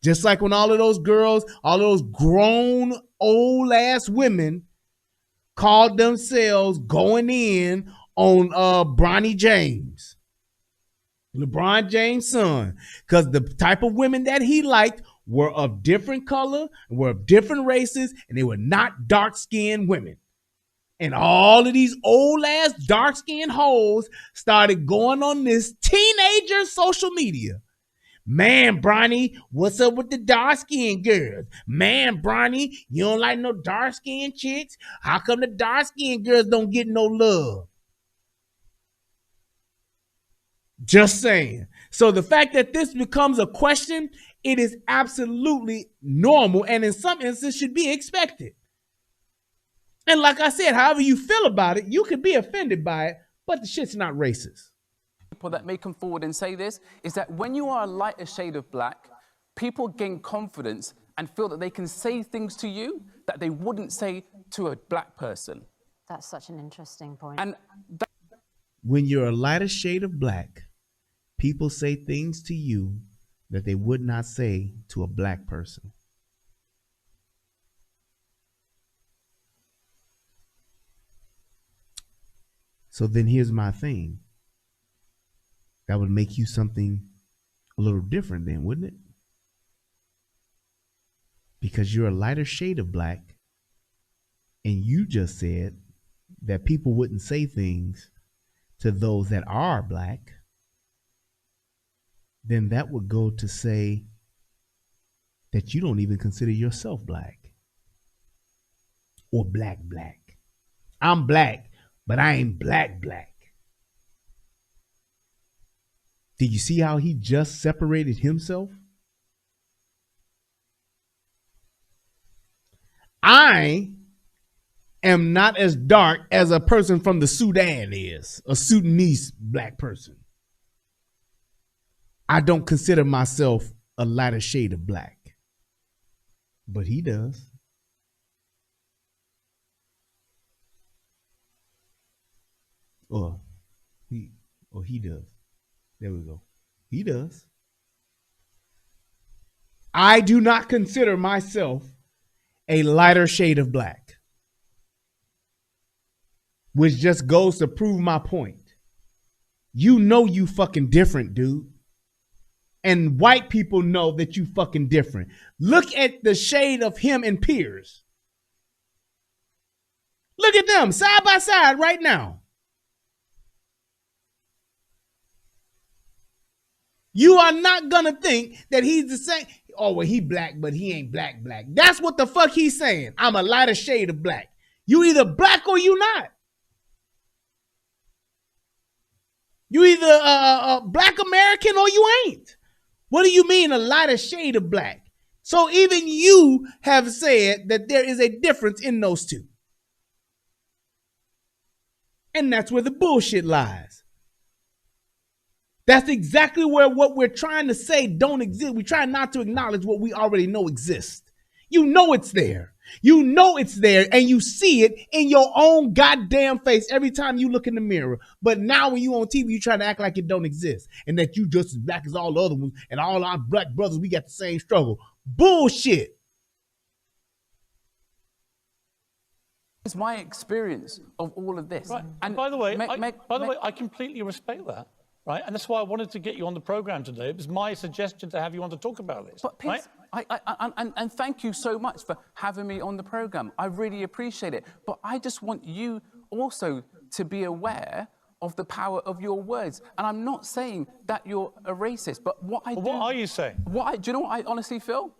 Just like when all of those girls, all of those grown old-ass women called themselves going in on Bronny James. LeBron James' son, because the type of women that he liked were of different color, were of different races, and they were not dark-skinned women. And all of these old-ass dark-skinned hoes started going on this teenager social media. Man, Bronny, what's up with the dark-skinned girls? Man, Bronny, you don't like no dark-skinned chicks? How come the dark-skinned girls don't get no love? Just saying. So the fact that this becomes a question, it is absolutely normal and in some instances should be expected. And like I said, however you feel about it, you could be offended by it, but the shit's not racist. People that may come forward and say this is that when you are a lighter shade of black, people gain confidence and feel that they can say things to you that they wouldn't say to a black person. That's such an interesting point. And when you're a lighter shade of black, people say things to you that they would not say to a black person. So then here's my thing. That would make you something a little different then, wouldn't it? Because you're a lighter shade of black, and you just said that people wouldn't say things to those that are black, then that would go to say that you don't even consider yourself black or black. I'm black, but I ain't black. Did you see how he just separated himself? I am not as dark as a person from the Sudan is, a Sudanese black person. I don't consider myself a lighter shade of black, but he does. Or he does. There we go. He does. I do not consider myself a lighter shade of black, which just goes to prove my point. You know you fucking different, dude. And white people know that you fucking different. Look at the shade of him and Piers. Look at them side by side right now. You are not gonna think that he's the same. Oh, well, he black, but he ain't black. That's what the fuck he's saying. I'm a lighter shade of black. You either black or you not. You either a black American or you ain't. What do you mean a lighter shade of black? So even you have said that there is a difference in those two. And that's where the bullshit lies. That's exactly where what we're trying to say don't exist. We try not to acknowledge what we already know exists. You know it's there. You know it's there, and you see it in your own goddamn face every time you look in the mirror. But now when you on TV, you try to act like it don't exist and that you just as black as all the other ones and all our black brothers, we got the same struggle. Bullshit. It's my experience of all of this. Right. And by the way, I completely respect that. right? And that's why I wanted to get you on the program today. It was my suggestion to have you on to talk about this. But Piers, and thank you so much for having me on the program. I really appreciate it. But I just want you also to be aware of the power of your words. And I'm not saying that you're a racist, but what are you saying? Do you know what I honestly feel?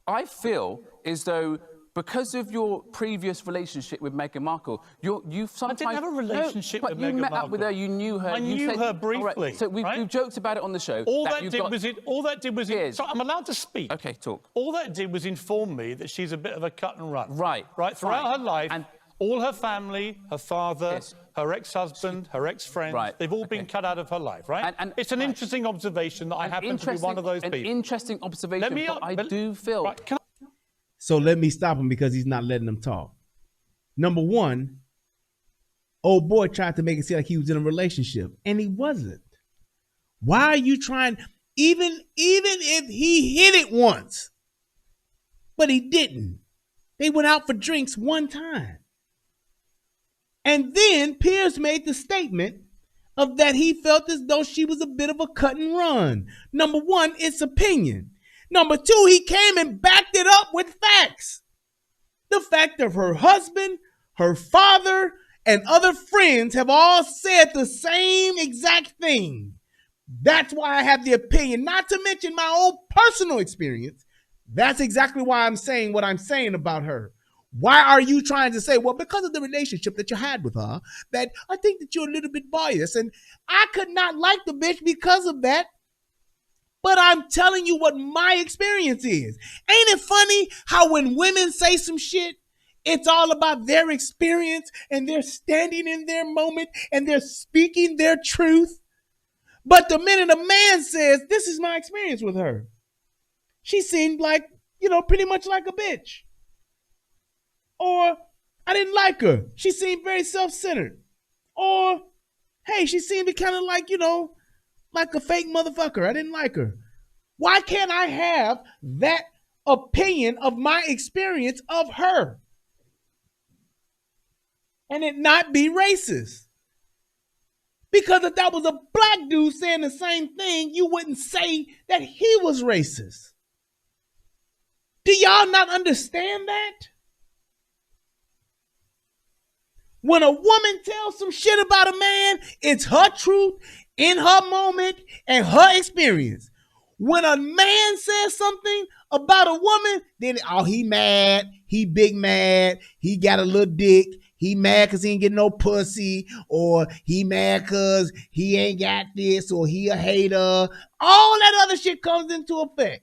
I feel as though because of your previous relationship with Meghan Markle, you've sometimes... I didn't have a relationship with Meghan Markle. But you met up with her, you knew her. I knew her briefly. Right, so we've joked about it on the show. All that did was... Piers. So I'm allowed to speak. OK, talk. All that did was inform me that she's a bit of a cut and run. Right. Throughout her life, and all her family, her father, her ex-husband, her ex-friends, they've all been cut out of her life, right? And it's an interesting observation that I happen to be one of those people. An interesting observation, but I do feel... Right, So let me stop him because he's not letting them talk. Number one, old boy tried to make it seem like he was in a relationship, and he wasn't. Why are you trying, even if he hit it once, but he didn't. They went out for drinks one time. And then Piers made the statement of that he felt as though she was a bit of a cut and run. Number one, it's opinion. Number two, he came and backed it up with facts. The fact of her husband, her father, and other friends have all said the same exact thing. That's why I have the opinion, not to mention my own personal experience. That's exactly why I'm saying what I'm saying about her. Why are you trying to say, well, because of the relationship that you had with her, that I think that you're a little bit biased, and I could not like the bitch because of that. But I'm telling you what my experience is. Ain't it funny how when women say some shit, it's all about their experience and they're standing in their moment and they're speaking their truth. But the minute a man says, this is my experience with her, she seemed like, pretty much like a bitch. Or I didn't like her. She seemed very self-centered. Or, hey, she seemed kind of like, like a fake motherfucker. I didn't like her. Why can't I have that opinion of my experience of her and it not be racist? Because if that was a black dude saying the same thing, you wouldn't say that he was racist. Do y'all not understand that? When a woman tells some shit about a man, it's her truth in her moment and her experience. When a man says something about a woman, then, he mad, he big mad, he got a little dick, he mad because he ain't getting no pussy, or he mad because he ain't got this, or he a hater. All that other shit comes into effect.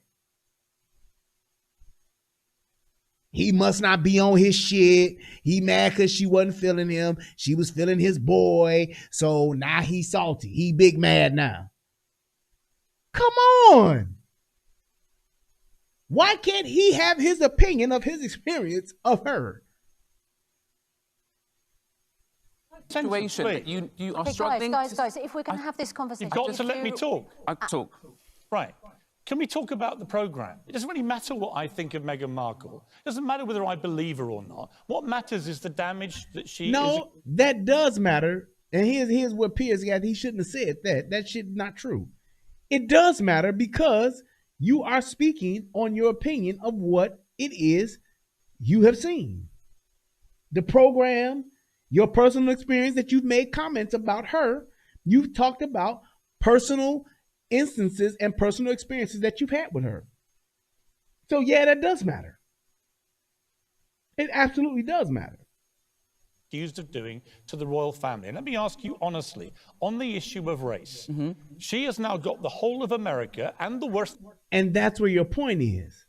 He must not be on his shit. He mad because she wasn't feeling him. She was feeling his boy. So now he's salty. He big mad now. Come on. Why can't he have his opinion of his experience of her? Situation that you are struggling. Guys, if we're going to have this conversation. You've got to let me talk. I talk. Right. Can we talk about the programme? It doesn't really matter what I think of Meghan Markle. It doesn't matter whether I believe her or not. What matters is the damage that she that does matter. And here's what Piers got. He shouldn't have said that. That shit not true. It does matter because you are speaking on your opinion of what it is you have seen. The program, your personal experience that you've made comments about her. You've talked about personal instances and personal experiences that you've had with her. So yeah, that does matter. It absolutely does matter. Accused of doing to the royal family. And let me ask you honestly, on the issue of race, she has now got the whole of America and the worst. And that's where your point is.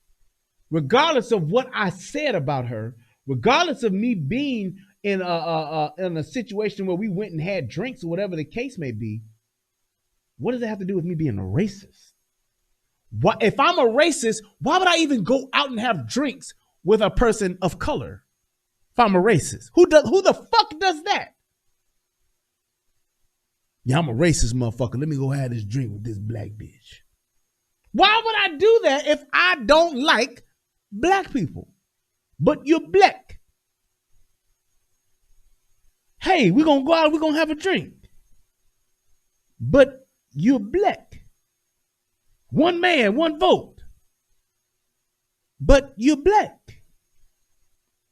Regardless of what I said about her, regardless of me being in a situation where we went and had drinks or whatever the case may be, what does it have to do with me being a racist? What if I'm a racist? Why would I even go out and have drinks with a person of color? If I'm a racist, who the fuck does that? Yeah, I'm a racist motherfucker. Let me go have this drink with this black bitch. Why would I do that if I don't like black people? But you're black. Hey, we're gonna go out, we're gonna have a drink. But you're black. One man, one vote. But you're black.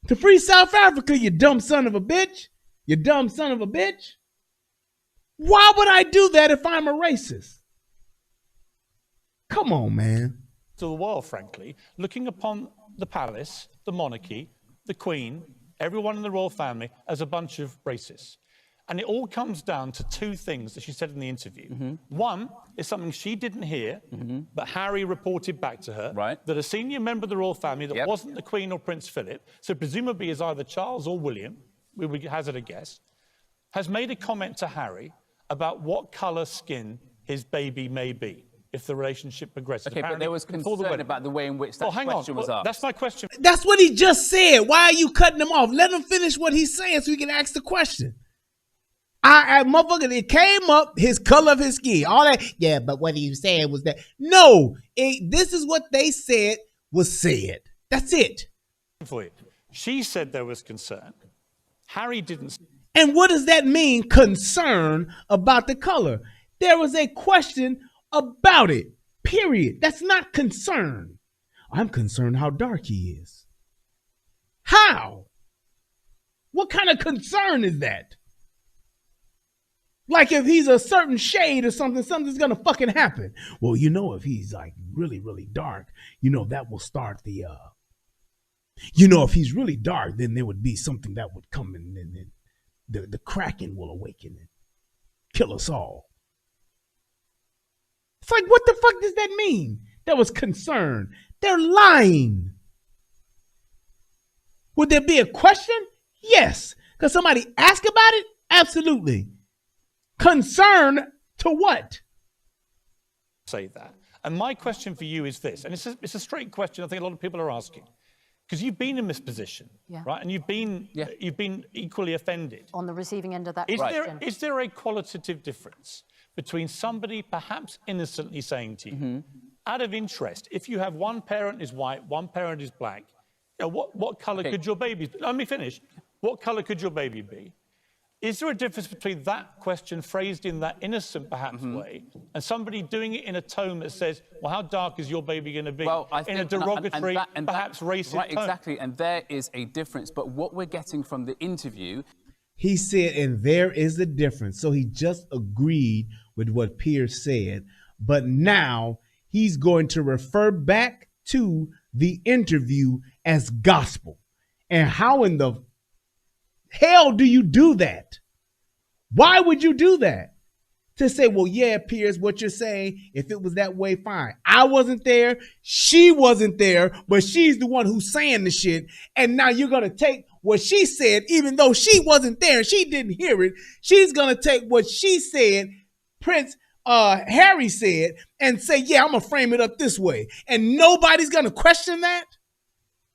To free South Africa, you dumb son of a bitch. You dumb son of a bitch. Why would I do that if I'm a racist? Come on, man. To the world, frankly, looking upon the palace, the monarchy, the Queen, everyone in the royal family as a bunch of racists. And it all comes down to two things that she said in the interview. One is something she didn't hear, but Harry reported back to her, that a senior member of the royal family that wasn't the Queen or Prince Philip, so presumably is either Charles or William, we would hazard a guess, has made a comment to Harry about what colour skin his baby may be if the relationship progresses. Okay, but there was concern about the way in which that question was asked. That's my question. That's what he just said. Why are you cutting him off? Let him finish what he's saying so he can ask the question. Motherfucker, it came up, his color of his skin, all that. Yeah, but what he said was that. No, this is what they said was said. That's it. For you. She said there was concern. Harry didn't. And what does that mean, concern about the color? There was a question about it, period. That's not concern. I'm concerned how dark he is. How? What kind of concern is that? Like if he's a certain shade or something, something's gonna fucking happen. Well, you know, if he's like really, really dark, you know, that will start the, if he's really dark, then there would be something that would come in and the Kraken will awaken and kill us all. It's like, what the fuck does that mean? There was concern. They're lying. Would there be a question? Yes. Because somebody ask about it? Absolutely. Concern to what? Say that. And my question for you is this, and it's a straight question I think a lot of people are asking. Because you've been in this position, right? And you've been equally offended. On the receiving end of that question. Is there a qualitative difference between somebody perhaps innocently saying to you, out of interest, if you have one parent is white, one parent is black, you know, what colour could your baby be? Let me finish. What colour could your baby be? Is there a difference between that question phrased in that innocent, perhaps, way, and somebody doing it in a tone that says, well, how dark is your baby going to be? Well, I think in a derogatory, perhaps racist right, tone. Exactly, and there is a difference. But what we're getting from the interview... He said, and there is a difference. So he just agreed with what Piers said. But now he's going to refer back to the interview as gospel. And how in the hell do you do that? Why would you do that? To say, well, yeah, Piers, what you're saying, if it was that way, fine. I wasn't there. She wasn't there, but she's the one who's saying the shit. And now you're going to take what she said, even though she wasn't there and she didn't hear it. She's going to take what she said, Prince Harry said, and say, yeah, I'm going to frame it up this way. And nobody's going to question that?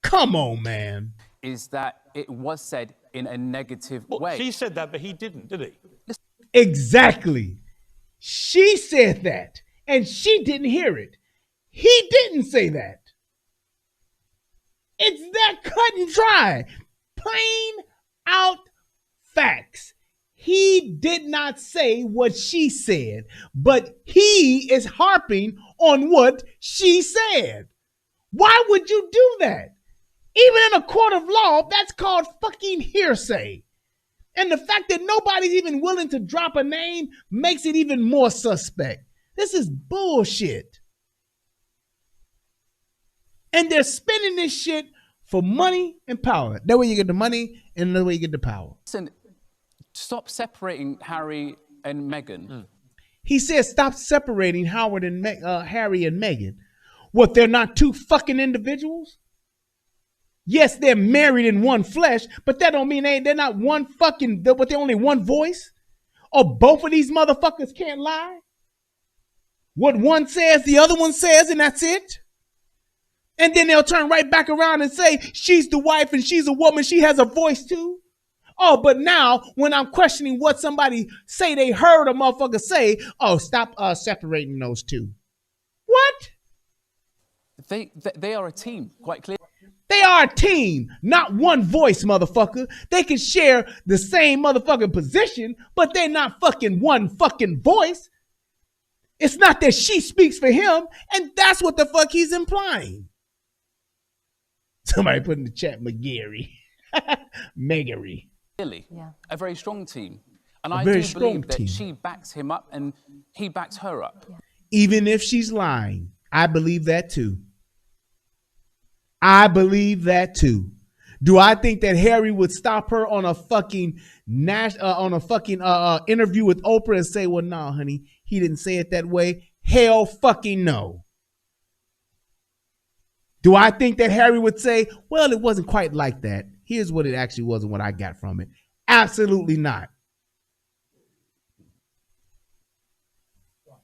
Come on, man. Is that it was said in a negative way. She said that, but he didn't, did he? Exactly. She said that, and she didn't hear it. He didn't say that. It's that cut and dry. Plain out facts. He did not say what she said, but he is harping on what she said. Why would you do that? Even in a court of law, that's called fucking hearsay. And the fact that nobody's even willing to drop a name makes it even more suspect. This is bullshit. And they're spending this shit for money and power. That way you get the money and that way you get the power. Listen, stop separating Harry and Meghan. He said stop separating Harry and Meghan. What, they're not two fucking individuals? Yes, they're married in one flesh, but that don't mean they're not one fucking, but they're only one voice? Or both of these motherfuckers can't lie? What one says, the other one says, and that's it? And then they'll turn right back around and say, she's the wife and she's a woman, she has a voice too? Oh, but now when I'm questioning what somebody say they heard a motherfucker say, oh, stop separating those two. What? They are a team, quite clearly. They are a team, not one voice, motherfucker. They can share the same motherfucking position, but they're not fucking one fucking voice. It's not that she speaks for him, and that's what the fuck he's implying. Somebody put in the chat, McGarry. Megary. Clearly, a very strong team. And A I very do strong believe that team. she backs him up and he backs her up. Even if she's lying, I believe that too. I believe that too. Do I think that Harry would stop her on a fucking interview with Oprah and say, "Well, no, honey, he didn't say it that way"? Hell fucking no. Do I think that Harry would say, "Well, it wasn't quite like that. Here's what it actually was and what I got from it"? Absolutely not.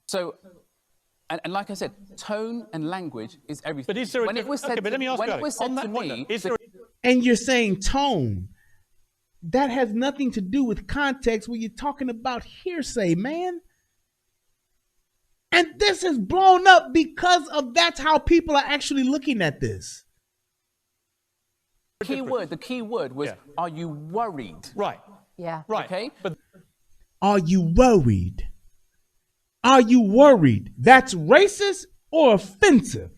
So, and like I said, tone and language is everything. But is there a when it was said but let me ask when you, it was on said that to point, me, is there And you're saying tone. That has nothing to do with context when you're talking about hearsay, man. And this is blown up because of that's how people are actually looking at this. the key word was, are you worried? Right. Yeah. Right. Okay. But Are you worried? Are you worried? That's racist or offensive?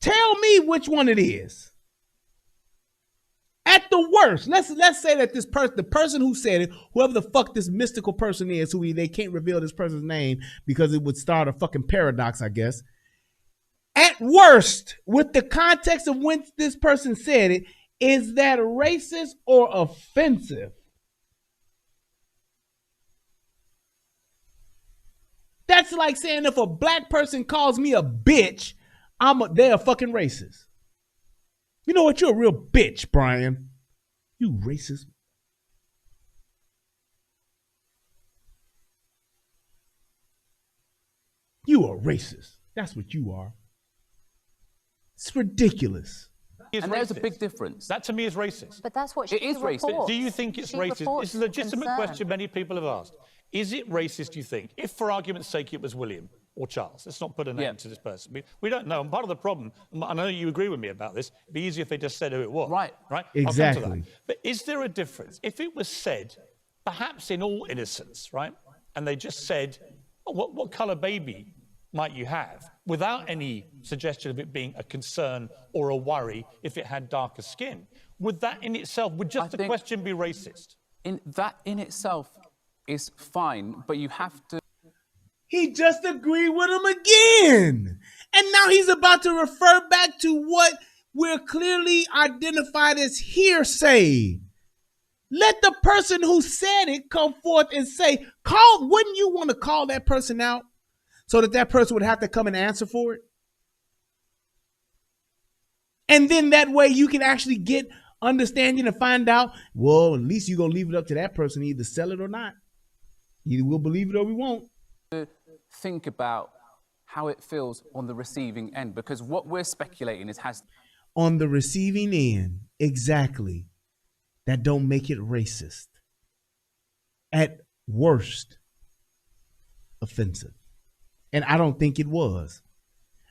Tell me which one it is. At the worst, let's say that this person, the person who said it, whoever the fuck this mystical person is, they can't reveal this person's name because it would start a fucking paradox, I guess. At worst, with the context of when this person said it, is that racist or offensive? That's like saying if a black person calls me a bitch, they're a fucking racist. You know what? You're a real bitch, Brian. You racist. You are racist. That's what you are. It's ridiculous. And there's a big difference. That to me is racist. But that's what she It is racist. reports. Do you think it's She racist? reports It's a legitimate concern. question many people have asked. Is it racist, do you think, if for argument's sake it was William or Charles? Let's not put a name to this person. We don't know. And part of the problem, and I know you agree with me about this, it'd be easier if they just said who it was. Right. Right? Exactly. I'll come to that. But is there a difference? If it was said, perhaps in all innocence, right, and they just said, oh, what colour baby might you have, without any suggestion of it being a concern or a worry if it had darker skin, would that in itself, would just the question be racist? That in itself is fine, but you have to. He just agreed with him again. And now he's about to refer back to what we're clearly identified as hearsay. Let the person who said it come forth and say, wouldn't you want to call that person out so that person would have to come and answer for it? And then that way you can actually get understanding and find out, well, at least you're going to leave it up to that person to either sell it or not. Either we'll believe it or we won't. Think about how it feels on the receiving end, because what we're speculating is on the receiving end, exactly. That don't make it racist. At worst, offensive. And I don't think it was.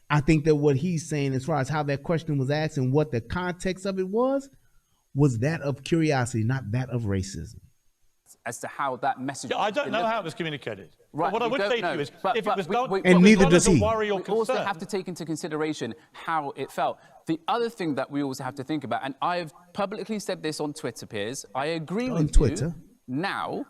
I think that what he's saying as far as how that question was asked and what the context of it was that of curiosity, not that of racism. As to how that message. I don't know how it was communicated. Right. What I would say to you is, if it was done, and neither does he. Worry or we concern. also have to take into consideration how it felt. The other thing that we also have to think about, and I've publicly said this on Twitter, Piers, I agree with you now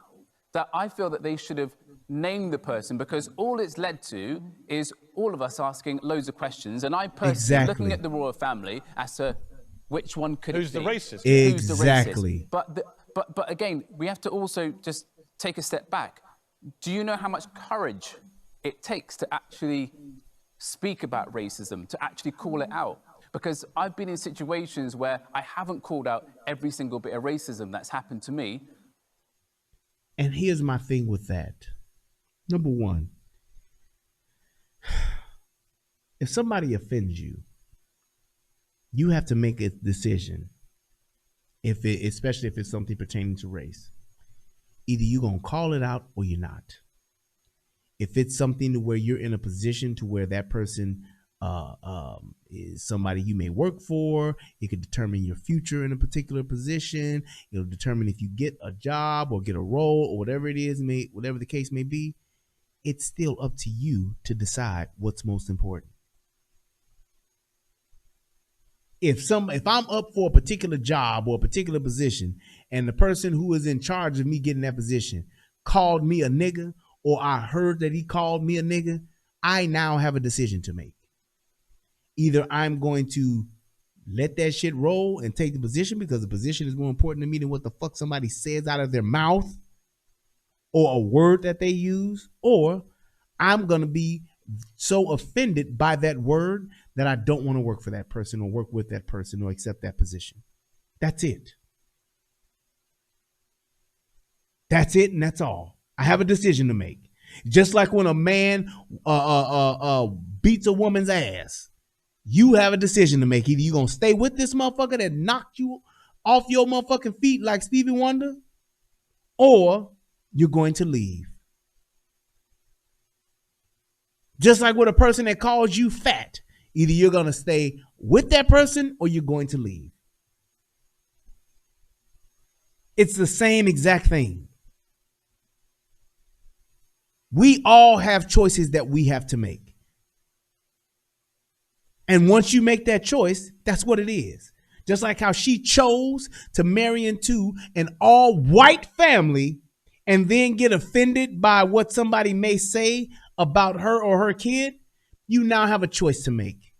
that I feel that they should have named the person, because all it's led to is all of us asking loads of questions, and I personally looking at the royal family as to which one could Who's it be? the racist? Who's the Exactly. racist? But again, we have to also just take a step back. Do you know how much courage it takes to actually speak about racism, to actually call it out? Because I've been in situations where I haven't called out every single bit of racism that's happened to me. And here's my thing with that. Number one, if somebody offends you, you have to make a decision. Especially if it's something pertaining to race, either you're going to call it out or you're not. If it's something to where you're in a position to where that person is somebody you may work for, it could determine your future in a particular position. It'll determine if you get a job or get a role or whatever it is, whatever the case may be. it's still up to you to decide what's most important. If I'm up for a particular job or a particular position, and the person who is in charge of me getting that position called me a nigga, or I heard that he called me a nigga, I now have a decision to make. Either I'm going to let that shit roll and take the position because the position is more important to me than what the fuck somebody says out of their mouth or a word that they use, or I'm going to be so offended by that word that I don't want to work for that person or work with that person or accept that position. That's it. That's it, and that's all. I have a decision to make. Just like when a man beats a woman's ass, you have a decision to make. Either you're going to stay with this motherfucker that knocked you off your motherfucking feet like Stevie Wonder, or you're going to leave. Just like with a person that calls you fat, either you're going to stay with that person or you're going to leave. It's the same exact thing. We all have choices that we have to make. And once you make that choice, that's what it is. Just like how she chose to marry into an all-white family and then get offended by what somebody may say about her or her kid, you now have a choice to make.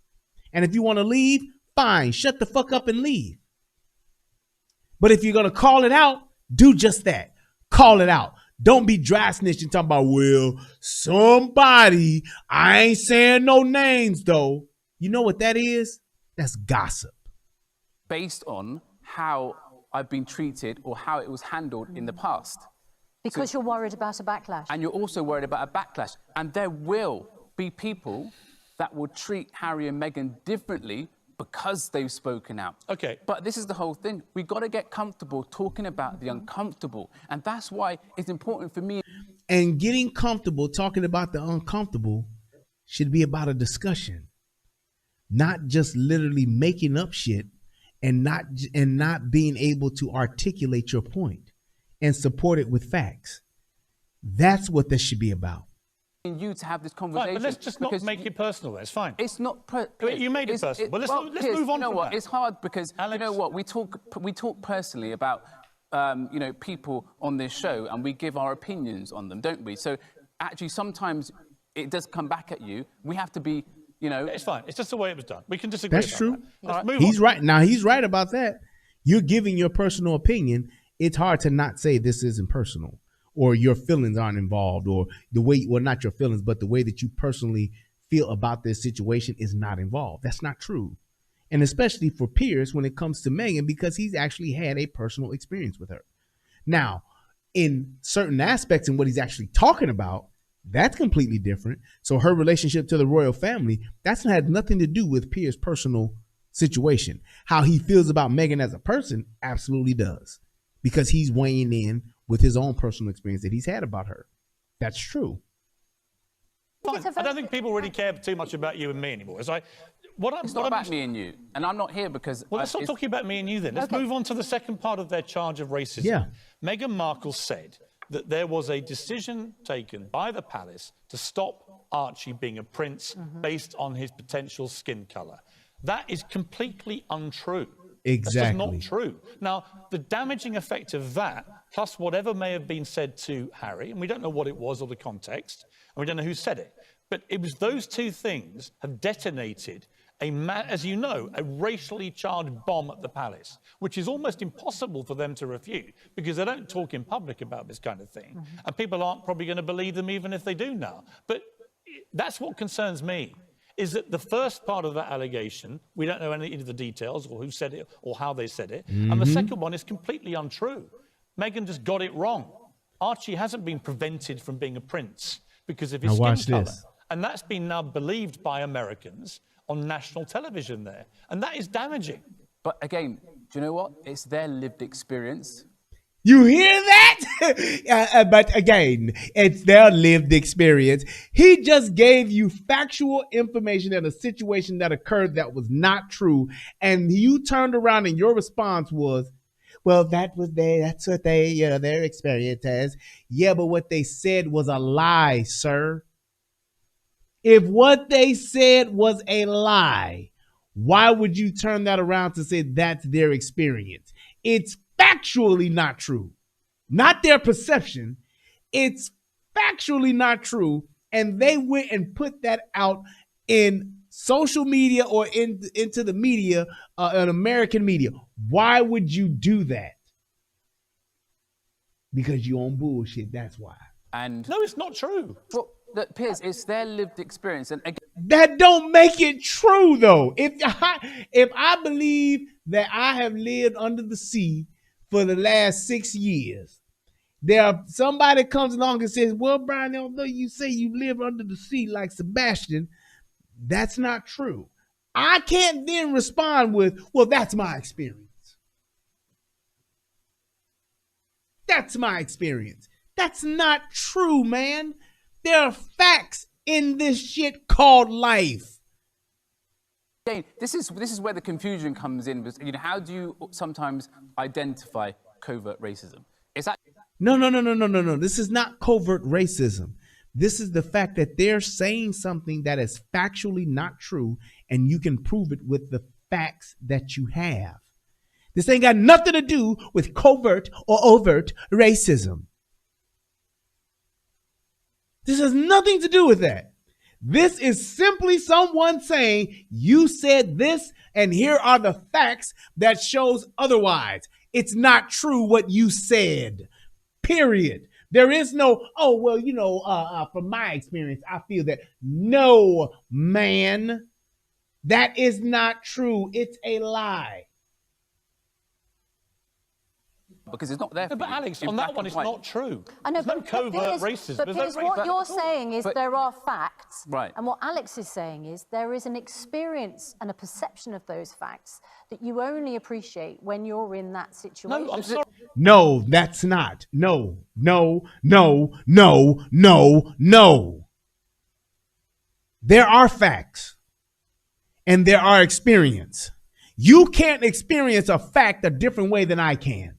And if you want to leave, fine, shut the fuck up and leave. But if you're going to call it out, do just that. Call it out. Don't be dry snitching talking about, well, somebody, I ain't saying no names though. You know what that is? That's gossip. Based on how I've been treated or how it was handled in the past. Because you're worried about a backlash. And you're also worried about a backlash. And there will be people that will treat Harry and Meghan differently because they've spoken out. Okay. But this is the whole thing. We've got to get comfortable talking about the uncomfortable. And that's why it's important for me. And getting comfortable talking about the uncomfortable should be about a discussion. Not just literally making up shit and not being able to articulate your point and support it with facts. That's what this should be about. You to have this conversation. Right, but let's just not make it personal. It's fine. It's not. You made it personal. But let's Piers, move on. You know from what? that. It's hard because Alex, you know what? We talk personally about people on this show, and we give our opinions on them, don't we? So actually, sometimes it does come back at you. We have to be. It's fine. It's just the way it was done. We can disagree. That's true. That. He's right. Now he's right about that. You're giving your personal opinion. It's hard to not say this isn't personal, or your feelings aren't involved, or the way, well, not your feelings, but the way that you personally feel about this situation is not involved. That's not true. And especially for Piers when it comes to Meghan, because he's actually had a personal experience with her. Now, in certain aspects and what he's actually talking about, that's completely different. So her relationship to the royal family, that's had nothing to do with Piers' personal situation. How he feels about Meghan as a person absolutely does, because he's weighing in with his own personal experience that he's had about her. That's true. Fine. I don't think people really care too much about you and me anymore. It's not about me and you, and I'm not here because. Well, let's stop talking about me and you then. Let's move on to the second part of their charge of racism. Yeah. Meghan Markle said that there was a decision taken by the palace to stop Archie being a prince based on his potential skin colour. That is completely untrue. Exactly. That's just not true. Now, the damaging effect of that, plus whatever may have been said to Harry, and we don't know what it was or the context, and we don't know who said it, but it was those two things have detonated as you know, a racially charged bomb at the palace, which is almost impossible for them to refute because they don't talk in public about this kind of thing. And people aren't probably going to believe them even if they do now. But that's what concerns me, is that the first part of that allegation, we don't know any of the details or who said it or how they said it. And the second one is completely untrue. Meghan just got it wrong. Archie hasn't been prevented from being a prince because of his skin colour. And that's been now believed by Americans on national television there. And that is damaging. But again, do you know what? It's their lived experience. You hear that? But again, it's their lived experience. He just gave you factual information in a situation that occurred that was not true. And you turned around and your response was, well, that's what they, their experience has. Yeah, but what they said was a lie, sir. If what they said was a lie, why would you turn that around to say that's their experience? It's factually not true. Not their perception. It's factually not true. And they went and put that out in social media or into the media, in American media. Why would you do that? Because you own bullshit. That's why. And no, it's not true. Well, look, Piers, it's their lived experience. And again, that don't make it true, though. If I believe that I have lived under the sea for the last 6 years, somebody comes along and says, well, Brian, although you say you live under the sea like Sebastian, that's not true. I can't then respond with, well, that's my experience. That's my experience. That's not true, man. There are facts in this shit called life. This is where the confusion comes in. How do you sometimes identify covert racism? Is that No. This is not covert racism. This is the fact that they're saying something that is factually not true, and you can prove it with the facts that you have. This ain't got nothing to do with covert or overt racism. This has nothing to do with that. This is simply someone saying, you said this, and here are the facts that shows otherwise. It's not true what you said, period. There is no, from my experience, I feel that. No, man, that is not true. It's a lie. Because it's not there. No, but Alex, on that one, it's not true. I know, There's no covert racism. But Piers, what you're saying is there are facts. Right. And what Alex is saying is there is an experience and a perception of those facts that you only appreciate when you're in that situation. No, I'm sorry. No, that's not. No. There are facts and there are experience. You can't experience a fact a different way than I can.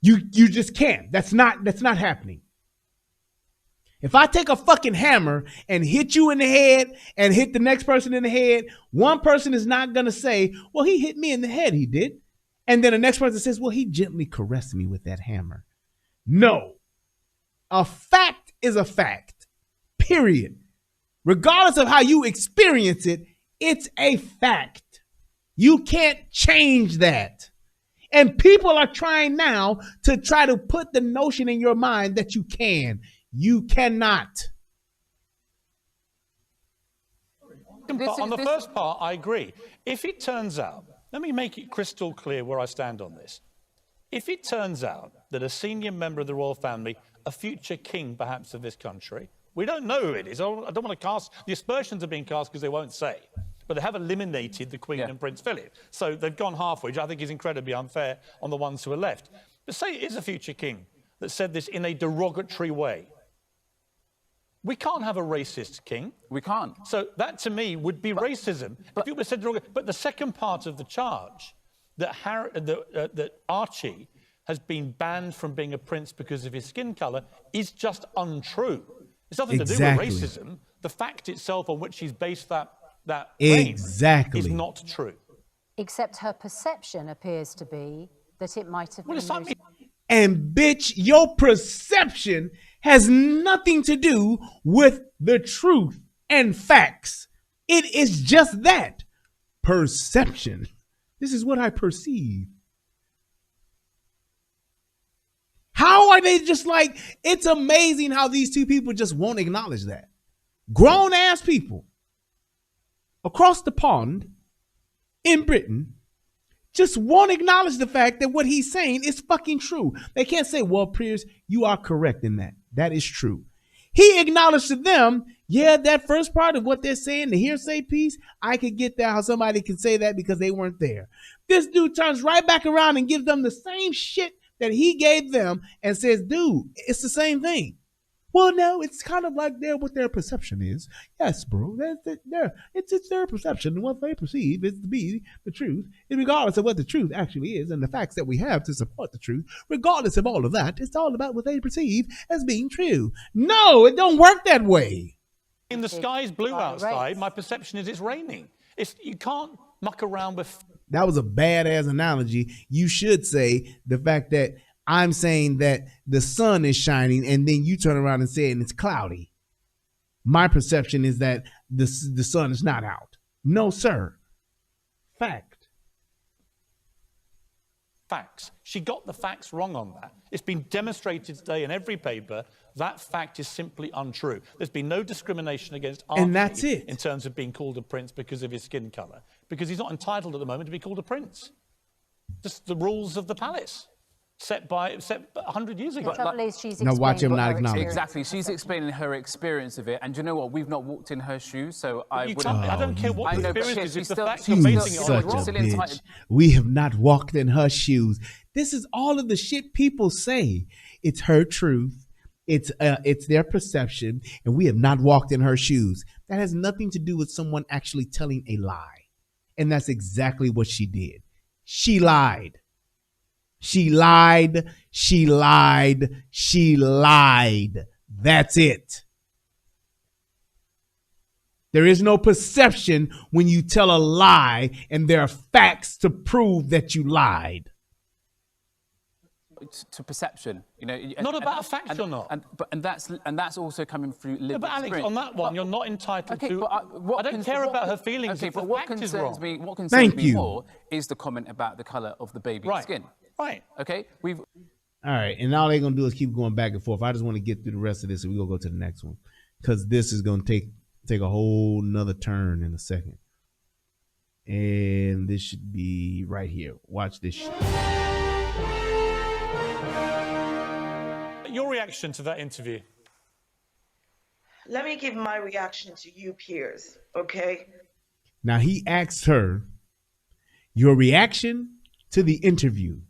You just can't. That's not happening. If I take a fucking hammer and hit you in the head and hit the next person in the head, one person is not going to say, well, he hit me in the head, he did. And then the next person says, well, he gently caressed me with that hammer. No. A fact is a fact, period. Regardless of how you experience it, it's a fact. You can't change that. And people are trying now to try to put the notion in your mind that you can. You cannot. On the first part, I agree. If it turns out, let me make it crystal clear where I stand on this. If it turns out that a senior member of the royal family, a future king perhaps of this country, we don't know who it is. I don't want to cast, the aspersions are being cast because they won't say. But they have eliminated the Queen and Prince Philip. So they've gone halfway, which I think is incredibly unfair on the ones who are left. But say it is a future king that said this in a derogatory way. We can't have a racist king. We can't. So that, to me, would be racism. If it was said derogatory. But the second part of the charge, that Archie has been banned from being a prince because of his skin colour, is just untrue. It's nothing to do with racism. The fact itself on which he's based that claim is not true. Except her perception appears to be that it might have been. And bitch, your perception has nothing to do with the truth and facts. It is just that. Perception. This is what I perceive. How are they just like, it's amazing how these two people just won't acknowledge that. Grown ass people across the pond in Britain just won't acknowledge the fact that what he's saying is fucking true. They can't say, well, Piers, you are correct in that. That is true. He acknowledged to them, yeah, that first part of what they're saying, the hearsay piece, I could get that, how somebody can say that because they weren't there. This dude turns right back around and gives them the same shit that he gave them and says, dude, it's the same thing. Well, no, it's kind of like what their perception is. Yes, bro. It's their perception, and what they perceive is to be the truth, and regardless of what the truth actually is, and the facts that we have to support the truth, regardless of all of that, it's all about what they perceive as being true. No, it don't work that way. In the sky's blue outside, my perception is it's raining. You can't muck around with... That was a badass analogy. You should say the fact that I'm saying that the sun is shining, and then you turn around and say it's cloudy. My perception is that the sun is not out. No, sir. Fact. Facts. She got the facts wrong on that. It's been demonstrated today in every paper that fact is simply untrue. There's been no discrimination against Archie, and that's it, in terms of being called a prince because of his skin colour, because he's not entitled at the moment to be called a prince. Just the rules of the palace. Set 100 years ago. The trouble is she's now watch him not acknowledge. Exactly, she's explaining her experience of it, and you know what? We've not walked in her shoes, so I wouldn't. I don't care what the experience is. The fact you're She's basing it on such a bitch. We have not walked in her shoes. This is all of the shit people say. It's her truth. It's their perception, and we have not walked in her shoes. That has nothing to do with someone actually telling a lie, and that's exactly what she did. She lied. She lied, she lied, she lied. That's it. There is no perception when you tell a lie, and there are facts to prove that you lied. To perception, you know, not about facts or not, and that's also coming through lived but Alex, experience. on that one, you're not entitled to. I don't care about her feelings. Okay, but what concerns me more is the comment about the colour of the baby's skin. Right. Okay. All right, and all they're gonna do is keep going back and forth. I just want to get through the rest of this, and we're gonna go to the next one, because this is gonna take a whole nother turn in a second. And this should be right here. Watch this shit. Your reaction to that interview? Let me give my reaction to you, Piers. Okay. Now he asked her your reaction to the interview.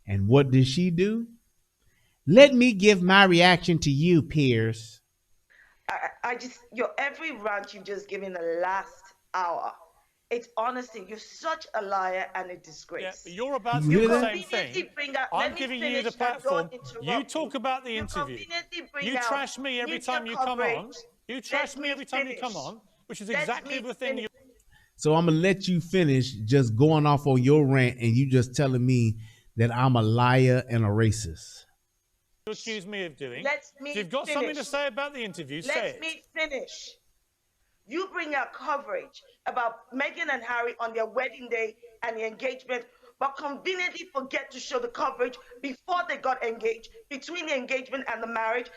And what did she do? Let me give my reaction to you, Piers. I just, your every rant you've just given the last hour, it's honestly, you're such a liar and a disgrace. Yeah, but you're about to do the same thing. I'm giving you the platform. You talk about the interview. You trash me every time you come on. You trash me every time you come on, which is exactly the thing you... So I'm going to let you finish just going off on your rant, and you just telling me that I'm a liar and a racist. You accuse me of doing. If you've got something to say about the interview, say it. Let me finish. You bring out coverage about Meghan and Harry on their wedding day and the engagement, but conveniently forget to show the coverage before they got engaged, between the engagement and the marriage.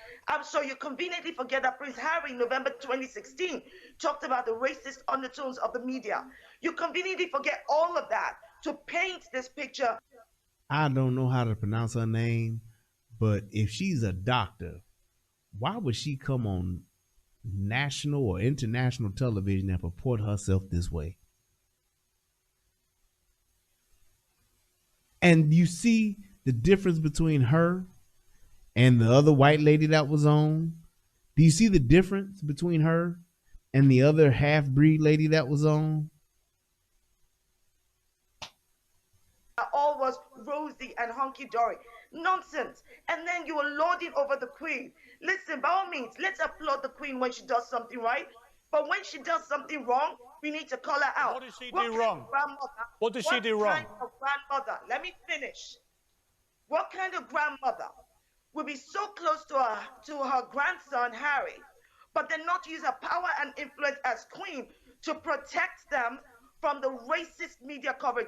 So you conveniently forget that Prince Harry, November 2016, talked about the racist undertones of the media. You conveniently forget all of that to paint this picture. I don't know how to pronounce her name, but if she's a doctor, why would she come on national or international television and purport herself this way? And you see the difference between her and the other white lady that was on? Do you see the difference between her and the other half-breed lady that was on? All was rosy and hunky-dory. Nonsense. And then you were lording over the queen. Listen, by all means, let's applaud the queen when she does something right. But when she does something wrong, we need to call her out. What did she do wrong? What did she do wrong? What kind of grandmother? Let me finish. What kind of grandmother would be so close to her grandson, Harry, but then not use her power and influence as queen to protect them from the racist media coverage?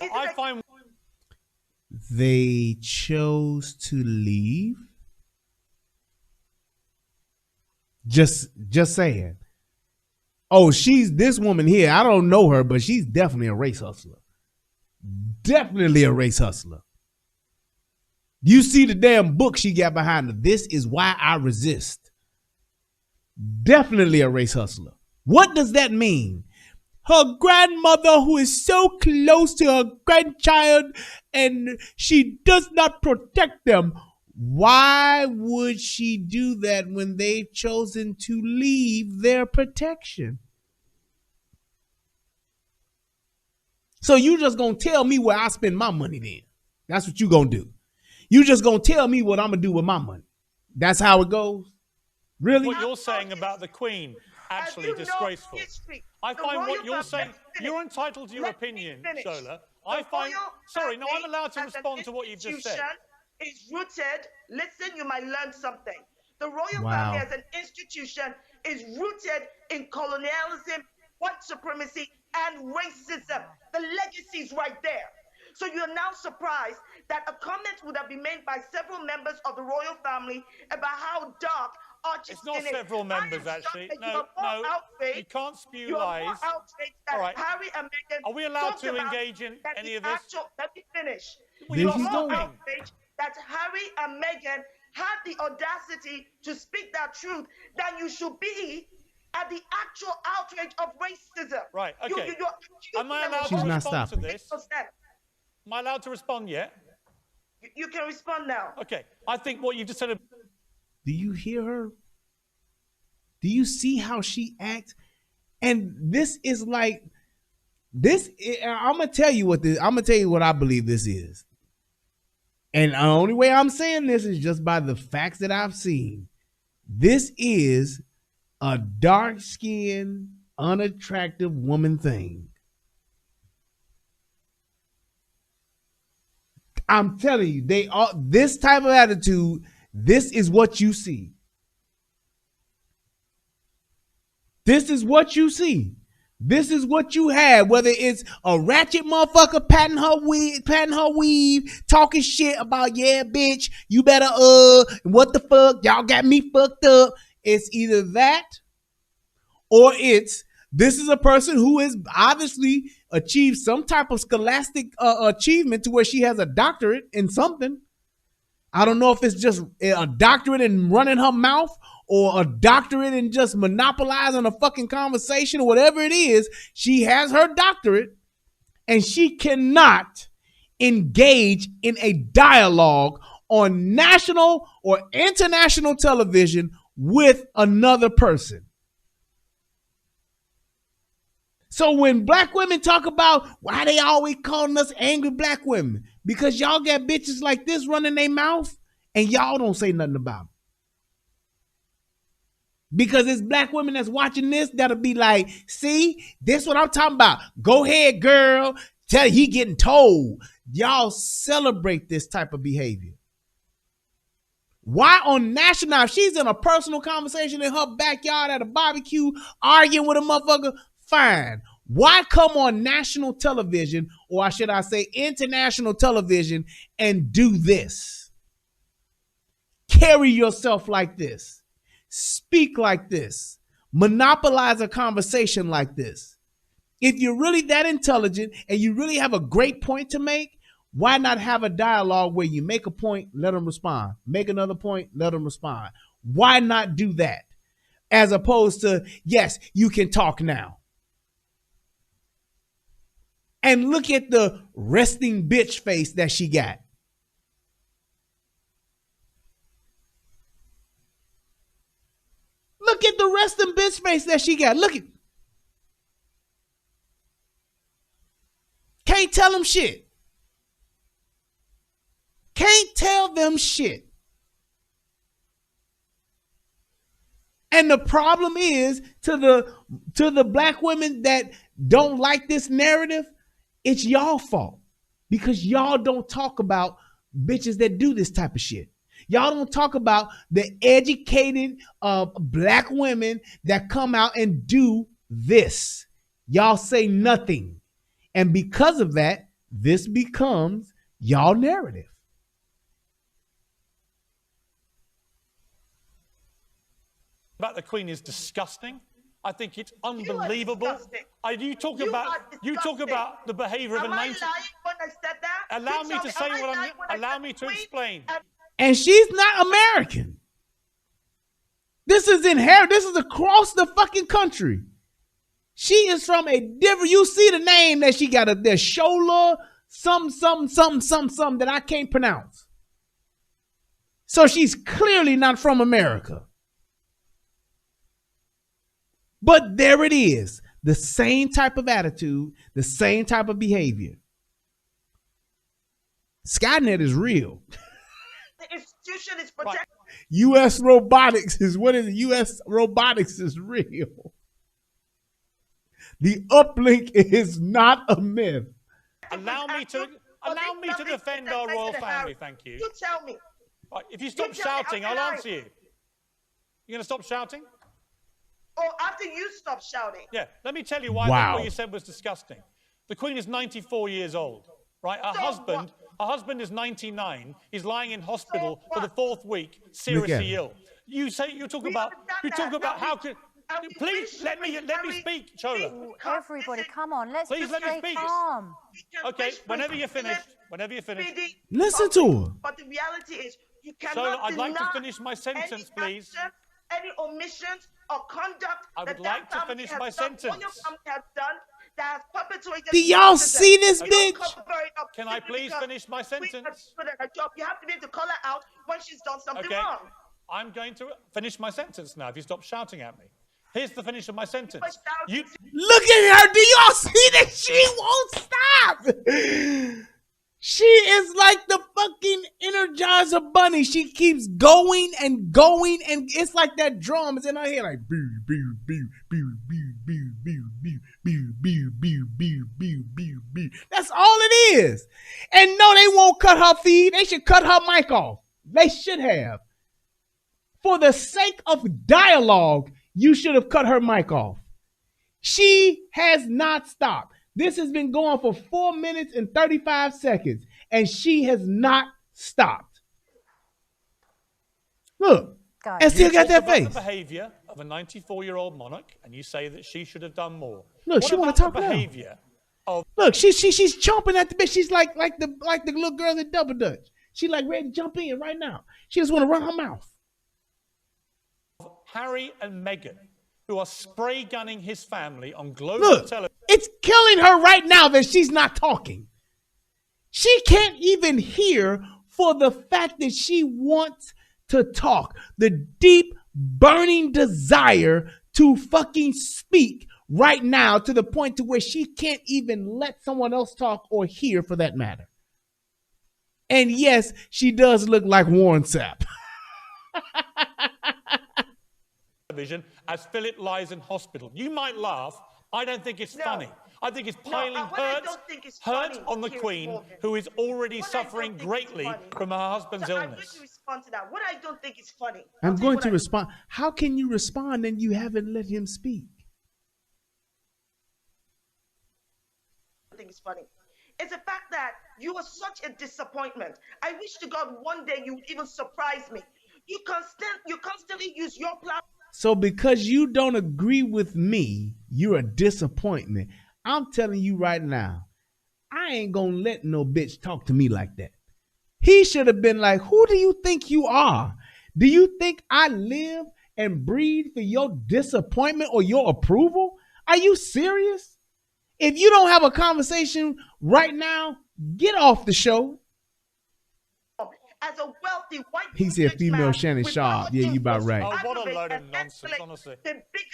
They chose to leave. Just saying. Oh, she's this woman here. I don't know her, but she's definitely a race hustler. Definitely a race hustler. You see the damn book she got behind her. This is why I resist. Definitely a race hustler. What does that mean? Her grandmother, who is so close to her grandchild, and she does not protect them. Why would she do that when they've chosen to leave their protection? So you just gonna tell me where I spend my money then? That's what you gonna do. You just gonna tell me what I'm gonna do with my money. That's how it goes? Really? What you're saying about the Queen, actually disgraceful. I find what you're saying, you're entitled to your opinion, Shola. I find, sorry, no, I'm allowed to respond to what you've just said. Is rooted, listen, you might learn something. The royal family as an institution is rooted in colonialism, white supremacy, and racism. The legacy is right there. So you're now surprised that a comment would have been made by several members of the royal family about how dark Archie's It's not several members, actually. No, you can't spew lies. All right. Harry and Meghan, are we allowed to engage in any of this? Let me finish. You're not stopping. That Harry and Meghan had the audacity to speak that truth, then you should be at the actual outrage of racism. Right, okay. Am I allowed She's to not respond stopping. to this? Am I allowed to respond yet? You can respond now. Okay, I think what you just said... Do you hear her? Do you see how she acts? And this is like, I'm gonna tell you what I believe this is. And the only way I'm saying this is just by the facts that I've seen. This is a dark-skinned, unattractive woman thing. I'm telling you, they are this type of attitude. This is what you see. This is what you see. This is what you have, whether it's a ratchet motherfucker patting her weave, talking shit about, yeah, bitch, you better, what the fuck, y'all got me fucked up. It's either that or this is a person who has obviously achieved some type of scholastic achievement to where she has a doctorate in something. I don't know if it's just a doctorate in running her mouth or a doctorate in just monopolizing a fucking conversation or whatever it is. She has her doctorate and she cannot engage in a dialogue on national or international television with another person. So when black women talk about why they always calling us angry black women, because y'all got bitches like this running their mouth and y'all don't say nothing about it. Because it's black women that's watching this that'll be like, see, this what I'm talking about. Go ahead, girl. Tell he getting told. Y'all celebrate this type of behavior. Why on national, if she's in a personal conversation in her backyard at a barbecue, arguing with a motherfucker, fine. Why come on national television, or should I say international television, and do this? Carry yourself like this. Speak like this. Monopolize a conversation like this. If you're really that intelligent and you really have a great point to make, why not have a dialogue where you make a point, let them respond. Make another point, let them respond. Why not do that? As opposed to, yes, you can talk now. And look at the resting bitch face that she got. Look at the resting bitch face that she got. Look at. Can't tell them shit. Can't tell them shit. And the problem is to the black women that don't like this narrative, it's y'all fault because y'all don't talk about bitches that do this type of shit. Y'all don't talk about the educated black women that come out and do this. Y'all say nothing. And because of that, this becomes y'all narrative. About the Queen is disgusting. I think it's unbelievable. You talk about the behavior of a 19. Allow me to say what I'm. Allow me to explain. And she's not American. This is inherent. This is across the fucking country. She is from a different. You see the name that she got up there, Shola, something that I can't pronounce. So she's clearly not from America. But there it is. The same type of attitude, the same type of behavior. Skynet is real. The institution is protected. U.S. robotics is what is it? U.S. robotics is real. The uplink is not a myth. Allow me to defend our royal family, thank you. You tell me. Right, if you stop shouting, I'll answer you. You going to stop shouting? Or after you stop shouting. Yeah, let me tell you why what you said was disgusting. The Queen is 94 years old, right? Her husband is 99. He's lying in hospital for the 4th week, seriously ill. You talk about how could... Please let me speak, Chola. Everybody, come on, let's please just let me stay speak. calm. Okay, whenever you're finished. Listen to her. But the reality is, you cannot Chola, I'd like to finish my sentence, please. Any omissions or conduct I would like to finish my sentence. What your family has done that has perpetuated. Do y'all see this bitch? Can I please finish my sentence? You have to be able to call her out when she's done something wrong. I'm going to finish my sentence now if you stop shouting at me. Here's the finish of my sentence. Look at her. Do y'all see that? She won't stop. She is like the fucking Energizer Bunny. She keeps going and going, and it's like that drum is in her head, like boo, boo, boo, boo, boo, boo, boo, boo, boo, boo, boo, boo, boo, boo, boo. That's all it is. And no, they won't cut her feed. They should cut her mic off. They should have. For the sake of dialogue, you should have cut her mic off. She has not stopped. This has been going for 4 minutes and 35 seconds, and she has not stopped. Look, and still got that face. The behavior of a 94-year-old monarch, and you say that she should have done more. Look, she want to talk behavior now. Look, she's chomping at the bit. She's like the little girl in Double Dutch. She like ready to jump in right now. She just want to run her mouth. Harry and Meghan, who are spray gunning his family on global television. It's killing her right now that she's not talking. She can't even hear for the fact that she wants to talk. The deep, burning desire to fucking speak right now to the point to where she can't even let someone else talk or hear for that matter. And yes, she does look like Warren Sapp. As Philip lies in hospital. You might laugh. I don't think it's funny. I think it's piling hurt on the Queen, who is already suffering greatly from her husband's illness. I'm going to respond to that. What I don't think is funny. I'm going to respond. How can you respond and you haven't let him speak? I think it's funny. It's the fact that you are such a disappointment. I wish to God one day you would even surprise me. You constantly use your platform. So because you don't agree with me, you're a disappointment. I'm telling you right now, I ain't gonna let no bitch talk to me like that. He should have been like, who do you think you are? Do you think I live and breathe for your disappointment or your approval? Are you serious? If you don't have a conversation right now, get off the show. As a wealthy white he said female Shannon Sharp. Yeah, you about right. Oh, what a load of nonsense, honestly.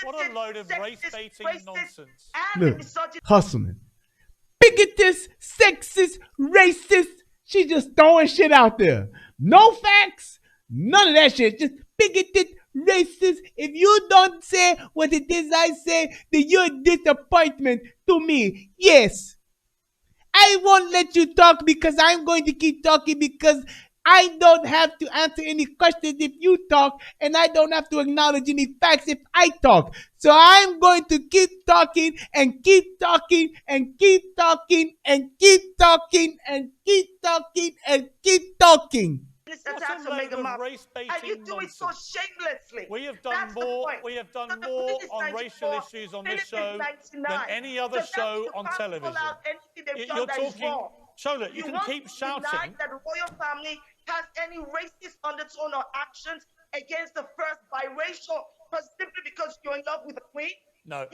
What a load of race-baiting nonsense. Look, hustling. Bigoted, sexist, racist. She just throwing shit out there. No facts, none of that shit. Just bigoted, racist. If you don't say what it is I say, then you're a disappointment to me. Yes. I won't let you talk because I'm going to keep talking because I don't have to answer any questions if you talk, and I don't have to acknowledge any facts if I talk. So I'm going to keep talking and keep talking and keep talking and keep talking and keep talking and keep talking. This attack on Meghan Markle, and you do it so shamelessly. We have done more on racial issues on this show than any other show on television. You're talking, Chola, you can keep shouting. That the royal family has any racist undertone or actions against the first biracial, but simply because you're in love with the Queen. No,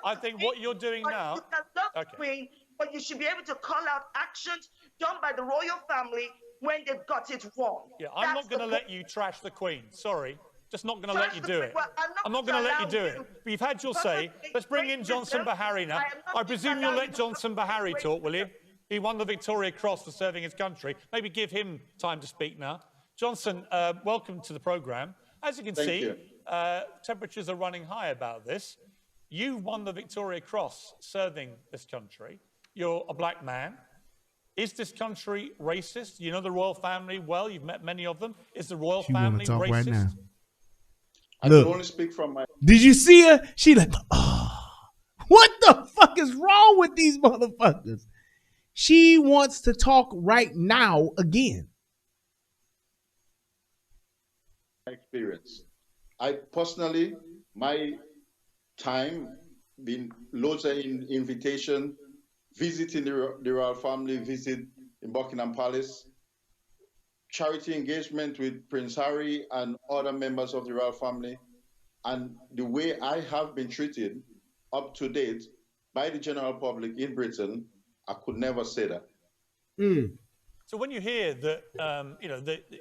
I think what you're doing now. You can love the Queen, but you should be able to call out actions done by the royal family when they got it wrong. Yeah, I'm not going to let you trash the Queen. Sorry. Just not going to let you do it. Well, I'm not going to let you do it. But you've had your say. Let's bring in Johnson Bahari now. I presume you'll let Johnson Bahari talk, will you? He won the Victoria Cross for serving his country. Maybe give him time to speak now. Johnson, welcome to the programme. As you can see, temperatures are running high about this. You won the Victoria Cross serving this country. You're a black man. Is this country racist? You know the royal family well. You've met many of them. Is the royal family talk racist? right now. I can only speak from my... Did you see her? She like, oh, what the fuck is wrong with these motherfuckers? She wants to talk right now again. Experience. I personally, my time, been loads of invitation, visiting the royal family, visit in Buckingham Palace, charity engagement with Prince Harry and other members of the royal family, and the way I have been treated up to date by the general public in Britain, I could never say that. So when you hear that,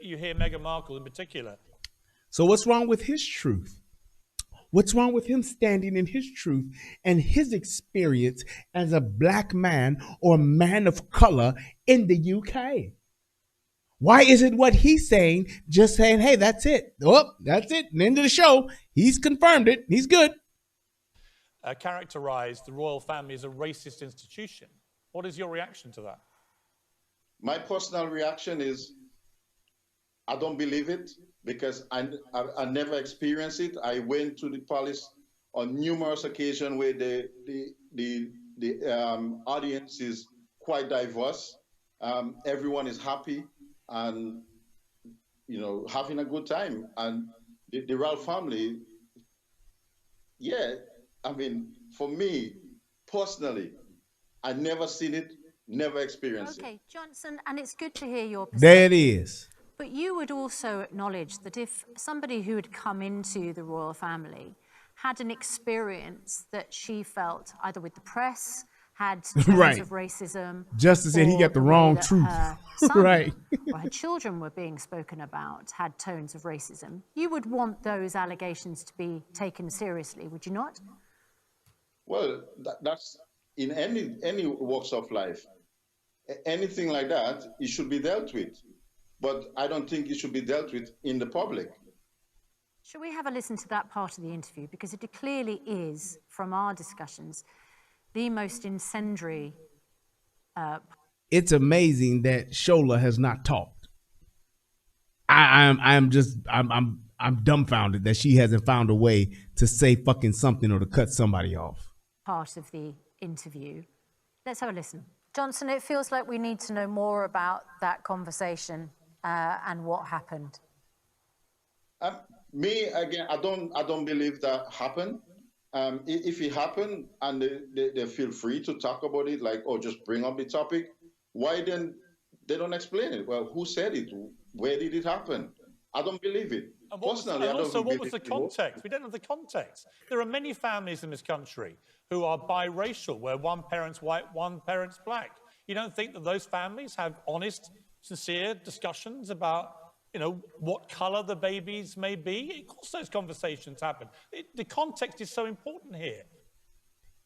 you hear Meghan Markle in particular. So what's wrong with his truth? What's wrong with him standing in his truth and his experience as a black man or man of color in the UK? Why isn't what he's saying just saying, hey, that's it. Oh, that's it. And end of the show. He's confirmed it. He's good. Characterized the royal family as a racist institution. What is your reaction to that? My personal reaction is I don't believe it because I never experienced it. I went to the palace on numerous occasions where the audience is quite diverse. Everyone is happy and having a good time. And the royal family, I mean, for me personally, I never seen it, never experienced it. Okay, Johnson, and it's good to hear your perspective. There it is. But you would also acknowledge that if somebody who had come into the royal family had an experience that she felt either with the press, had tones Right. of racism. Justice said he got the wrong truth. Her son Right. or her children were being spoken about, had tones of racism. You would want those allegations to be taken seriously, would you not? Well, that's in any walks of life. Anything like that, it should be dealt with. But I don't think it should be dealt with in the public. Shall we have a listen to that part of the interview? Because it clearly is, from our discussions, the most incendiary. It's amazing that Shola has not talked. I'm dumbfounded that she hasn't found a way to say fucking something or to cut somebody off. Part of the interview. Let's have a listen. Johnson, it feels like we need to know more about that conversation and what happened. Me again, I don't believe that happened. If it happened and they feel free to talk about it, like, or just bring up the topic, why then they don't explain it? Well, who said it? Where did it happen? I don't believe it. Personally, I don't also, what believe was the it. context? We don't know the context. There are many families in this country who are biracial, where one parent's white, one parent's black. You don't think that those families have honest, sincere discussions about, what color the babies may be? Of course those conversations happen. The context is so important here.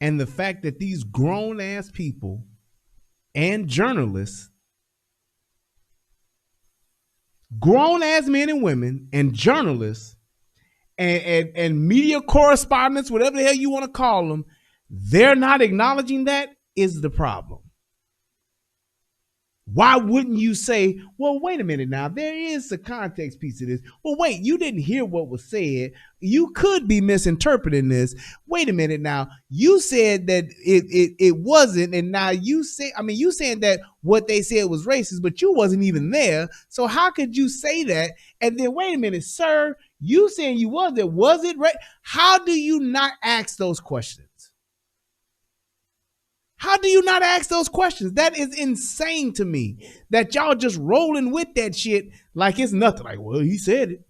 And the fact that these grown-ass people and journalists, grown-ass men and women and journalists and media correspondents, whatever the hell you want to call them, they're not acknowledging that is the problem. Why wouldn't you say, well, wait a minute now, there is a context piece of this. Well, wait, you didn't hear what was said. You could be misinterpreting this. Wait a minute now, you said that it wasn't, and now you saying that what they said was racist, but you wasn't even there. So how could you say that? And then, wait a minute, sir, you saying you was there, was it right? How do you not ask those questions? How do you not ask those questions? That is insane to me that y'all just rolling with that shit like it's nothing. Like, well, he said it.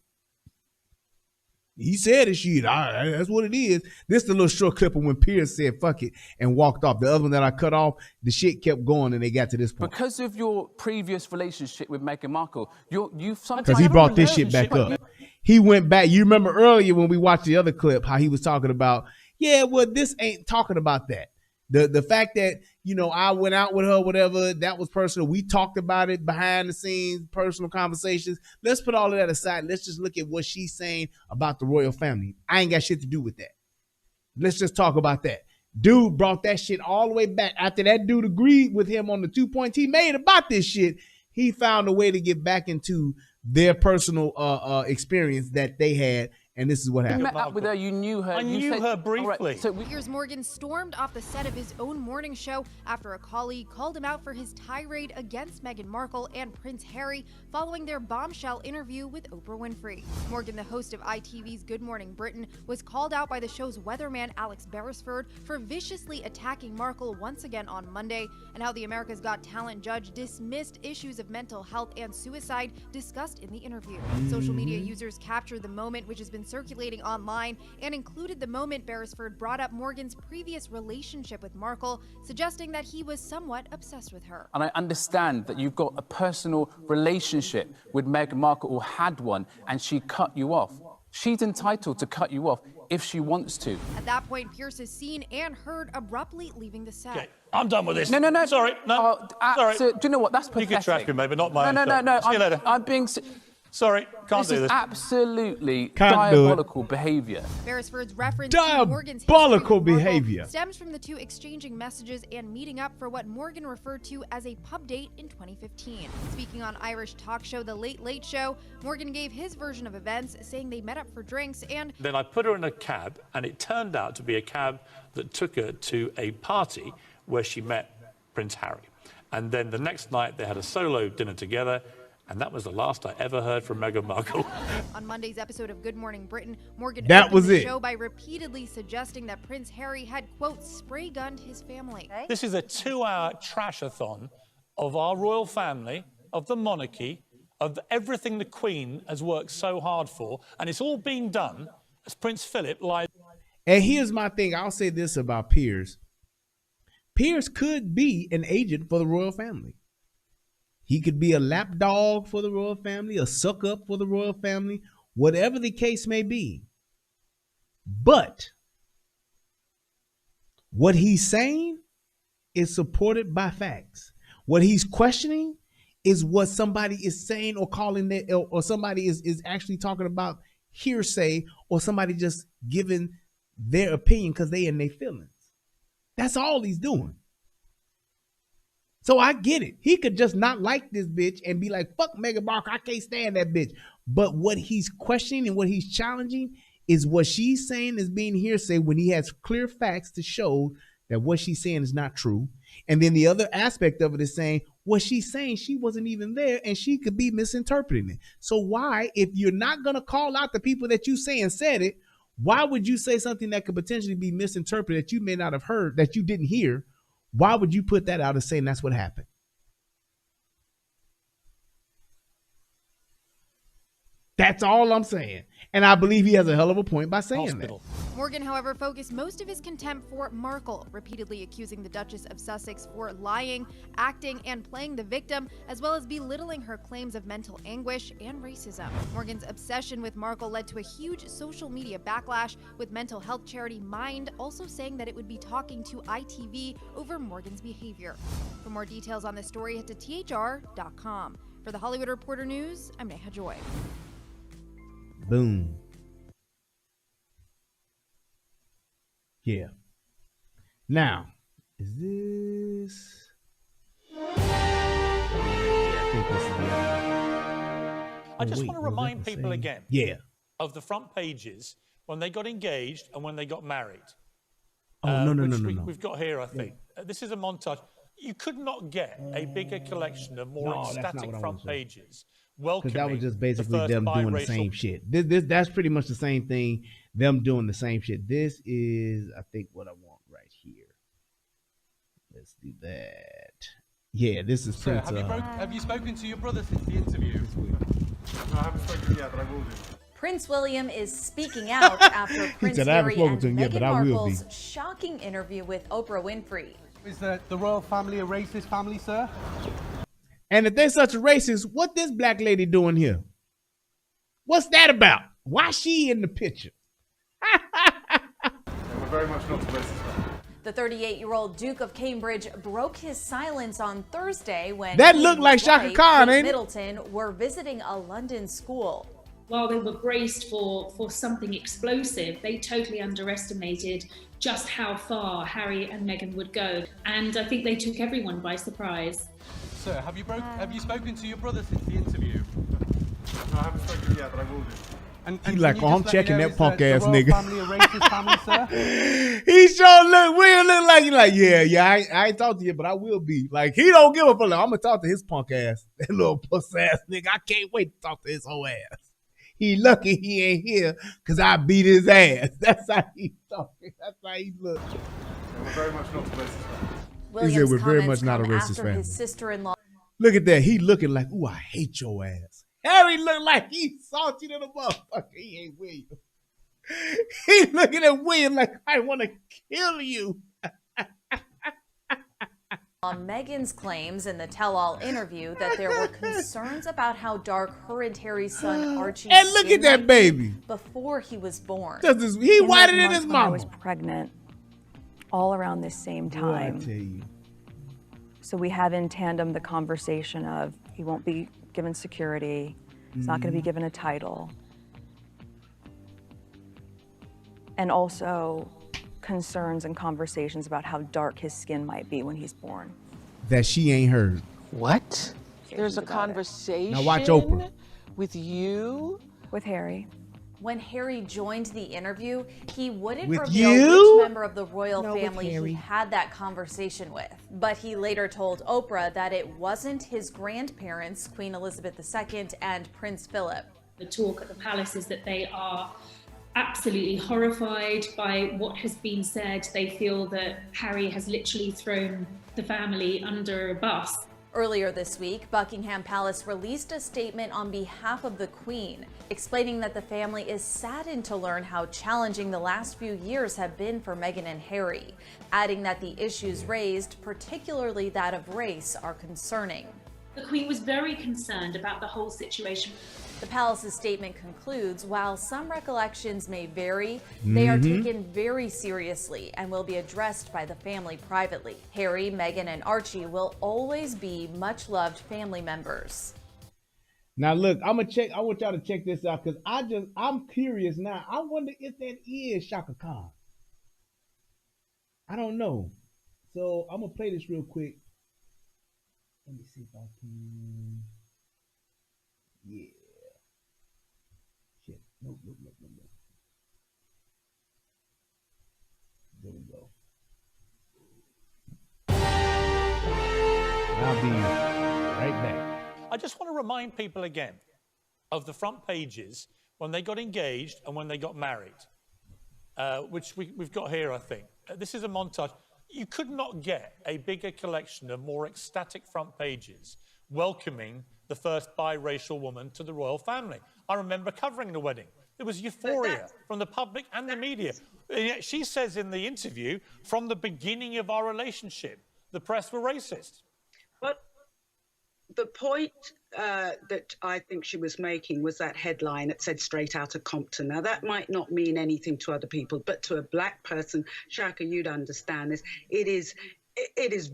He said it, shit. That's what it is. This is the little short clip of when Piers said fuck it and walked off. The other one that I cut off, the shit kept going and they got to this point. Because of your previous relationship with Meghan Markle, you've sometimes... Because he brought this shit back up. He went back. You remember earlier when we watched the other clip, how he was talking about, yeah, well, this ain't talking about that. The fact that, you know, I went out with her, whatever, that was personal. We talked about it behind the scenes, personal conversations. Let's put all of that aside. Let's just look at what she's saying about the royal family. I ain't got shit to do with that. Let's just talk about that. Dude brought that shit all the way back. After that dude agreed with him on the 2 points he made about this shit, he found a way to get back into their personal experience that they had. And this is what happened. You met up with her, you knew her. I knew her briefly. Piers Morgan stormed off the set of his own morning show after a colleague called him out for his tirade against Meghan Markle and Prince Harry following their bombshell interview with Oprah Winfrey. Morgan, the host of ITV's Good Morning Britain, was called out by the show's weatherman Alex Beresford for viciously attacking Markle once again on Monday, and how the America's Got Talent judge dismissed issues of mental health and suicide discussed in the interview. Social media users captured the moment, which has been circulating online, and included the moment Beresford brought up Morgan's previous relationship with Markle, suggesting that he was somewhat obsessed with her. And I understand that you've got a personal relationship with Meghan Markle, or had one, and she cut you off. She's entitled to cut you off if she wants to. At that point, Piers is seen and heard abruptly leaving the set. Okay, I'm done with this. No. Sorry, no. Sorry. Do you know what? That's pathetic. You can trash me, maybe not my own. No. See you later. I'm being... Sorry, can't do this. This is absolutely diabolical behavior. Beresford's reference to Morgan's diabolical behavior stems from the two exchanging messages and meeting up for what Morgan referred to as a pub date in 2015. Speaking on Irish talk show The Late Late Show, Morgan gave his version of events, saying they met up for drinks and... Then I put her in a cab, and it turned out to be a cab that took her to a party where she met Prince Harry. And then the next night they had a solo dinner together. And that was the last I ever heard from Meghan Markle. On Monday's episode of Good Morning Britain, Morgan opened the show by repeatedly suggesting that Prince Harry had, quote, spray-gunned his family. This is a 2-hour trash-a-thon of our royal family, of the monarchy, of everything the Queen has worked so hard for. And it's all being done as Prince Philip lied. And here's my thing. I'll say this about Piers. Piers could be an agent for the royal family. He could be a lapdog for the royal family, a suck up for the royal family, whatever the case may be. But what he's saying is supported by facts. What he's questioning is what somebody is saying or calling it, or somebody is actually talking about hearsay, or somebody just giving their opinion because they in their feelings. That's all he's doing. So I get it. He could just not like this bitch and be like, fuck Meghan Markle, I can't stand that bitch. But what he's questioning and what he's challenging is what she's saying is being hearsay, when he has clear facts to show that what she's saying is not true. And then the other aspect of it is saying what she's saying, she wasn't even there and she could be misinterpreting it. So why, if you're not going to call out the people that you say and said it, why would you say something that could potentially be misinterpreted that you may not have heard, that you didn't hear? Why would you put that out as saying that's what happened? That's all I'm saying. And I believe he has a hell of a point by saying that. Morgan, however, focused most of his contempt for Markle, repeatedly accusing the Duchess of Sussex for lying, acting, and playing the victim, as well as belittling her claims of mental anguish and racism. Morgan's obsession with Markle led to a huge social media backlash, with mental health charity Mind also saying that it would be talking to ITV over Morgan's behavior. For more details on this story, head to thr.com. For the Hollywood Reporter News, I'm Neha Joy. Boom. Yeah. Now, is this? Yeah, I think this is the other one. I just want to remind people again of the front pages when they got engaged and when they got married. No. We've got here, I think. This is a montage. You could not get a bigger collection of more ecstatic front pages. Because that was just basically them doing the same shit. That's pretty much the same thing. Them doing the same shit. This is, I think, what I want right here. Let's do that. Yeah, this is Prince. Have you spoken to your brother since the interview? No, I haven't spoken yet, but I will do. Prince William is speaking out after Prince Harry and Meghan Markle's shocking interview with Oprah Winfrey. Is the royal family a racist family, sir? And if they're such a racist, what this black lady doing here? What's that about? Why she in the picture? We're very much not a racist family. The 38-year-old Duke of Cambridge broke his silence on Thursday when that looked like Shaka Khan, ain't it? Middleton were visiting a London school. While they were braced for something explosive, they totally underestimated just how far Harry and Meghan would go. And I think they took everyone by surprise. Sir, have you spoken to your brother since the interview? No, I haven't spoken yet, but I will do. And he like, oh, I'm checking that punk ass nigga. Family, a racist family, sir? He sure look like, he like, yeah, I ain't talked to you, but I will be. Like, he don't give a fuck. I'm gonna talk to his punk ass, that little puss ass nigga. I can't wait to talk to his whole ass. He lucky he ain't here, cause I beat his ass. That's how he talking. That's how he look. We're very much not a racist family. Williams' he said we're very much not a comments racist after family. his sister-in-law. Look at that. He looking like, ooh, I hate your ass. Harry look like he's salty to the motherfucker. He ain't William. He looking at William like, I want to kill you. On Meghan's claims in the tell-all interview that there were concerns about how dark her and Harry's son Archie and look at that baby before he was born. He whiter than his mama. I was pregnant, all around this same time. Boy, I tell you. So we have in tandem the conversation of he won't be given security, he's not going to be given a title, and also concerns and conversations about how dark his skin might be when he's born. That she ain't heard. What? There's a conversation now watch Oprah. With you? With Harry. When Harry joined the interview, he wouldn't with reveal you? which member of the royal family he had that conversation with. But he later told Oprah that it wasn't his grandparents, Queen Elizabeth II and Prince Philip. The talk at the palace is that they are absolutely horrified by what has been said. They feel that Harry has literally thrown the family under a bus. Earlier this week, Buckingham Palace released a statement on behalf of the Queen, explaining that the family is saddened to learn how challenging the last few years have been for Meghan and Harry, adding that the issues raised, particularly that of race, are concerning. The Queen was very concerned about the whole situation. The palace's statement concludes, while some recollections may vary, they are taken very seriously and will be addressed by the family privately. Harry, Meghan, and Archie will always be much-loved family members. Now look, I want y'all to check this out, because I'm curious now. I wonder if that is Shaka Khan. I don't know. So I'm gonna play this real quick. Let me see if I can. Yeah. Shit. Nope. There we go. I'll be right back. I just want to remind people again of the front pages when they got engaged and when they got married, which we've got here, I think. This is a montage. You could not get a bigger collection of more ecstatic front pages welcoming the first biracial woman to the royal family. I remember covering the wedding. There was euphoria from the public and the media. And yet she says in the interview, from the beginning of our relationship, the press were racist. But the point that I think she was making was that headline that said straight out of Compton. Now, that might not mean anything to other people, but to a black person, Shaka, you'd understand this. It is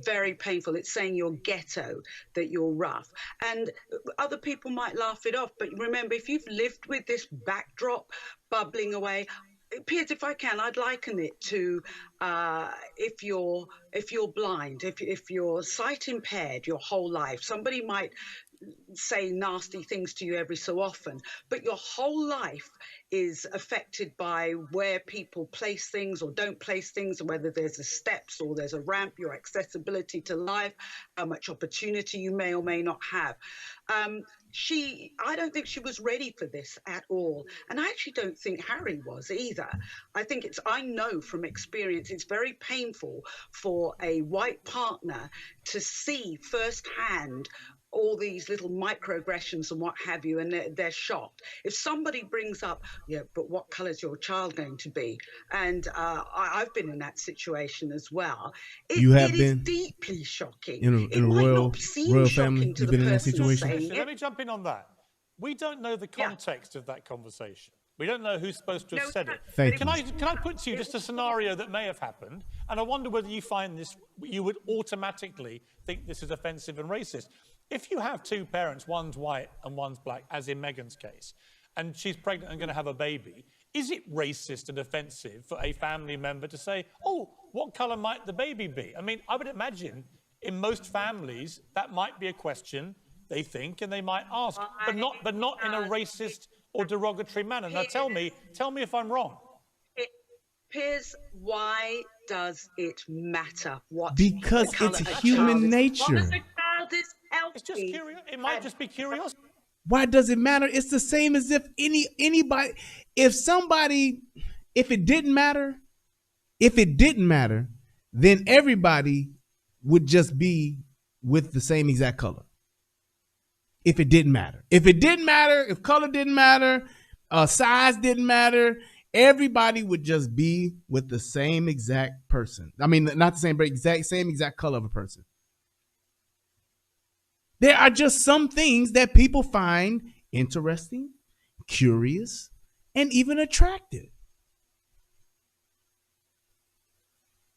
very painful. It's saying you're ghetto, that you're rough. And other people might laugh it off. But remember, if you've lived with this backdrop bubbling away, Piers, if I can, I'd liken it to if you're blind, if you're sight impaired your whole life, somebody might say nasty things to you every so often, but your whole life is affected by where people place things or don't place things, whether there's a steps or there's a ramp, your accessibility to life, how much opportunity you may or may not have. I don't think she was ready for this at all. And I actually don't think Harry was either. I know from experience, it's very painful for a white partner to see firsthand all these little microaggressions and what have you, and they're shocked. If somebody brings up, yeah, but what colour is your child going to be? And I've been in that situation as well. You have it been is deeply shocking. in It a might royal not seem family. shocking to You've the been in that person situation. saying Let it. me jump in on that. We don't know the context of that conversation. We don't know who's supposed to have said it. Thank you. Can I put to you just a scenario that may have happened? And I wonder whether you find this, you would automatically think this is offensive and racist. If you have two parents, one's white and one's black, as in Meghan's case, and she's pregnant and going to have a baby, is it racist and offensive for a family member to say, oh, what colour might the baby be? I mean, I would imagine in most families that might be a question they think and they might ask, but not in a racist or derogatory manner. Now tell me if I'm wrong. Piers, why does it matter what? Because it's human nature. It's just curious. It might just be curiosity. Why does it matter? It's the same as if anybody, if it didn't matter, then everybody would just be with the same exact color. If it didn't matter. If color didn't matter, size didn't matter, everybody would just be with the same exact person. I mean, not the same, but same exact color of a person. There are just some things that people find interesting, curious, and even attractive.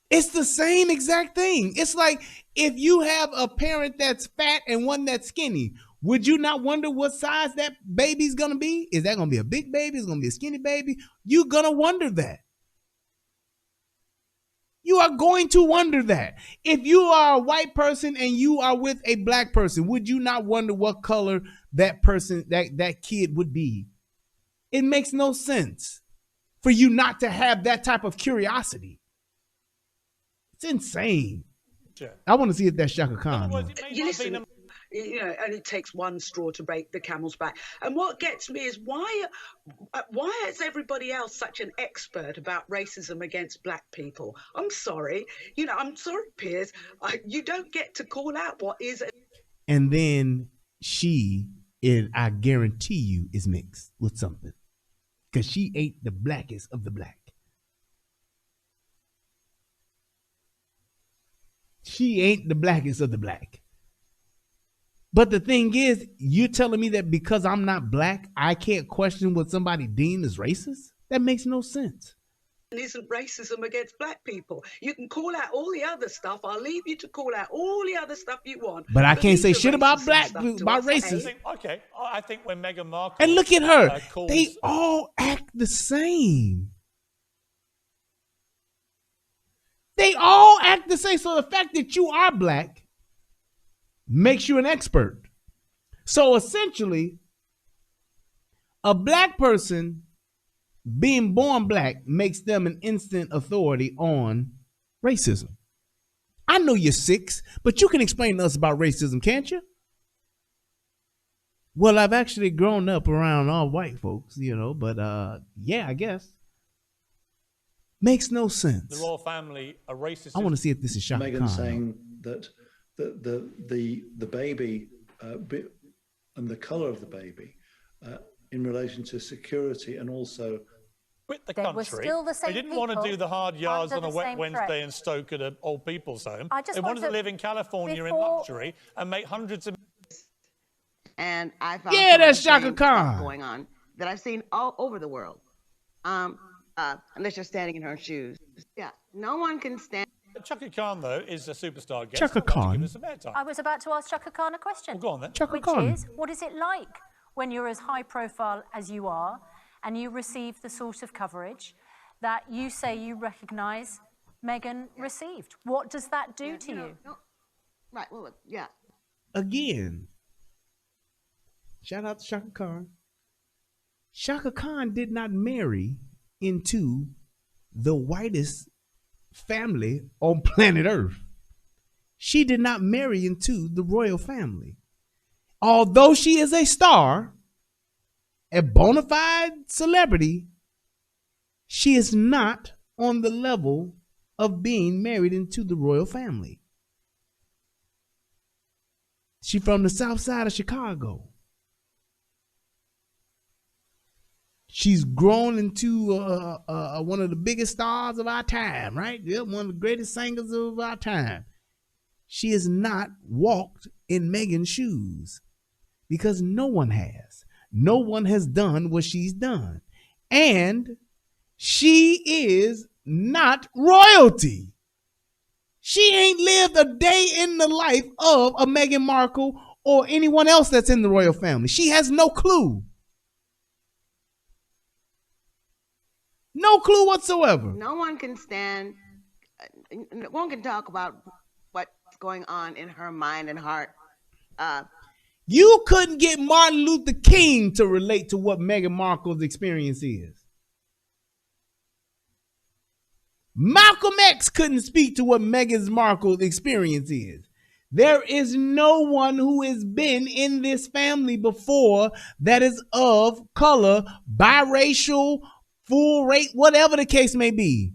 It's the same exact thing. It's like if you have a parent that's fat and one that's skinny, would you not wonder what size that baby's gonna be? Is that gonna be a big baby? Is it gonna be a skinny baby? You're gonna wonder that. You are going to wonder that. If you are a white person and you are with a black person, would you not wonder what color that person, that kid would be? It makes no sense for you not to have that type of curiosity. It's insane. Sure. I want to see if that's Shaka Khan. Listen, only takes one straw to break the camel's back. And what gets me is why is everybody else such an expert about racism against black people? I'm sorry. I'm sorry, Piers. You don't get to call out what is. And then I guarantee you, is mixed with something. Because she ate the blackest of the black. She ain't the blackest of the black. But the thing is, you're telling me that because I'm not black, I can't question what somebody deemed as racist? That makes no sense. Isn't racism against black people. You can call out all the other stuff. I'll leave you to call out all the other stuff you want. But I can't say shit about about racism. I think when Meghan Markle... And look at her. They all act the same. They all act the same. So the fact that you are black makes you an expert. So essentially, a black person being born black makes them an instant authority on racism. I know you're 6, but you can explain to us about racism, can't you? Well, I've actually grown up around all white folks, but yeah, I guess. Makes no sense. The royal family are racist. I want to see if this is Shaka Meghan Khan. saying that the baby and the colour of the baby in relation to security and also quit the They were country. still the same They didn't want to people do the hard yards under on a the wet same Wednesday threat. in Stoke at an old people's home. I just They want wanted to to- live in California in before- luxury and make hundreds of... And I found Yeah, some of that's the same Shaka stuff Khan. going on that I've seen all over the world. Unless you're standing in her shoes. Yeah, no one can stand. Chaka Khan, though, is a superstar guest. Chaka I'd like to Khan. give us some airtime. I was about to ask Chaka Khan a question. Well, go on then. Chaka which Khan. is, what is it like when you're as high profile as you are and you receive the sort of coverage that you say you recognise Meghan received? What does that do to you? No. Right, well, look, yeah. Again, shout out to Shaka Khan. Shaka Khan did not marry into the whitest family on planet Earth. She did not marry into the royal family. Although she is a star, a bona fide celebrity, she is not on the level of being married into the royal family. She from the south side of Chicago. She's grown into one of the biggest stars of our time, right? Yeah, one of the greatest singers of our time. She has not walked in Meghan's shoes because no one has. No one has done what she's done. And she is not royalty. She ain't lived a day in the life of a Meghan Markle or anyone else that's in the royal family. She has no clue. No clue whatsoever. No one can stand, no one can talk about what's going on in her mind and heart. You couldn't get Martin Luther King to relate to what Meghan Markle's experience is. Malcolm X couldn't speak to what Meghan Markle's experience is. There is no one who has been in this family before that is of color, biracial, full rate, whatever the case may be.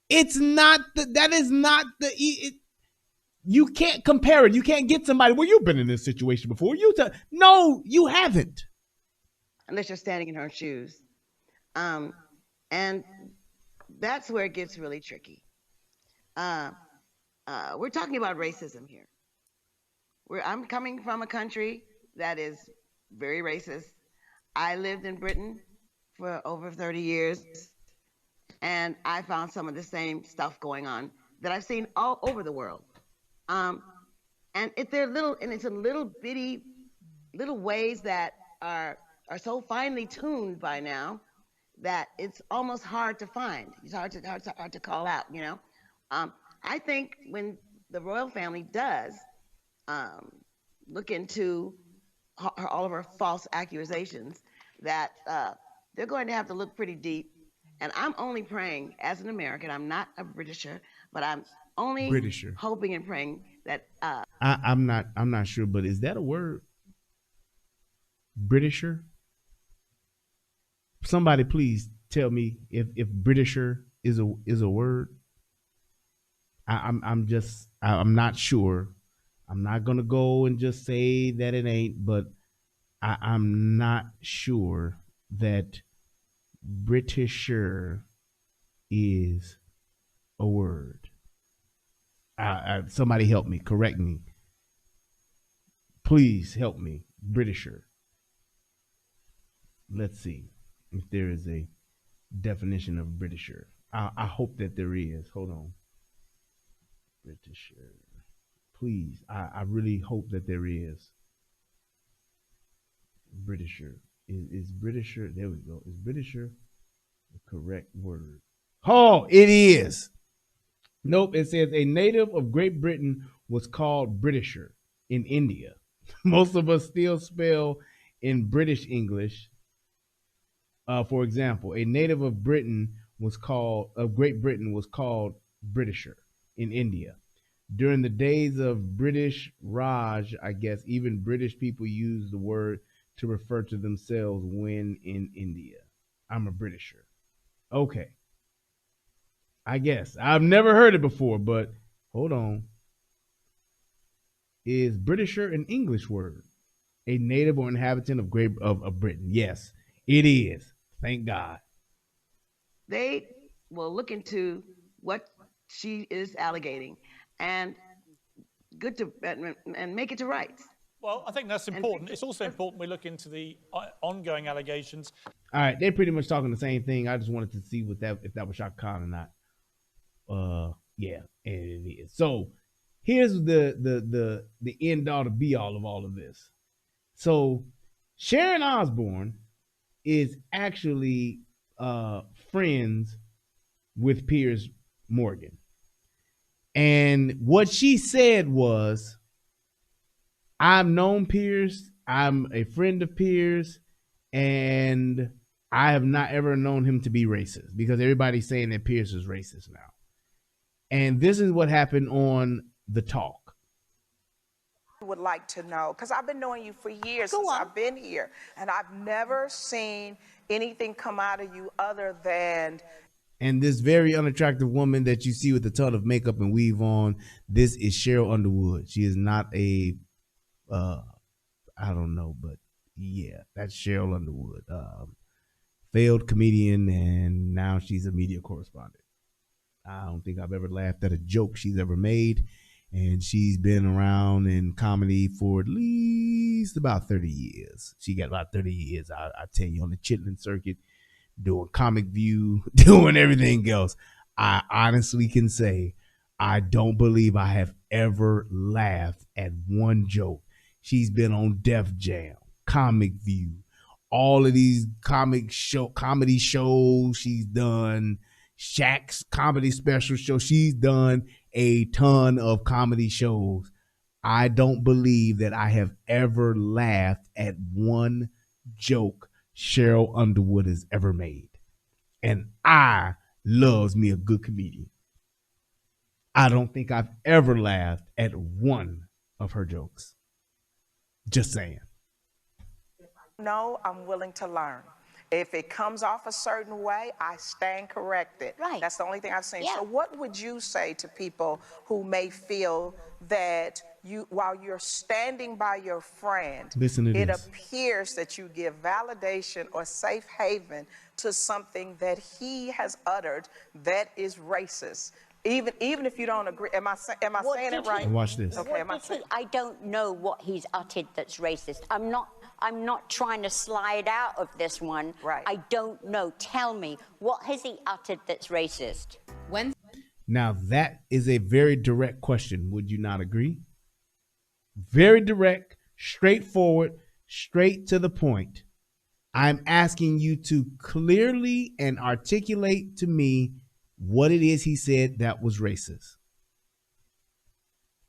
It's not that is not you can't compare it. You can't get somebody, well, you've been in this situation before. No, you haven't. Unless you're standing in her shoes. And that's where it gets really tricky. We're talking about racism here. I'm coming from a country that is very racist. I lived in Britain for over 30 years, and I found some of the same stuff going on that I've seen all over the world. And it's a little bitty, little ways that are so finely tuned by now that it's almost hard to find. It's hard to call out, you know. I think when the royal family does look into all of her false accusations, that they're going to have to look pretty deep. And I'm only praying, as an American, I'm not a Britisher, but I'm only hoping and praying that I'm not sure, but is that a word? Britisher? Somebody please tell me if Britisher is a word. I'm not sure. I'm not gonna go and just say that it ain't, but I'm not sure that Britisher is a word. Somebody help me, correct me. Please help me. Britisher. Let's see if there is a definition of Britisher. I hope that there is. Hold on. Britisher. Please, I really hope that there is. Britisher. Is Britisher, there we go. Is Britisher the correct word? Oh, it is. Nope, it says a native of Great Britain was called Britisher in India. Most of us still spell in British English. For example, a native of Great Britain was called Britisher in India. During the days of British Raj, I guess, even British people used the word to refer to themselves when in India. I'm a Britisher. Okay. I guess. I've never heard it before, but hold on. Is Britisher an English word? A native or inhabitant of Britain? Yes, it is. Thank God. They will look into what she is alleging and make it to rights. Well, I think that's important. It's also important we look into the ongoing allegations. All right, they're pretty much talking the same thing. I just wanted to see if that was Shaka Khan or not. Yeah, and it is. So here's the end all to be all of all of this. So Sharon Osbourne is actually friends with Piers Morgan. And what she said was, I've known Piers, I'm a friend of Piers, and I have not ever known him to be racist, because everybody's saying that Piers is racist now. And this is what happened on The Talk. Would like to know, because I've been knowing you for years since I've been here, and I've never seen anything come out of you other than. And this very unattractive woman that you see with a ton of makeup and weave on, this is Cheryl Underwood. She is not a I don't know, but yeah, that's Cheryl Underwood. Failed comedian, and now she's a media correspondent. I don't think I've ever laughed at a joke she's ever made, and she's been around in comedy for at least about 30 years. She got about 30 years, I tell you, on the Chitlin circuit, doing Comic View, doing everything else. I honestly can say I don't believe I have ever laughed at one joke. She's been on Def Jam, Comic View, all of these comedy shows she's done, Shaq's comedy special show. She's done a ton of comedy shows. I don't believe that I have ever laughed at one joke Cheryl Underwood has ever made. And I loves me a good comedian. I don't think I've ever laughed at one of her jokes. Just saying. No, I'm willing to learn. If it comes off a certain way, I stand corrected. Right. That's the only thing I've seen. Yeah. So what would you say to people who may feel that while you're standing by your friend, it appears that you give validation or safe haven to something that he has uttered that is racist? Even if you don't agree, am I saying it right? Watch this. Okay, I don't know what he's uttered that's racist. I'm not trying to slide out of this one. Right. I don't know. Tell me, what has he uttered that's racist? Now that is a very direct question. Would you not agree? Very direct, straightforward, straight to the point. I'm asking you to clearly and articulate to me what it is he said that was racist.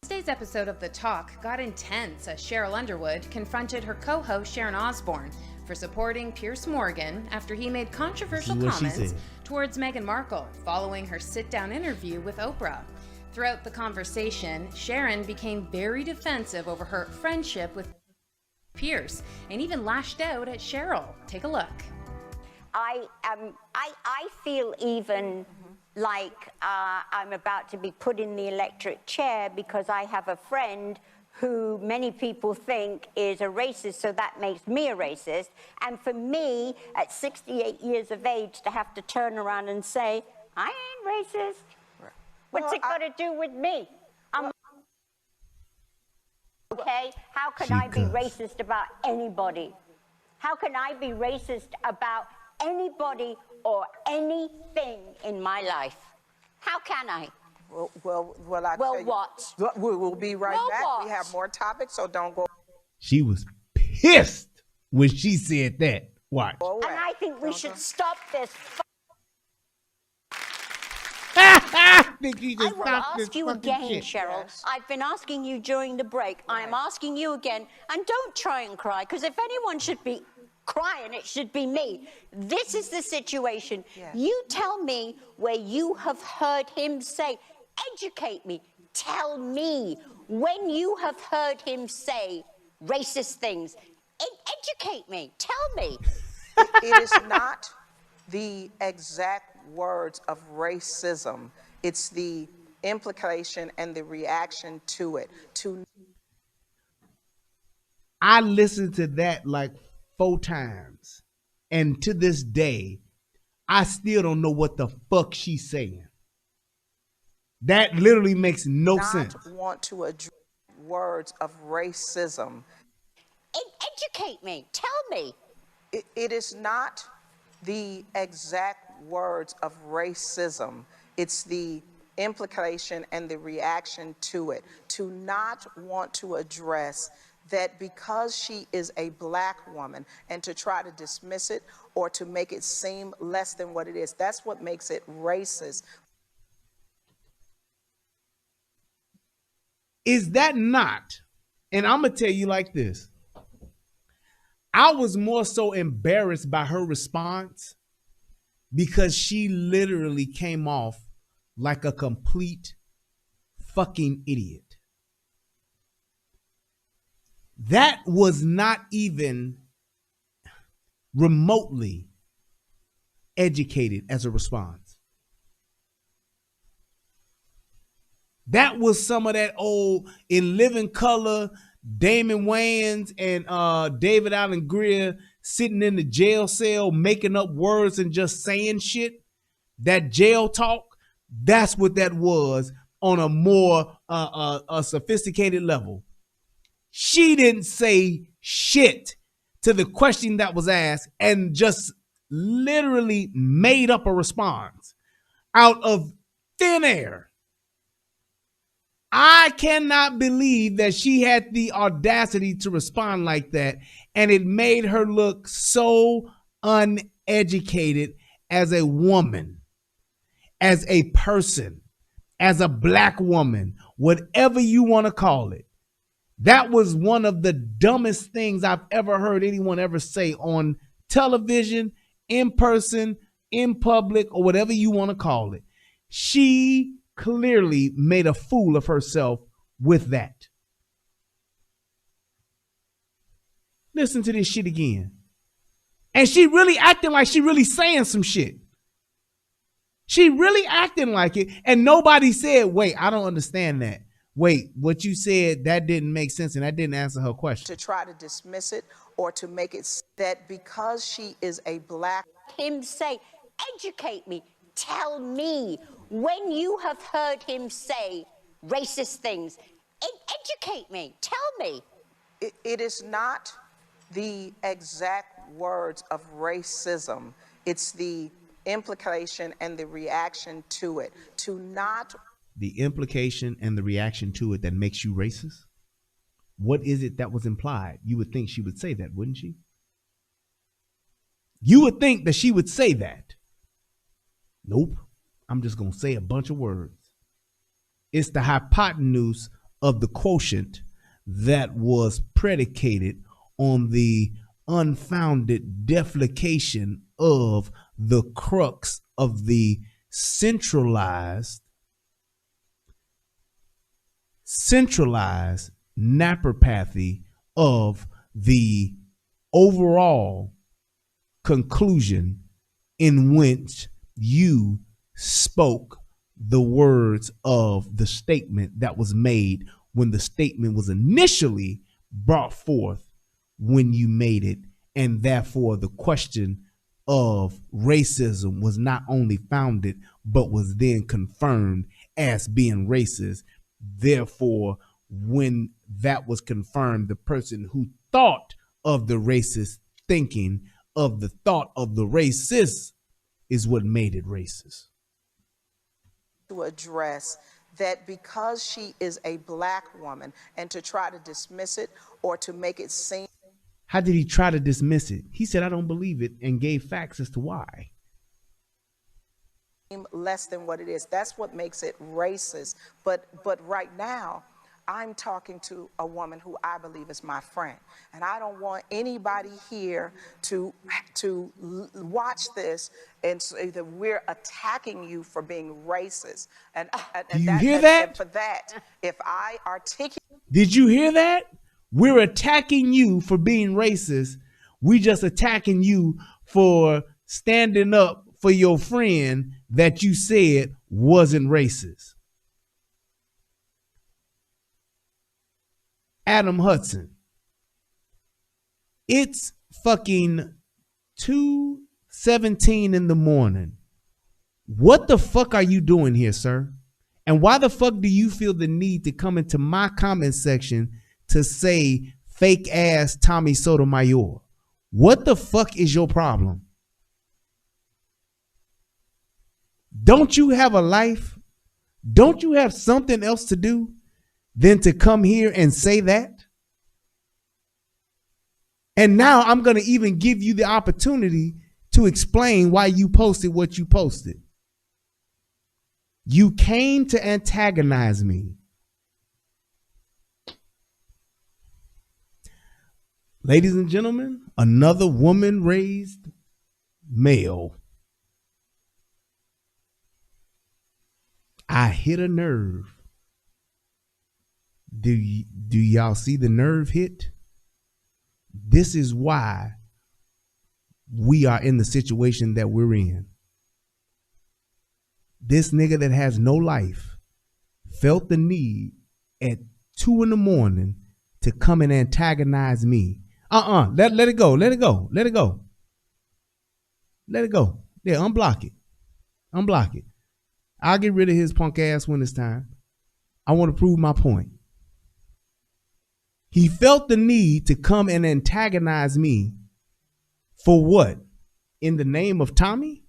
Today's episode of The Talk got intense as Cheryl Underwood confronted her co-host Sharon Osbourne for supporting Piers Morgan after he made controversial comments towards Meghan Markle following her sit-down interview with Oprah. Throughout the conversation, Sharon became very defensive over her friendship with Piers and even lashed out at Cheryl. Take a look. I feel even like I'm about to be put in the electric chair because I have a friend who many people think is a racist, so that makes me a racist. And for me, at 68 years of age, to have to turn around and say, I ain't racist. Right. What's it got to do with me? Okay? How can I be racist about anybody? How can I be racist about anybody or anything in my life? How can I? Well, I tell you, what? We'll be right back. What? We have more topics, so don't go. She was pissed when she said that. Watch. And I think we should stop this. I will ask you again, Cheryl. Yes. I've been asking you during the break. Right. I'm asking you again. And don't try and cry, because if anyone should be crying, it should be me. This is the situation. Yes. You tell me where you have heard him say, educate me. Tell me when you have heard him say racist things. Educate me. Tell me. It is not the exact words of racism. It's the implication and the reaction to it. I listened to that like 4 times. And to this day, I still don't know what the fuck she's saying. That literally makes no sense. Not want to address words of racism. Educate me. Tell me. It is not the exact words of racism. It's the implication and the reaction to it. To not want to address that because she is a black woman and to try to dismiss it or to make it seem less than what it is. That's what makes it racist. Is that not? And I'm going to tell you like this. I was more so embarrassed by her response because she literally came off like a complete fucking idiot. That was not even remotely educated as a response. That was some of that old In Living Color, Damon Wayans and David Allen Greer sitting in the jail cell making up words and just saying shit, that jail talk, that's what that was on a more a sophisticated level. She didn't say shit to the question that was asked and just literally made up a response out of thin air. I cannot believe that she had the audacity to respond like that, and it made her look so uneducated as a woman, as a person, as a black woman, whatever you want to call it. That was one of the dumbest things I've ever heard anyone ever say on television, in person, in public, or whatever you want to call it. She clearly made a fool of herself with that. Listen to this shit again. And she really acting like she really saying some shit. She really acting like it. And nobody said, wait, I don't understand that. Wait, what you said, that didn't make sense, and that didn't answer her question. To try to dismiss it or to make it that because she is a black... Him say, educate me, tell me when you have heard him say racist things. Educate me, tell me. It is not the exact words of racism. It's the implication and the reaction to it. To not... The implication and the reaction to it that makes you racist? What is it that was implied? You would think she would say that, wouldn't she? You would think that she would say that. Nope. I'm just going to say a bunch of words. It's the hypotenuse of the quotient that was predicated on the unfounded deflecation of the crux of the centralized naturopathy of the overall conclusion in which you spoke the words of the statement that was made when the statement was initially brought forth when you made it. And therefore the question of racism was not only founded, but was then confirmed as being racist. Therefore, when that was confirmed, the person who thought of the racist thinking of the thought of the racist is what made it racist. To address that because she is a black woman and to try to dismiss it or to make it seem... How did he try to dismiss it? He said, I don't believe it, and gave facts as to why. Less than what it is. That's what makes it racist. But right now, I'm talking to a woman who I believe is my friend, and I don't want anybody here to watch this and say that we're attacking you for being racist. And do you hear that? And for that, if I articulate... Did you hear that? We're attacking you for being racist. We just attacking you for standing up for your friend that you said wasn't racist. Adam Hudson. It's fucking 2:17 in the morning. What the fuck are you doing here, sir? And why the fuck do you feel the need to come into my comment section to say fake ass Tommy Sotomayor? What the fuck is your problem? Don't you have a life? Don't you have something else to do than to come here and say that? And now I'm going to even give you the opportunity to explain why you posted what you posted. You came to antagonize me. Ladies and gentlemen, another woman-raised male. I hit a nerve. Do y'all see the nerve hit? This is why we are in the situation that we're in. This nigga that has no life felt the need at 2 in the morning to come and antagonize me. Let it go. Let it go. Let it go. Let it go. Yeah, unblock it. Unblock it. I'll get rid of his punk ass when it's time. I want to prove my point. He felt the need to come and antagonize me for what? In the name of Tommy?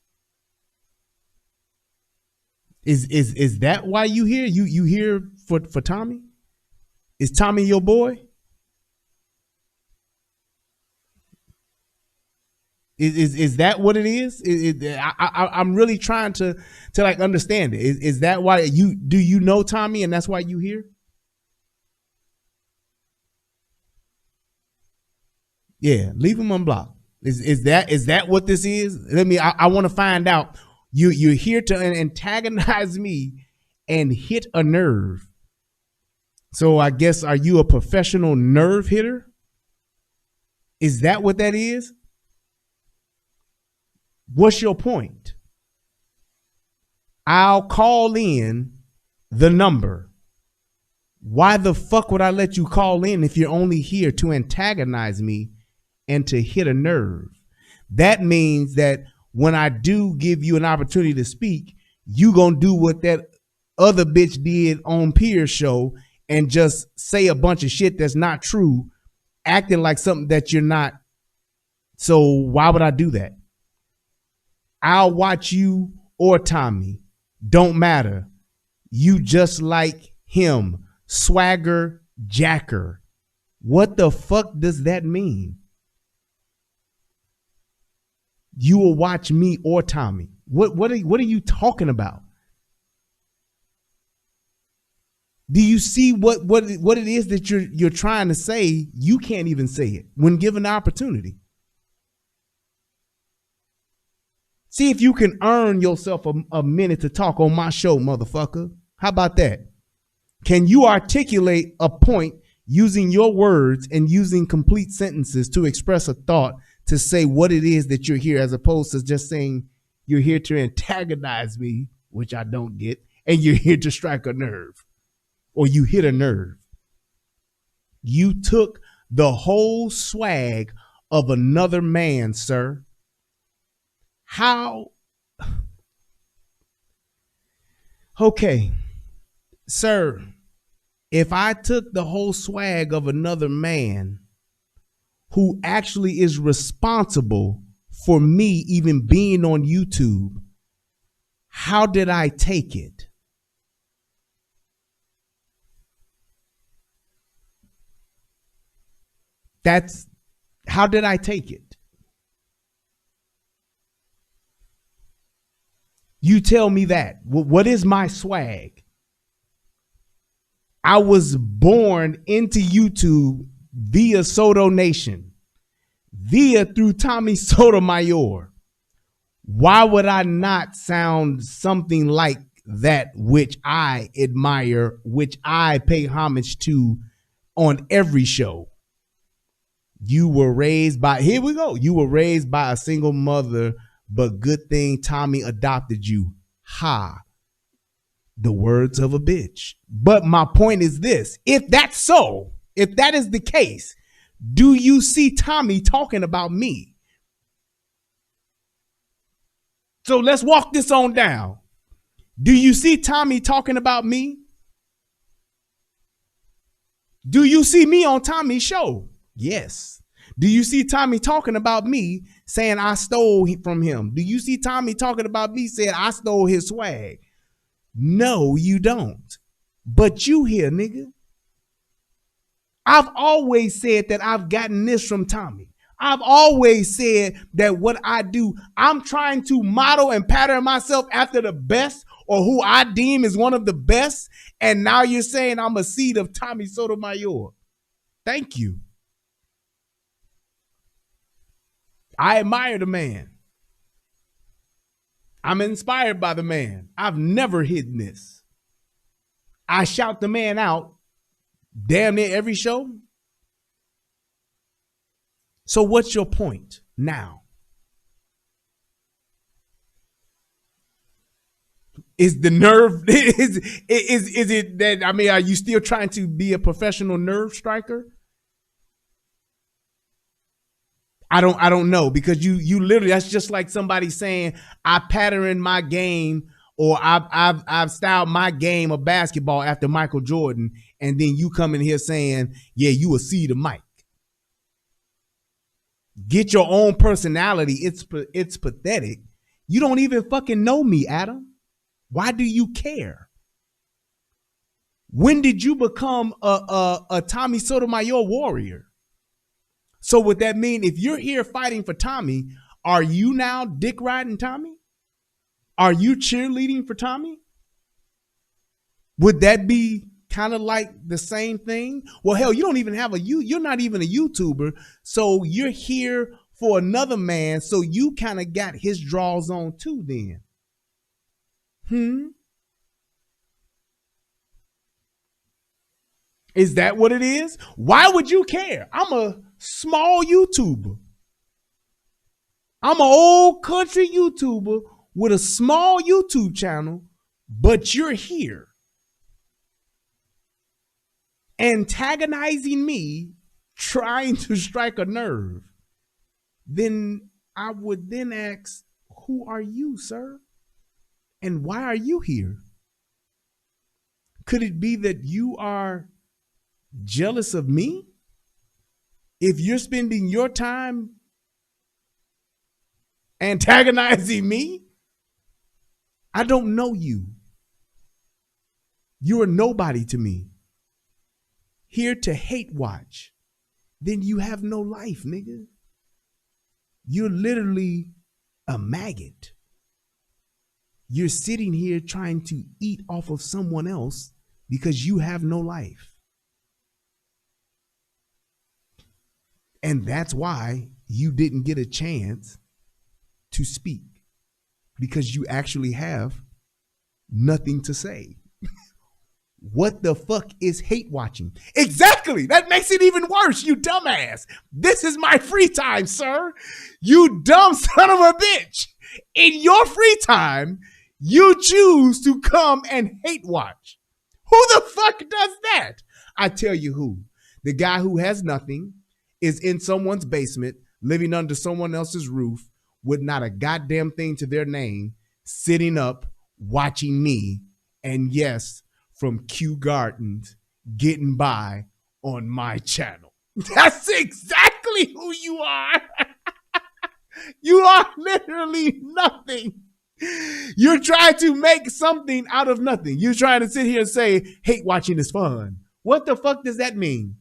Is that why you here? You here for Tommy? Is Tommy your boy? Is that what it is? I'm really trying to like understand it. Is that why do you know Tommy and that's why you here? Yeah, leave him unblocked. Is that what this is? I want to find out. You're here to antagonize me and hit a nerve. So I guess, are you a professional nerve hitter? Is that what that is? What's your point? I'll call in the number. Why the fuck would I let you call in if you're only here to antagonize me and to hit a nerve? That means that when I do give you an opportunity to speak, you gonna do what that other bitch did on Piers' show and just say a bunch of shit that's not true, acting like something that you're not. So why would I do that? I'll watch you or Tommy. Don't matter. You just like him. Swagger jacker. What the fuck does that mean? You will watch me or Tommy. What are you talking about? Do you see what it is that you're trying to say? You can't even say it when given the opportunity. See if you can earn yourself a minute to talk on my show, motherfucker. How about that? Can you articulate a point using your words and using complete sentences to express a thought, to say what it is that you're here, as opposed to just saying you're here to antagonize me, which I don't get, and you're here to strike a nerve or you hit a nerve. You took the whole swag of another man, sir. How? Okay, sir, if I took the whole swag of another man who actually is responsible for me even being on YouTube, how did I take it? How did I take it? You tell me that. What is my swag? I was born into YouTube via Soto Nation, through Tommy Sotomayor. Why would I not sound something like that which I admire, which I pay homage to on every show? You were raised by, here we go. You were raised by a single mother, but good thing Tommy adopted you. Ha. The words of a bitch. But my point is this. If that's so, if that is the case, do you see Tommy talking about me? So let's walk this on down. Do you see Tommy talking about me? Do you see me on Tommy's show? Yes. Do you see Tommy talking about me, saying I stole from him? Do you see Tommy talking about me, saying I stole his swag? No, you don't. But you here, nigga. I've always said that I've gotten this from Tommy. I've always said that what I do, I'm trying to model and pattern myself after the best, or who I deem is one of the best. And now you're saying I'm a seed of Tommy Sotomayor. Thank you. I admire the man. I'm inspired by the man. I've never hidden this. I shout the man out damn near every show. So what's your point now? Is the nerve, is it that, I mean, are you still trying to be a professional nerve striker? I don't know, because you literally, that's just like somebody saying I pattern my game, or I've styled my game of basketball after Michael Jordan, and then you come in here saying, yeah, you will see the Mike. Get your own personality. It's pathetic. You don't even fucking know me, Adam. Why do you care? When did you become a Tommy Sotomayor warrior? So would that mean if you're here fighting for Tommy, are you now dick riding Tommy? Are you cheerleading for Tommy? Would that be kind of like the same thing? Well, hell, you don't even have you're not even a YouTuber. So you're here for another man. So you kind of got his draws on too then. Is that what it is? Why would you care? I'm a small YouTuber. I'm an old country YouTuber with a small YouTube channel, but you're here antagonizing me, trying to strike a nerve. Then I would then ask, who are you, sir? And why are you here? Could it be that you are jealous of me? If you're spending your time antagonizing me, I don't know you. You are nobody to me. Here to hate watch. Then you have no life, nigga. You're literally a maggot. You're sitting here trying to eat off of someone else because you have no life. And that's why you didn't get a chance to speak, because you actually have nothing to say. What the fuck is hate watching? Exactly. That makes it even worse, you dumbass. This is my free time, sir. You dumb son of a bitch. In your free time, you choose to come and hate watch. Who the fuck does that? I tell you who. The guy who has nothing, is in someone's basement, living under someone else's roof, with not a goddamn thing to their name, sitting up, watching me, and yes, from Kew Gardens, getting by on my channel. That's exactly who you are. You are literally nothing. You're trying to make something out of nothing. You're trying to sit here and say, hate watching is fun. What the fuck does that mean?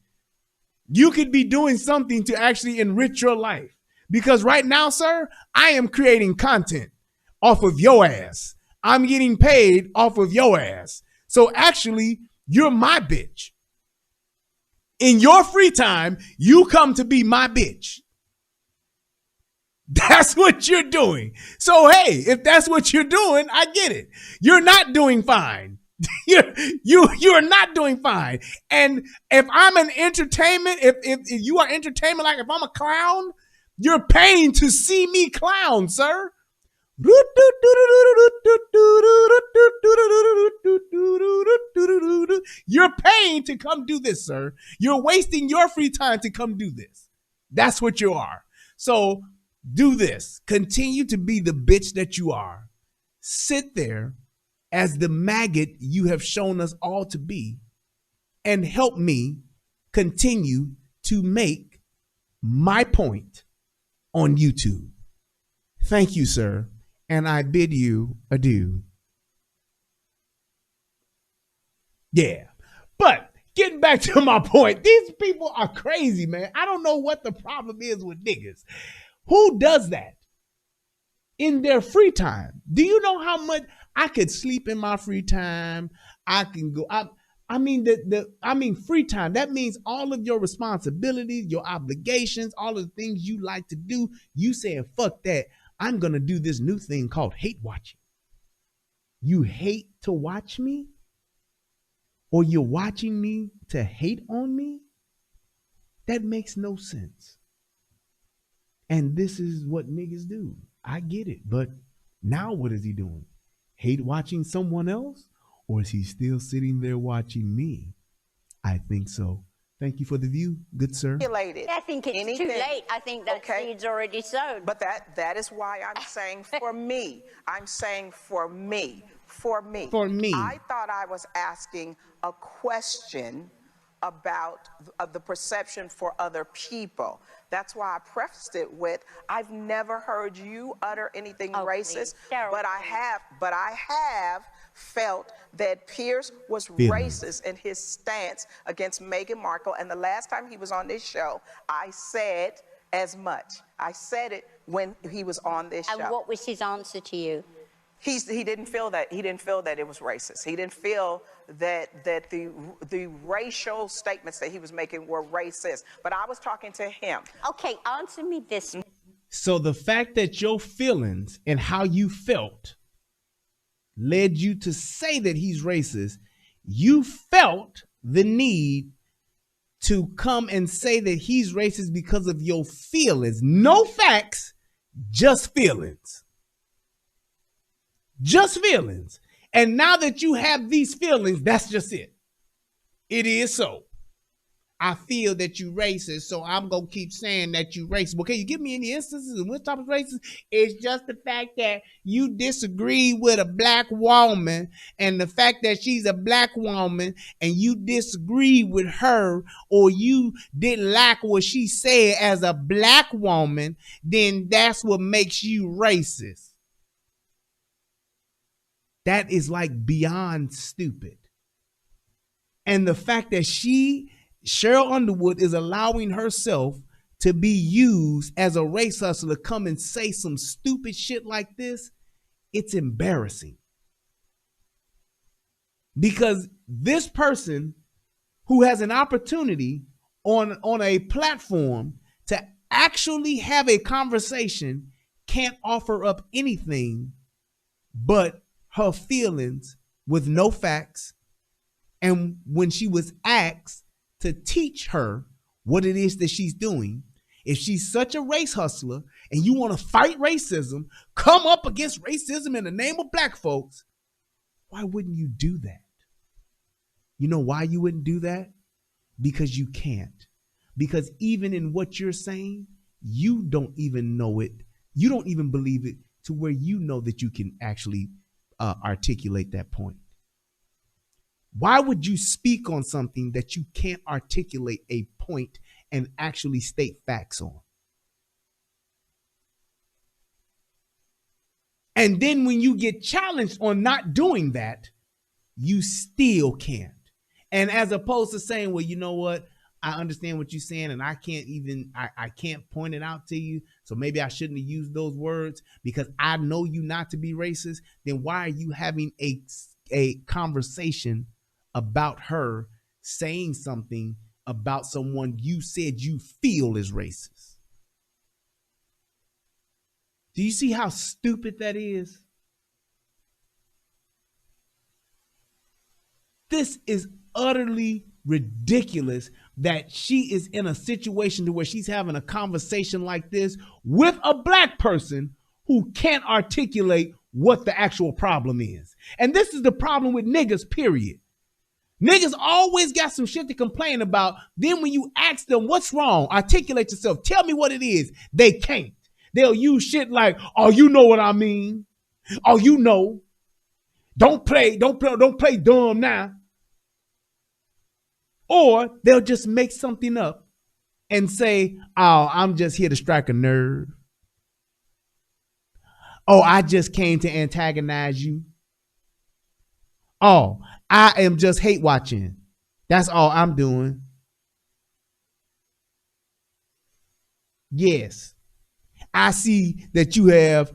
You could be doing something to actually enrich your life. Because right now, sir, I am creating content off of your ass. I'm getting paid off of your ass. So actually, you're my bitch. In your free time, you come to be my bitch. That's what you're doing. So, hey, if that's what you're doing, I get it. You're not doing fine. You're not doing fine. And if I'm an entertainment, if you are entertainment, like if I'm a clown, you're paying to see me clown, sir. You're paying to come do this, sir. You're wasting your free time to come do this. That's what you are. So do this. Continue to be the bitch that you are. Sit there as the maggot you have shown us all to be, and help me continue to make my point on YouTube. Thank you, sir, and I bid you adieu. Yeah, but getting back to my point, these people are crazy, man. I don't know what the problem is with niggas. Who does that in their free time? Do you know how much I could sleep in my free time? I can go. I mean, free time. That means all of your responsibilities, your obligations, all of the things you like to do. You saying, fuck that. I'm going to do this new thing called hate watching. You hate to watch me? Or you're watching me to hate on me? That makes no sense. And this is what niggas do. I get it. But now what is he doing? Hate watching someone else? Or is he still sitting there watching me? I think so. Thank you for the view, good sir. I think it's too late. I think that seed's already sown. But that is why I'm saying for me. I'm saying for me. For me. For me. I thought I was asking a question about the perception for other people. That's why I prefaced it with, I've never heard you utter anything racist, but I have felt that Piers was racist in his stance against Meghan Markle. And the last time he was on this show, I said as much. I said it when he was on this show. And what was his answer to you? He didn't feel that it was racist. He didn't feel that the racial statements that he was making were racist. But I was talking to him. Okay, answer me this. So the fact that your feelings and how you felt led you to say that he's racist, you felt the need to come and say that he's racist because of your feelings. No facts, just feelings. Just feelings. And now that you have these feelings, that's just it. It is so. I feel that you racist, so I'm going to keep saying that you racist. Well, can you give me any instances of what type of racist? It's just the fact that you disagree with a black woman, and the fact that she's a black woman and you disagree with her, or you didn't like what she said as a black woman, then that's what makes you racist. That is like beyond stupid. And the fact that Cheryl Underwood is allowing herself to be used as a race hustler to come and say some stupid shit like this, it's embarrassing. Because this person who has an opportunity on a platform to actually have a conversation can't offer up anything but her feelings with no facts. And when she was asked to teach her what it is that she's doing, if she's such a race hustler and you want to fight racism, come up against racism in the name of black folks, why wouldn't you do that? You know why you wouldn't do that? Because you can't. Because even in what you're saying, you don't even know it. You don't even believe it to where you know that you can actually articulate that point. Why would you speak on something that you can't articulate a point and actually state facts on? And then when you get challenged on not doing that, you still can't. And as opposed to saying, well, you know what? I understand what you're saying, and I can't point it out to you. So maybe I shouldn't have used those words because I know you not to be racist. Then why are you having a conversation about her saying something about someone you said you feel is racist? Do you see how stupid that is? This is utterly ridiculous that she is in a situation to where she's having a conversation like this with a black person who can't articulate what the actual problem is. And this is the problem with niggas, period. Niggas always got some shit to complain about. Then when you ask them what's wrong, articulate yourself, tell me what it is, they can't. They'll use shit like, oh, you know what I mean. Oh, you know. Don't play dumb now. Or they'll just make something up and say, oh, I'm just here to strike a nerve. Oh, I just came to antagonize you. Oh, I am just hate watching. That's all I'm doing. Yes, I see that you have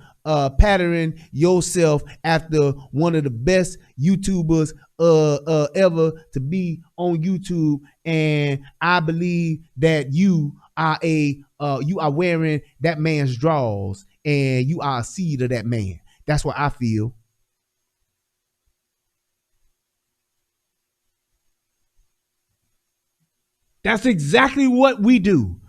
patterned yourself after one of the best YouTubers ever to be on YouTube, and I believe that you are wearing that man's drawers, and you are a seed of that man. That's what I feel. That's exactly what we do.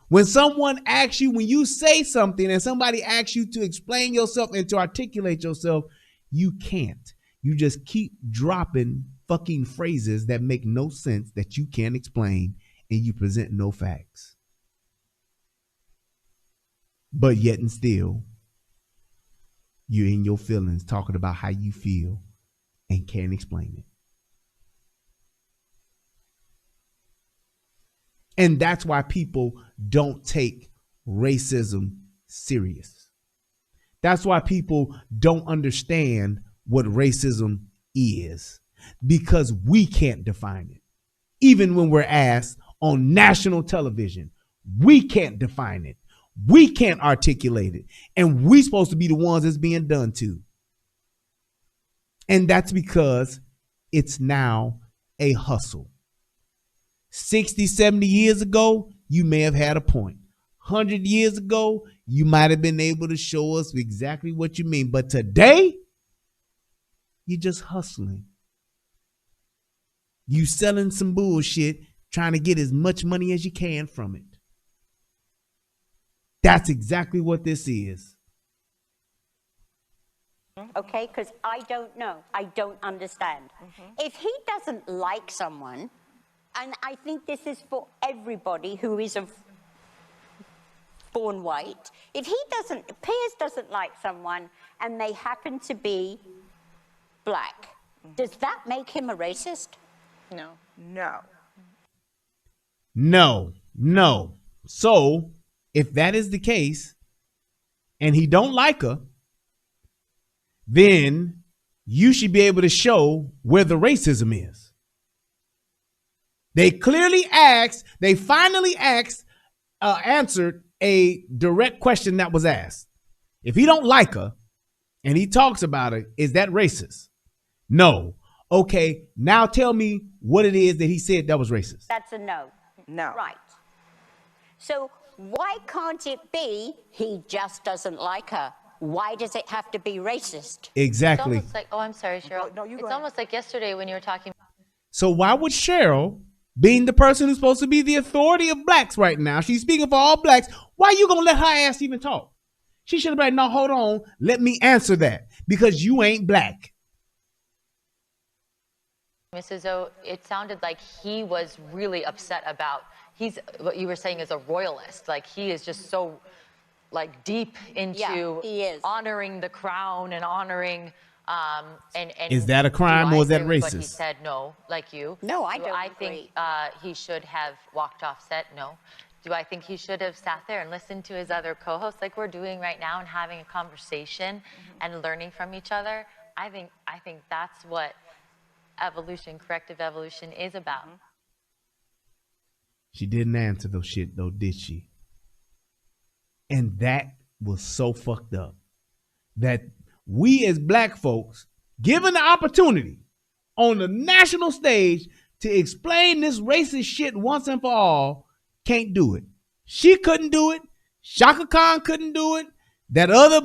When someone asks you, when you say something and somebody asks you to explain yourself and to articulate yourself, you can't. You just keep dropping fucking phrases that make no sense that you can't explain, and you present no facts. But yet and still, you're in your feelings talking about how you feel and can't explain it. And that's why people don't take racism serious. That's why people don't understand what racism is, because we can't define it. Even when we're asked on national television, we can't define it. We can't articulate it. And we're supposed to be the ones it's being done to. And that's because it's now a hustle. 60, 70 years ago, you may have had a point. 100 years ago, you might have been able to show us exactly what you mean. But today, you're just hustling. You selling some bullshit, trying to get as much money as you can from it. That's exactly what this is. Okay, because I don't know. I don't understand. If he doesn't like someone, and I think this is for everybody who is born white, if Piers doesn't like someone and they happen to be black, does that make him a racist? No. No. No, no. So if that is the case and he don't like her, then you should be able to show where the racism is. They finally answered a direct question that was asked. If he don't like her and he talks about her, is that racist? No. Okay, now tell me what it is that he said that was racist. That's a no. No. Right. So why can't it be he just doesn't like her? Why does it have to be racist? Exactly. It's almost like, oh, I'm sorry, Cheryl. No, you it's almost like yesterday when you were talking. So why would Cheryl, being the person who's supposed to be the authority of blacks right now, she's speaking for all blacks, why you gonna let her ass even talk? She should have been like, no, hold on, let me answer that, because you ain't black. Mrs. O, it sounded like he was really upset about, what you were saying is a royalist. Like, he is just so, like, deep into honoring the crown and honoring, and Is that a crime or is that racist? But he said no, like you. No, I don't I think he should have walked off set? No. Do I think he should have sat there and listened to his other co-hosts like we're doing right now and having a conversation and learning from each other? I think that's what corrective evolution is about. She didn't answer those shit though, did she? And that was so fucked up that we as black folks, given the opportunity on the national stage to explain this racist shit once and for all, can't do it. She couldn't do it. Shaka Khan couldn't do it. That other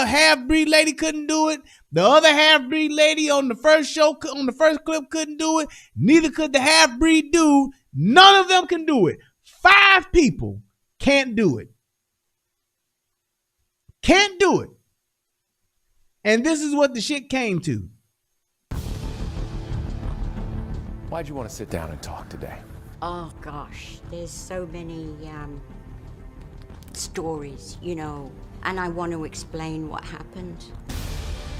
half-breed lady couldn't do it. The other half-breed lady on the first show, on the first clip, couldn't do it. Neither could the half-breed dude. None of them can do it. 5 people can't do it. Can't do it. And this is what the shit came to. Why'd you want to sit down and talk today? Oh gosh, there's so many stories, and I want to explain what happened.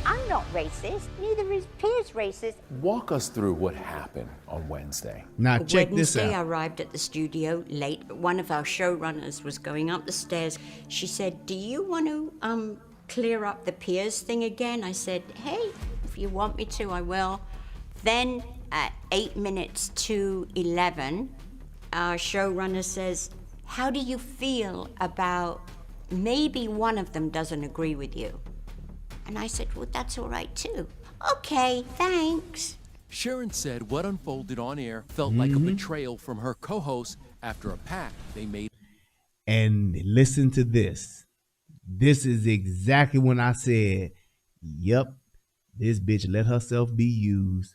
I'm not racist, neither is Piers racist. Walk us through what happened on Wednesday. Now check this out. Wednesday, I arrived at the studio late. One of our showrunners was going up the stairs. She said, do you want to clear up the Piers thing again? I said, hey, if you want me to, I will. Then at 8 minutes to 11, our showrunner says, how do you feel about maybe one of them doesn't agree with you? And I said, well, that's all right too. Okay, thanks. Sharon said what unfolded on air felt like a betrayal from her co-host after a pact they made. And listen to this. This is exactly when I said, yep, this bitch let herself be used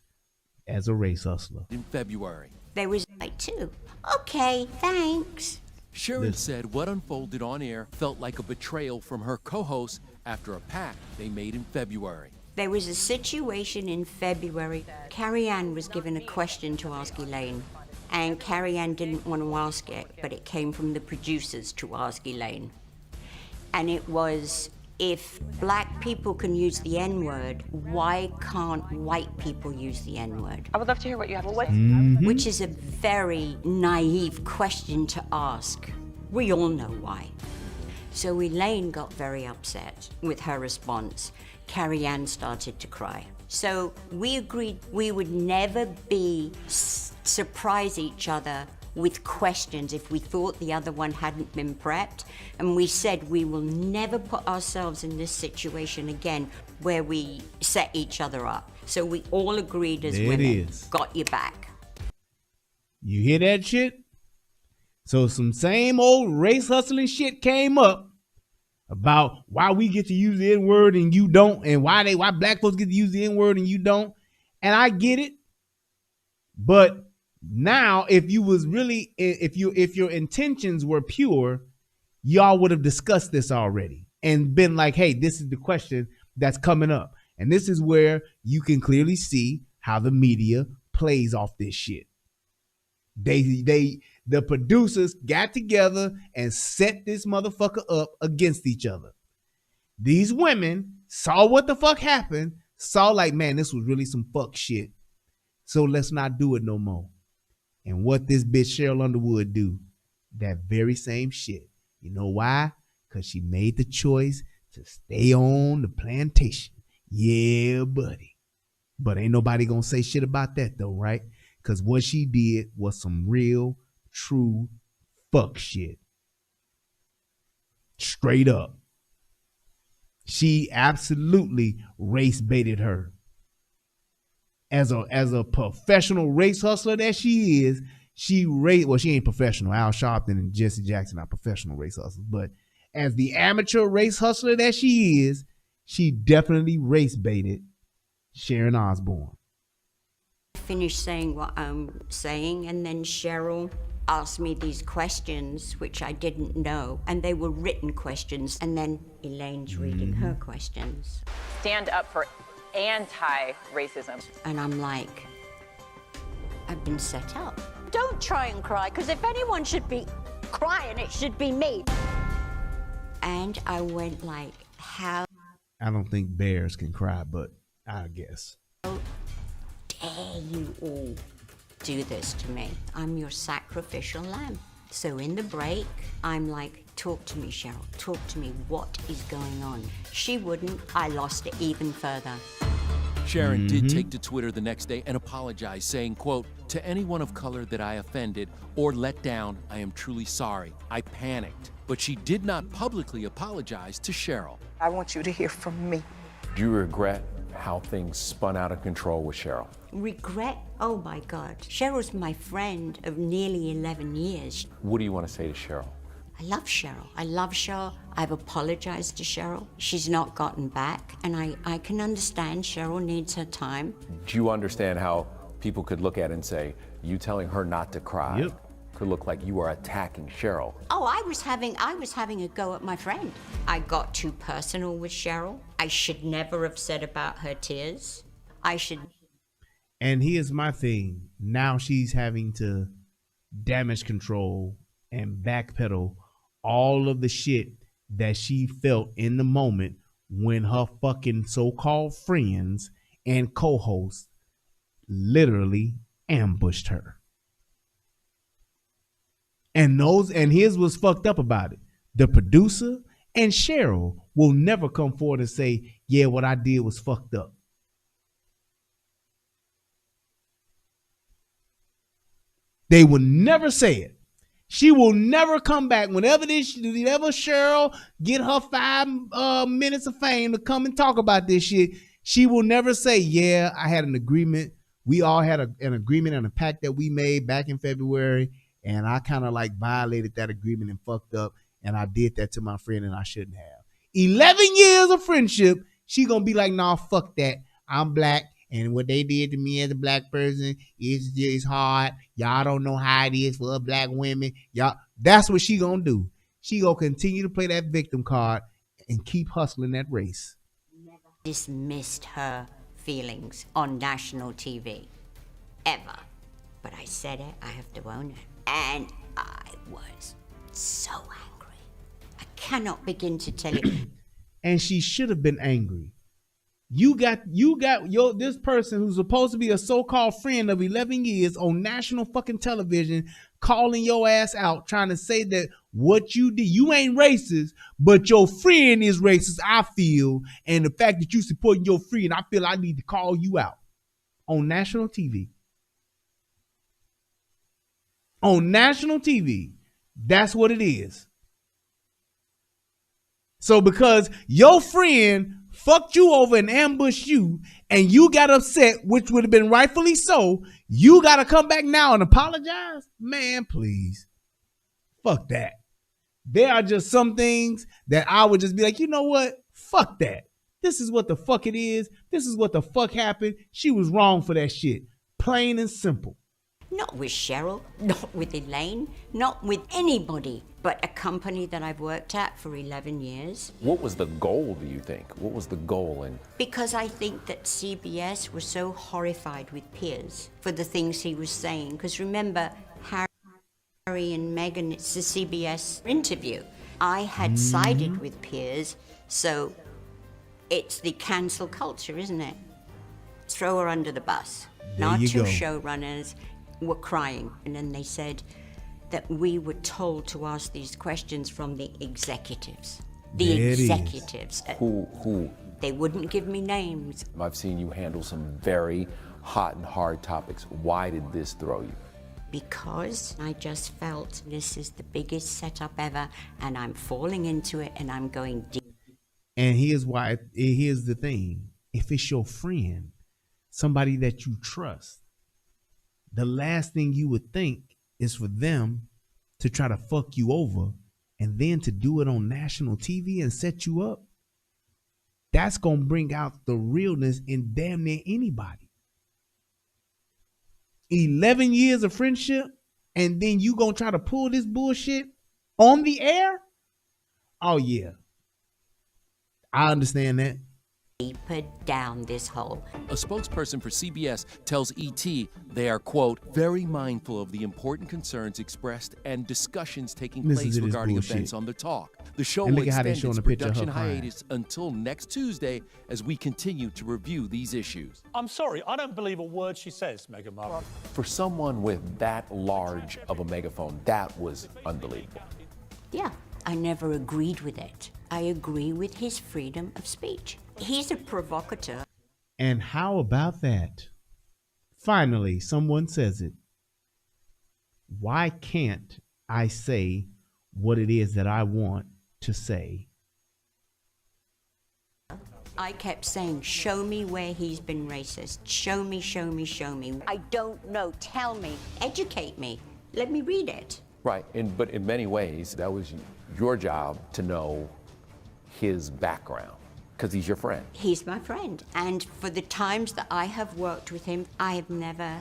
as a race hustler. In February. There was right too. Okay, thanks. Sharon said what unfolded on air felt like a betrayal from her co-host after a pact they made in February. There was a situation in February. Carrie Ann was given a question to ask Elaine. And Carrie Ann didn't want to ask it, but it came from the producers to ask Elaine. And it was, if black people can use the N-word, why can't white people use the N-word? I would love to hear what you have to say. Which is a very naive question to ask. We all know why. So Elaine got very upset with her response. Carrie Ann started to cry. So we agreed we would never surprise each other with questions if we thought the other one hadn't been prepped. And we said we will never put ourselves in this situation again where we set each other up. So we all agreed as There women, it is. got your back. You hear that shit? So some same old race hustling shit came up about why we get to use the N-word and you don't, and why black folks get to use the N-word and you don't. And I get it. But now if your intentions were pure, y'all would have discussed this already and been like, hey, this is the question that's coming up. And this is where you can clearly see how the media plays off this shit. The producers got together and set this motherfucker up against each other. These women saw what the fuck happened, saw like, man, this was really some fuck shit. So let's not do it no more. And what this bitch Cheryl Underwood do, that very same shit. You know why? Because she made the choice to stay on the plantation. Yeah, buddy. But ain't nobody gonna say shit about that though, right? Because what she did was some real, true fuck shit. Straight up. She absolutely race baited her. As a professional race hustler that she is, she ain't professional. Al Sharpton and Jesse Jackson are professional race hustlers. But as the amateur race hustler that she is, she definitely race baited Sharon Osbourne. Finished saying what I'm saying, and then Cheryl asked me these questions, which I didn't know, and they were written questions, and then Elaine's reading her questions. Stand up for anti-racism. And I'm like, I've been set up. Don't try and cry, because if anyone should be crying, it should be me. And I went like, how I don't think bears can cry, but I guess. dare you all do this to me? I'm your sacrificial lamb. So in the break, I'm like, talk to me, Cheryl. Talk to me. What is going on? She wouldn't. I lost it even further. Sharon did take to Twitter the next day and apologize, saying, quote, "To anyone of color that I offended or let down, I am truly sorry. I panicked." But she did not publicly apologize to Cheryl. I want you to hear from me. Do you regret how things spun out of control with Cheryl? Regret? Oh my God. Cheryl's my friend of nearly 11 years. What do you want to say to Cheryl? I love Cheryl. I love Cheryl. I've apologized to Cheryl. She's not gotten back, and I can understand Cheryl needs her time. Do you understand how people could look at it and say, you telling her not to cry could look like you are attacking Cheryl? Oh, I was having a go at my friend. I got too personal with Cheryl. I should never have said about her tears. And here's my thing. Now she's having to damage control and backpedal all of the shit that she felt in the moment when her fucking so-called friends and co-hosts literally ambushed her. And here's what's fucked up about it. The producer and Cheryl will never come forward and say, yeah, what I did was fucked up. They will never say it. She will never come back whenever Cheryl get her 5 minutes of fame to come and talk about this shit. She will never say, yeah, I had an agreement. We all had an agreement and a pact that we made back in February. And I kind of like violated that agreement and fucked up. And I did that to my friend and I shouldn't have. 11 years of friendship. She gonna be like, nah, fuck that. I'm black. And what they did to me as a black person is hard. Y'all don't know how it is for black women. Y'all, that's what she gonna do. She gonna continue to play that victim card and keep hustling that race. Never dismissed her feelings on national TV, ever. but I said it, I have to own it. And I was so angry. I cannot begin to tell you. And she should have been angry. You got this person who's supposed to be a so-called friend of 11 years on national fucking television calling your ass out, trying to say that what you did, you ain't racist, but your friend is racist, I feel. And the fact that you supporting your friend, I feel I need to call you out on national TV. On national TV. That's what it is. So because your friend fucked you over and ambushed you, and you got upset, which would have been rightfully so, you got to come back now and apologize? Man, please. Fuck that. There are just some things that I would just be like, you know what? Fuck that. This is what the fuck it is. This is what the fuck happened. She was wrong for that shit. Plain and simple. Not with Cheryl, not with Elaine, not with anybody, but a company that I've worked at for 11 years. What was the goal, do you think? What was the goal? Because I think that CBS was so horrified with Piers for the things he was saying. Because remember, Harry and Meghan, it's the CBS interview. I had sided with Piers, so it's the cancel culture, isn't it? Throw her under the bus. Our two showrunners were crying, and then they said that we were told to ask these questions from the executives. The executives. Who? They wouldn't give me names. I've seen you handle some very hot and hard topics. Why did this throw you? Because I just felt this is the biggest setup ever, and I'm falling into it, and I'm going deep. And here's the thing. If it's your friend, somebody that you trust, the last thing you would think is for them to try to fuck you over and then to do it on national TV and set you up. That's going to bring out the realness in damn near anybody. 11 years of friendship, and then you going to try to pull this bullshit on the air? Oh, yeah. I understand that. Deeper down this hole. A spokesperson for CBS tells ET they are, quote, very mindful of the important concerns expressed and discussions taking place regarding events on the talk. The show will extend its production hiatus until next Tuesday as we continue to review these issues. I'm sorry, I don't believe a word she says, Meghan Markle. For someone with that large of a megaphone, that was unbelievable. Yeah, I never agreed with it. I agree with his freedom of speech. He's a provocateur. And how about that? Finally, someone says it. Why can't I say what it is that I want to say? I kept saying, show me where he's been racist. Show me, show me, show me. I don't know. Tell me. Educate me. Let me read it. Right, but in many ways, that was your job to know his background, because he's your friend. He's my friend. And for the times that I have worked with him, I have never,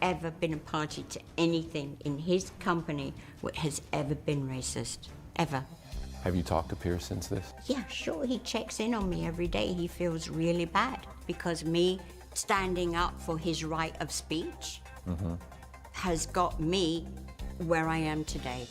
ever been a party to anything in his company that has ever been racist. Ever. Have you talked to Piers since this? Yeah, sure. He checks in on me every day. He feels really bad because me standing up for his right of speech has got me where I am today.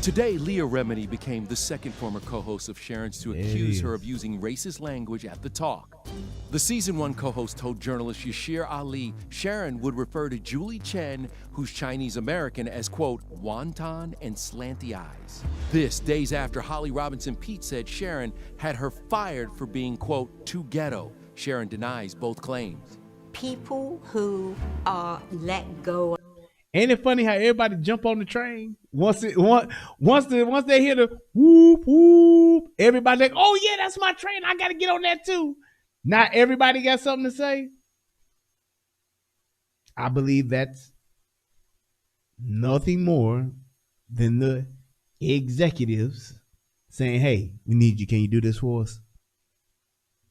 Today, Leah Remini became the second former co-host of Sharon's to accuse her of using racist language at the talk. The season 1 co-host told journalist Yashir Ali Sharon would refer to Julie Chen, who's Chinese American, as, quote, wonton and slanty eyes. This days after Holly Robinson Peete said Sharon had her fired for being, quote, too ghetto. Sharon denies both claims. People who are let go. Ain't it funny how everybody jump on the train once they hear the whoop whoop? Everybody like, oh yeah, that's my train. I got to get on that too. Not everybody got something to say. I believe that's nothing more than the executives saying, "Hey, we need you. Can you do this for us?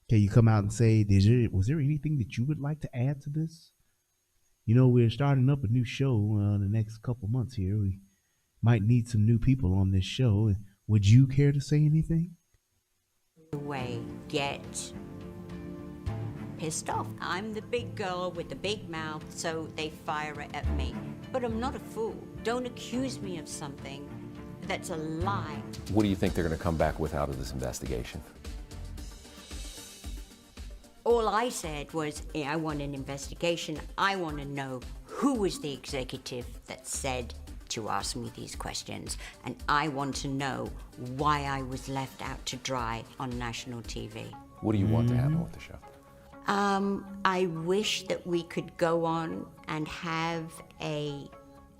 Can you come out and say, was there anything that you would like to add to this? You know, we're starting up a new show the next couple months here. We might need some new people on this show. Would you care to say anything?" Way get pissed off. I'm the big girl with the big mouth, so they fire it at me. but I'm not a fool. Don't accuse me of something that's a lie. What do you think they're going to come back with out of this investigation? All I said was, I want an investigation. I want to know who was the executive that said to ask me these questions, and I want to know why I was left out to dry on national TV. What do you want to happen with the show? I wish that we could go on and have a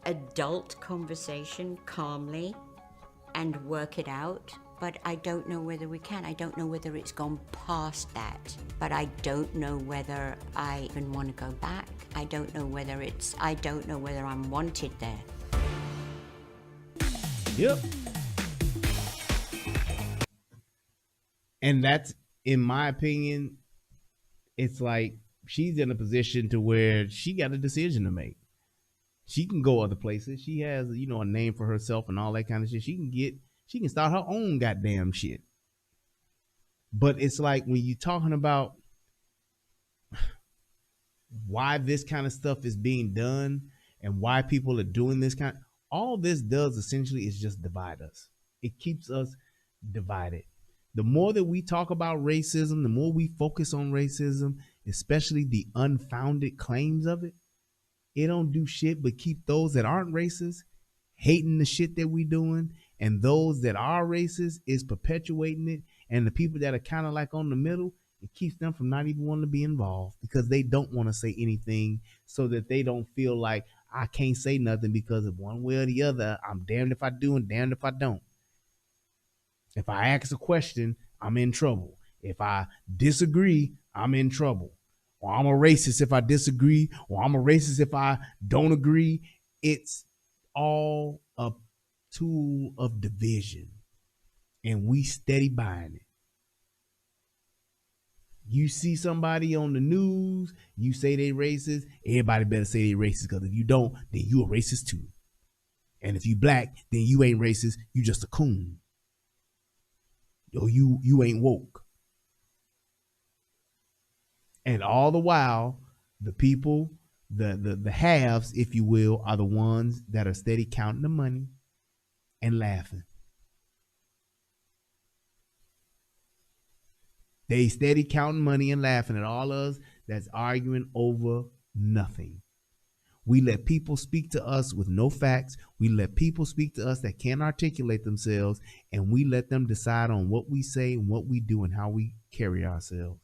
adult conversation calmly and work it out, but I don't know whether we can. I don't know whether it's gone past that, but I don't know whether I even want to go back. I don't know whether I'm wanted there. Yep. And that's, in my opinion, it's like she's in a position to where she got a decision to make. She can go other places. She has, a name for herself and all that kind of shit. She can start her own goddamn shit. But it's like when you're talking about why this kind of stuff is being done and why people are doing this all this does essentially is just divide us. It keeps us divided. The more that we talk about racism, the more we focus on racism, especially the unfounded claims of it, it don't do shit but keep those that aren't racist hating the shit that we doing, and those that are racist is perpetuating it, and the people that are kind of like on the middle, it keeps them from not even wanting to be involved because they don't want to say anything, so that they don't feel like I can't say nothing because of one way or the other. I'm damned if I do and damned if I don't. If I ask a question, I'm in trouble. If I disagree, I'm in trouble. Or I'm a racist if I disagree, or I'm a racist if I don't agree. It's all a tool of division, and we steady buying it. You see somebody on the news, you say they racist, everybody better say they racist, because if you don't, then you a racist too. And if you black, then you ain't racist, you just a coon. Yo, you ain't woke. And all the while, the people, the haves, if you will, are the ones that are steady counting the money and laughing. They steady counting money and laughing at all of us that's arguing over nothing. We let people speak to us with no facts. We let people speak to us that can't articulate themselves, and we let them decide on what we say and what we do and how we carry ourselves.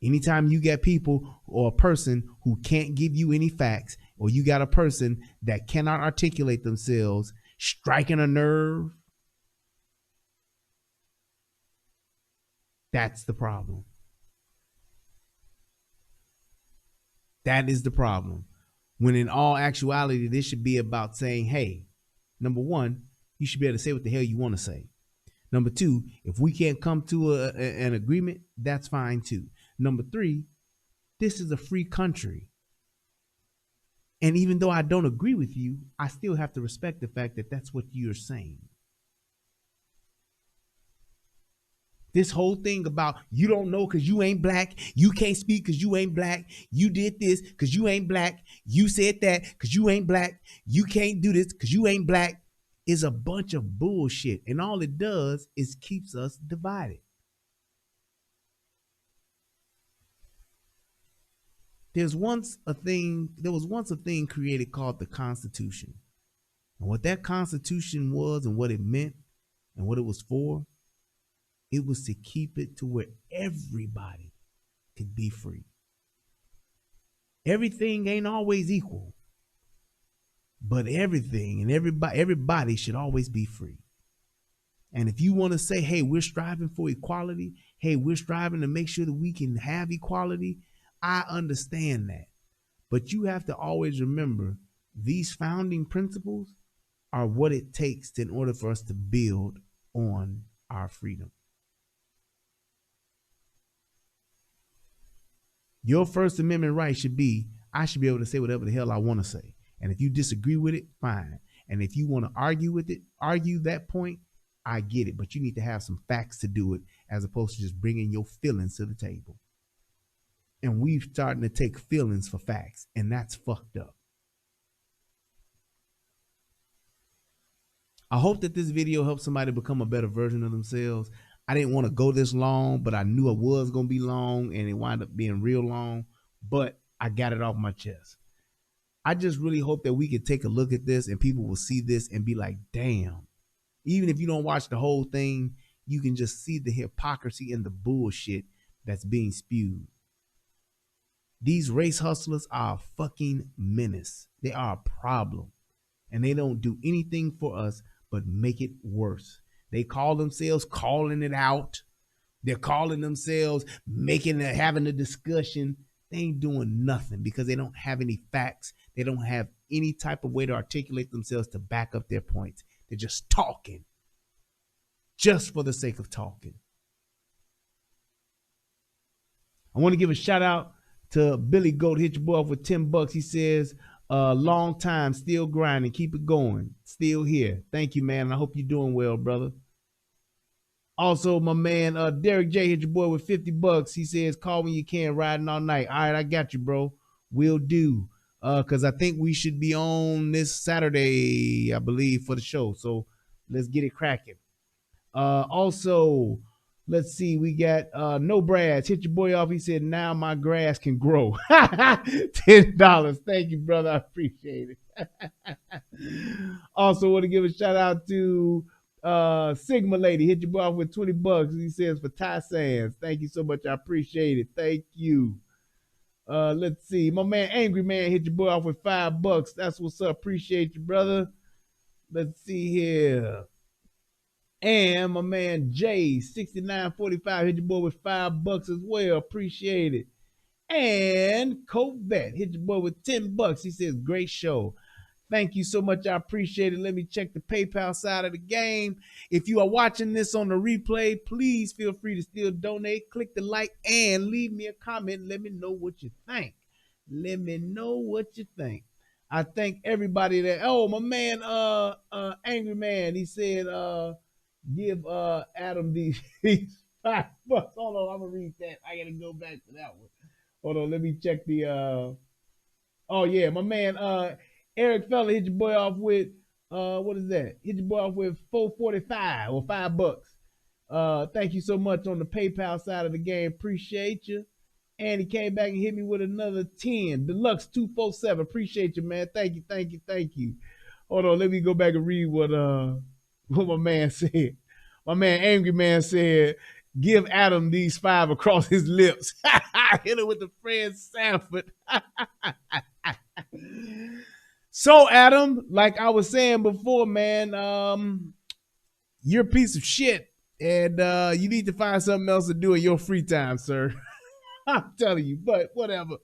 Anytime you get people or a person who can't give you any facts, or you got a person that cannot articulate themselves, striking a nerve, that's the problem. That is the problem. When in all actuality, this should be about saying, hey, number one, you should be able to say what the hell you want to say. Number two, if we can't come to an agreement, that's fine too. Number three, this is a free country. And even though I don't agree with you, I still have to respect the fact that that's what you're saying. This whole thing about you don't know because you ain't black, you can't speak because you ain't black, you did this because you ain't black, you said that because you ain't black, you can't do this because you ain't black, is a bunch of bullshit. And all it does is keeps us divided. There was once a thing created called the Constitution. And what that Constitution was and what it meant and what it was for, it was to keep it to where everybody could be free. Everything ain't always equal, but everything and everybody should always be free. And if you want to say, hey, we're striving for equality, hey, we're striving to make sure that we can have equality, I understand that. But you have to always remember these founding principles are what it takes in order for us to build on our freedom. Your First Amendment right should be, I should be able to say whatever the hell I want to say. And if you disagree with it, fine. And if you want to argue with it, argue that point, I get it. But you need to have some facts to do it, as opposed to just bringing your feelings to the table. And we've starting to take feelings for facts, and that's fucked up. I hope that this video helps somebody become a better version of themselves. I didn't want to go this long, but I knew it was going to be long, and it wound up being real long, but I got it off my chest. I just really hope that we could take a look at this and people will see this and be like, damn. Even if you don't watch the whole thing, you can just see the hypocrisy and the bullshit that's being spewed. These race hustlers are a fucking menace. They are a problem. And they don't do anything for us but make it worse. They call themselves calling it out. They're calling themselves having a discussion. They ain't doing nothing because they don't have any facts. They don't have any type of way to articulate themselves to back up their points. They're just talking. Just for the sake of talking. I want to give a shout out to Billy Goat. Hit your boy off with $10. He says, long time, still grinding. Keep it going. Still here. Thank you, man. I hope you're doing well, brother. Also, my man, Derek J. hit your boy with $50. He says, call when you can, riding all night. All right, I got you, bro. Will do. Because I think we should be on this Saturday, I believe, for the show. So let's get it cracking. Also, let's see. We got No Brads. Hit your boy off. He said, now my grass can grow. $10. Thank you, brother. I appreciate it. Also, want to give a shout out to Sigma Lady. Hit your boy off with $20. He says for Ty Sands. Thank you so much. I appreciate it. Thank you. Let's see. My man Angry Man hit your boy off with $5. That's what's up. Appreciate you, brother. Let's see here. And my man Jay 6945 hit your boy with $5 as well. Appreciate it. And Covette hit your boy with $10. He says, great show. Thank you so much. I appreciate it. Let me check the PayPal side of the game. If you are watching this on the replay, please feel free to still donate. Click the like and leave me a comment. Let me know what you think. Let me know what you think. I thank everybody that. Oh, my man, Angry Man. He said, give Adam these $5. Hold on, I'm gonna read that. I gotta go back to that one. Hold on, let me check the. Oh yeah, my man, Eric Fella hit your boy off with what is that? Hit your boy off with $4.45 or $5. Thank you so much on the PayPal side of the game. Appreciate you. And he came back and hit me with another 10. Deluxe 247. Appreciate you, man. Thank you, thank you, thank you. Hold on, let me go back and read what my man said. My man Angry Man said, give Adam these 5 across his lips. Hit it with the Fred Sanford. So, Adam, like I was saying before, man, you're a piece of shit, and you need to find something else to do in your free time, sir. I'm telling you, but whatever.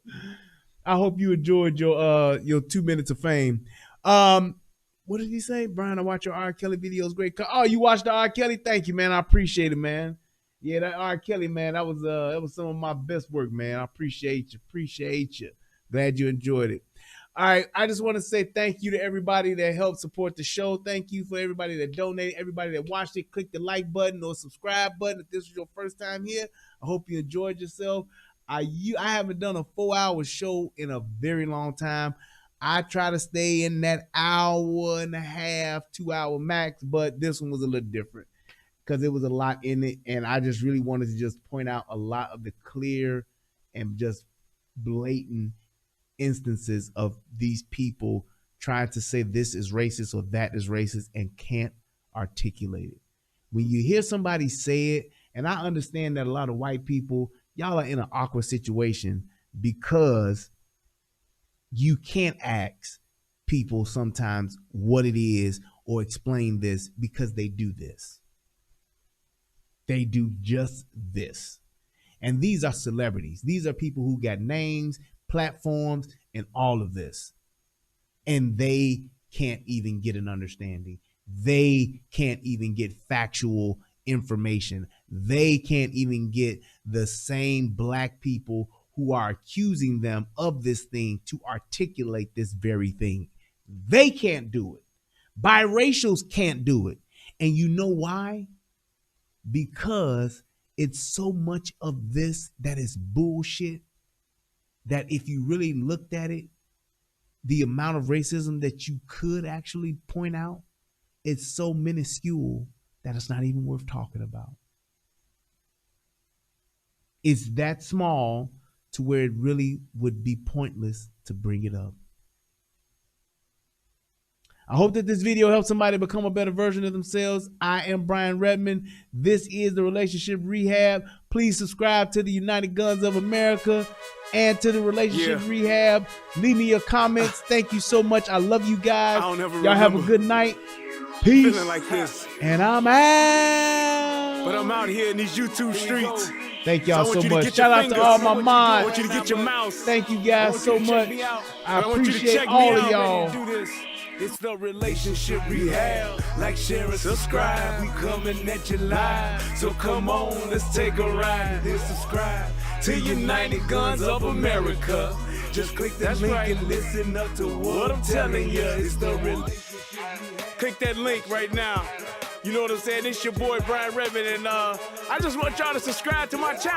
I hope you enjoyed your 2 minutes of fame. What did he say? Brian, I watch your R. Kelly videos. Great. Oh, you watched the R. Kelly? Thank you, man. I appreciate it, man. Yeah, that R. Kelly, man, that was some of my best work, man. I appreciate you. Appreciate you. Glad you enjoyed it. All right, I just want to say thank you to everybody that helped support the show. Thank you for everybody that donated, everybody that watched it. Click the like button or subscribe button if this was your first time here. I hope you enjoyed yourself. I haven't done a 4-hour show in a very long time. I try to stay in that hour and a half, 2 hour max, but this one was a little different because it was a lot in it. And I just really wanted to just point out a lot of the clear and just blatant instances of these people trying to say this is racist or that is racist and can't articulate it. When you hear somebody say it, and I understand that a lot of white people, y'all are in an awkward situation because you can't ask people sometimes what it is or explain this because they do this. They do just this. And these are celebrities. These are people who got names, platforms, and all of this. And they can't even get an understanding. They can't even get factual information. They can't even get the same black people who are accusing them of this thing to articulate this very thing. They can't do it. Biracials can't do it. And you know why? Because it's so much of this that is bullshit that if you really looked at it, the amount of racism that you could actually point out, it's so minuscule that it's not even worth talking about. It's that small to where it really would be pointless to bring it up. I hope that this video helps somebody become a better version of themselves. I am Brian Redmond. This is the Relationship Rehab. Please subscribe to the United Guns of America and to the Relationship Rehab. Leave me your comments. Thank you so much. I love you guys. Y'all have a good night. Peace. Feeling like this. And I'm out. But I'm out here in these YouTube streets. Thank y'all so you much. Shout out to all my mods. I want you to get your mouse. Thank you guys so much. I want you to appreciate check me all of out. y'all. It's the Relationship Rehab. Like, share, and subscribe. We coming at you live. So come on, let's take a ride. Then subscribe to United Guns of America. Just click that link and listen up to what I'm telling you. It's the Relationship. Click that link right now. You know what I'm saying? It's your boy Brian Redmond, and I just want y'all to subscribe to my channel.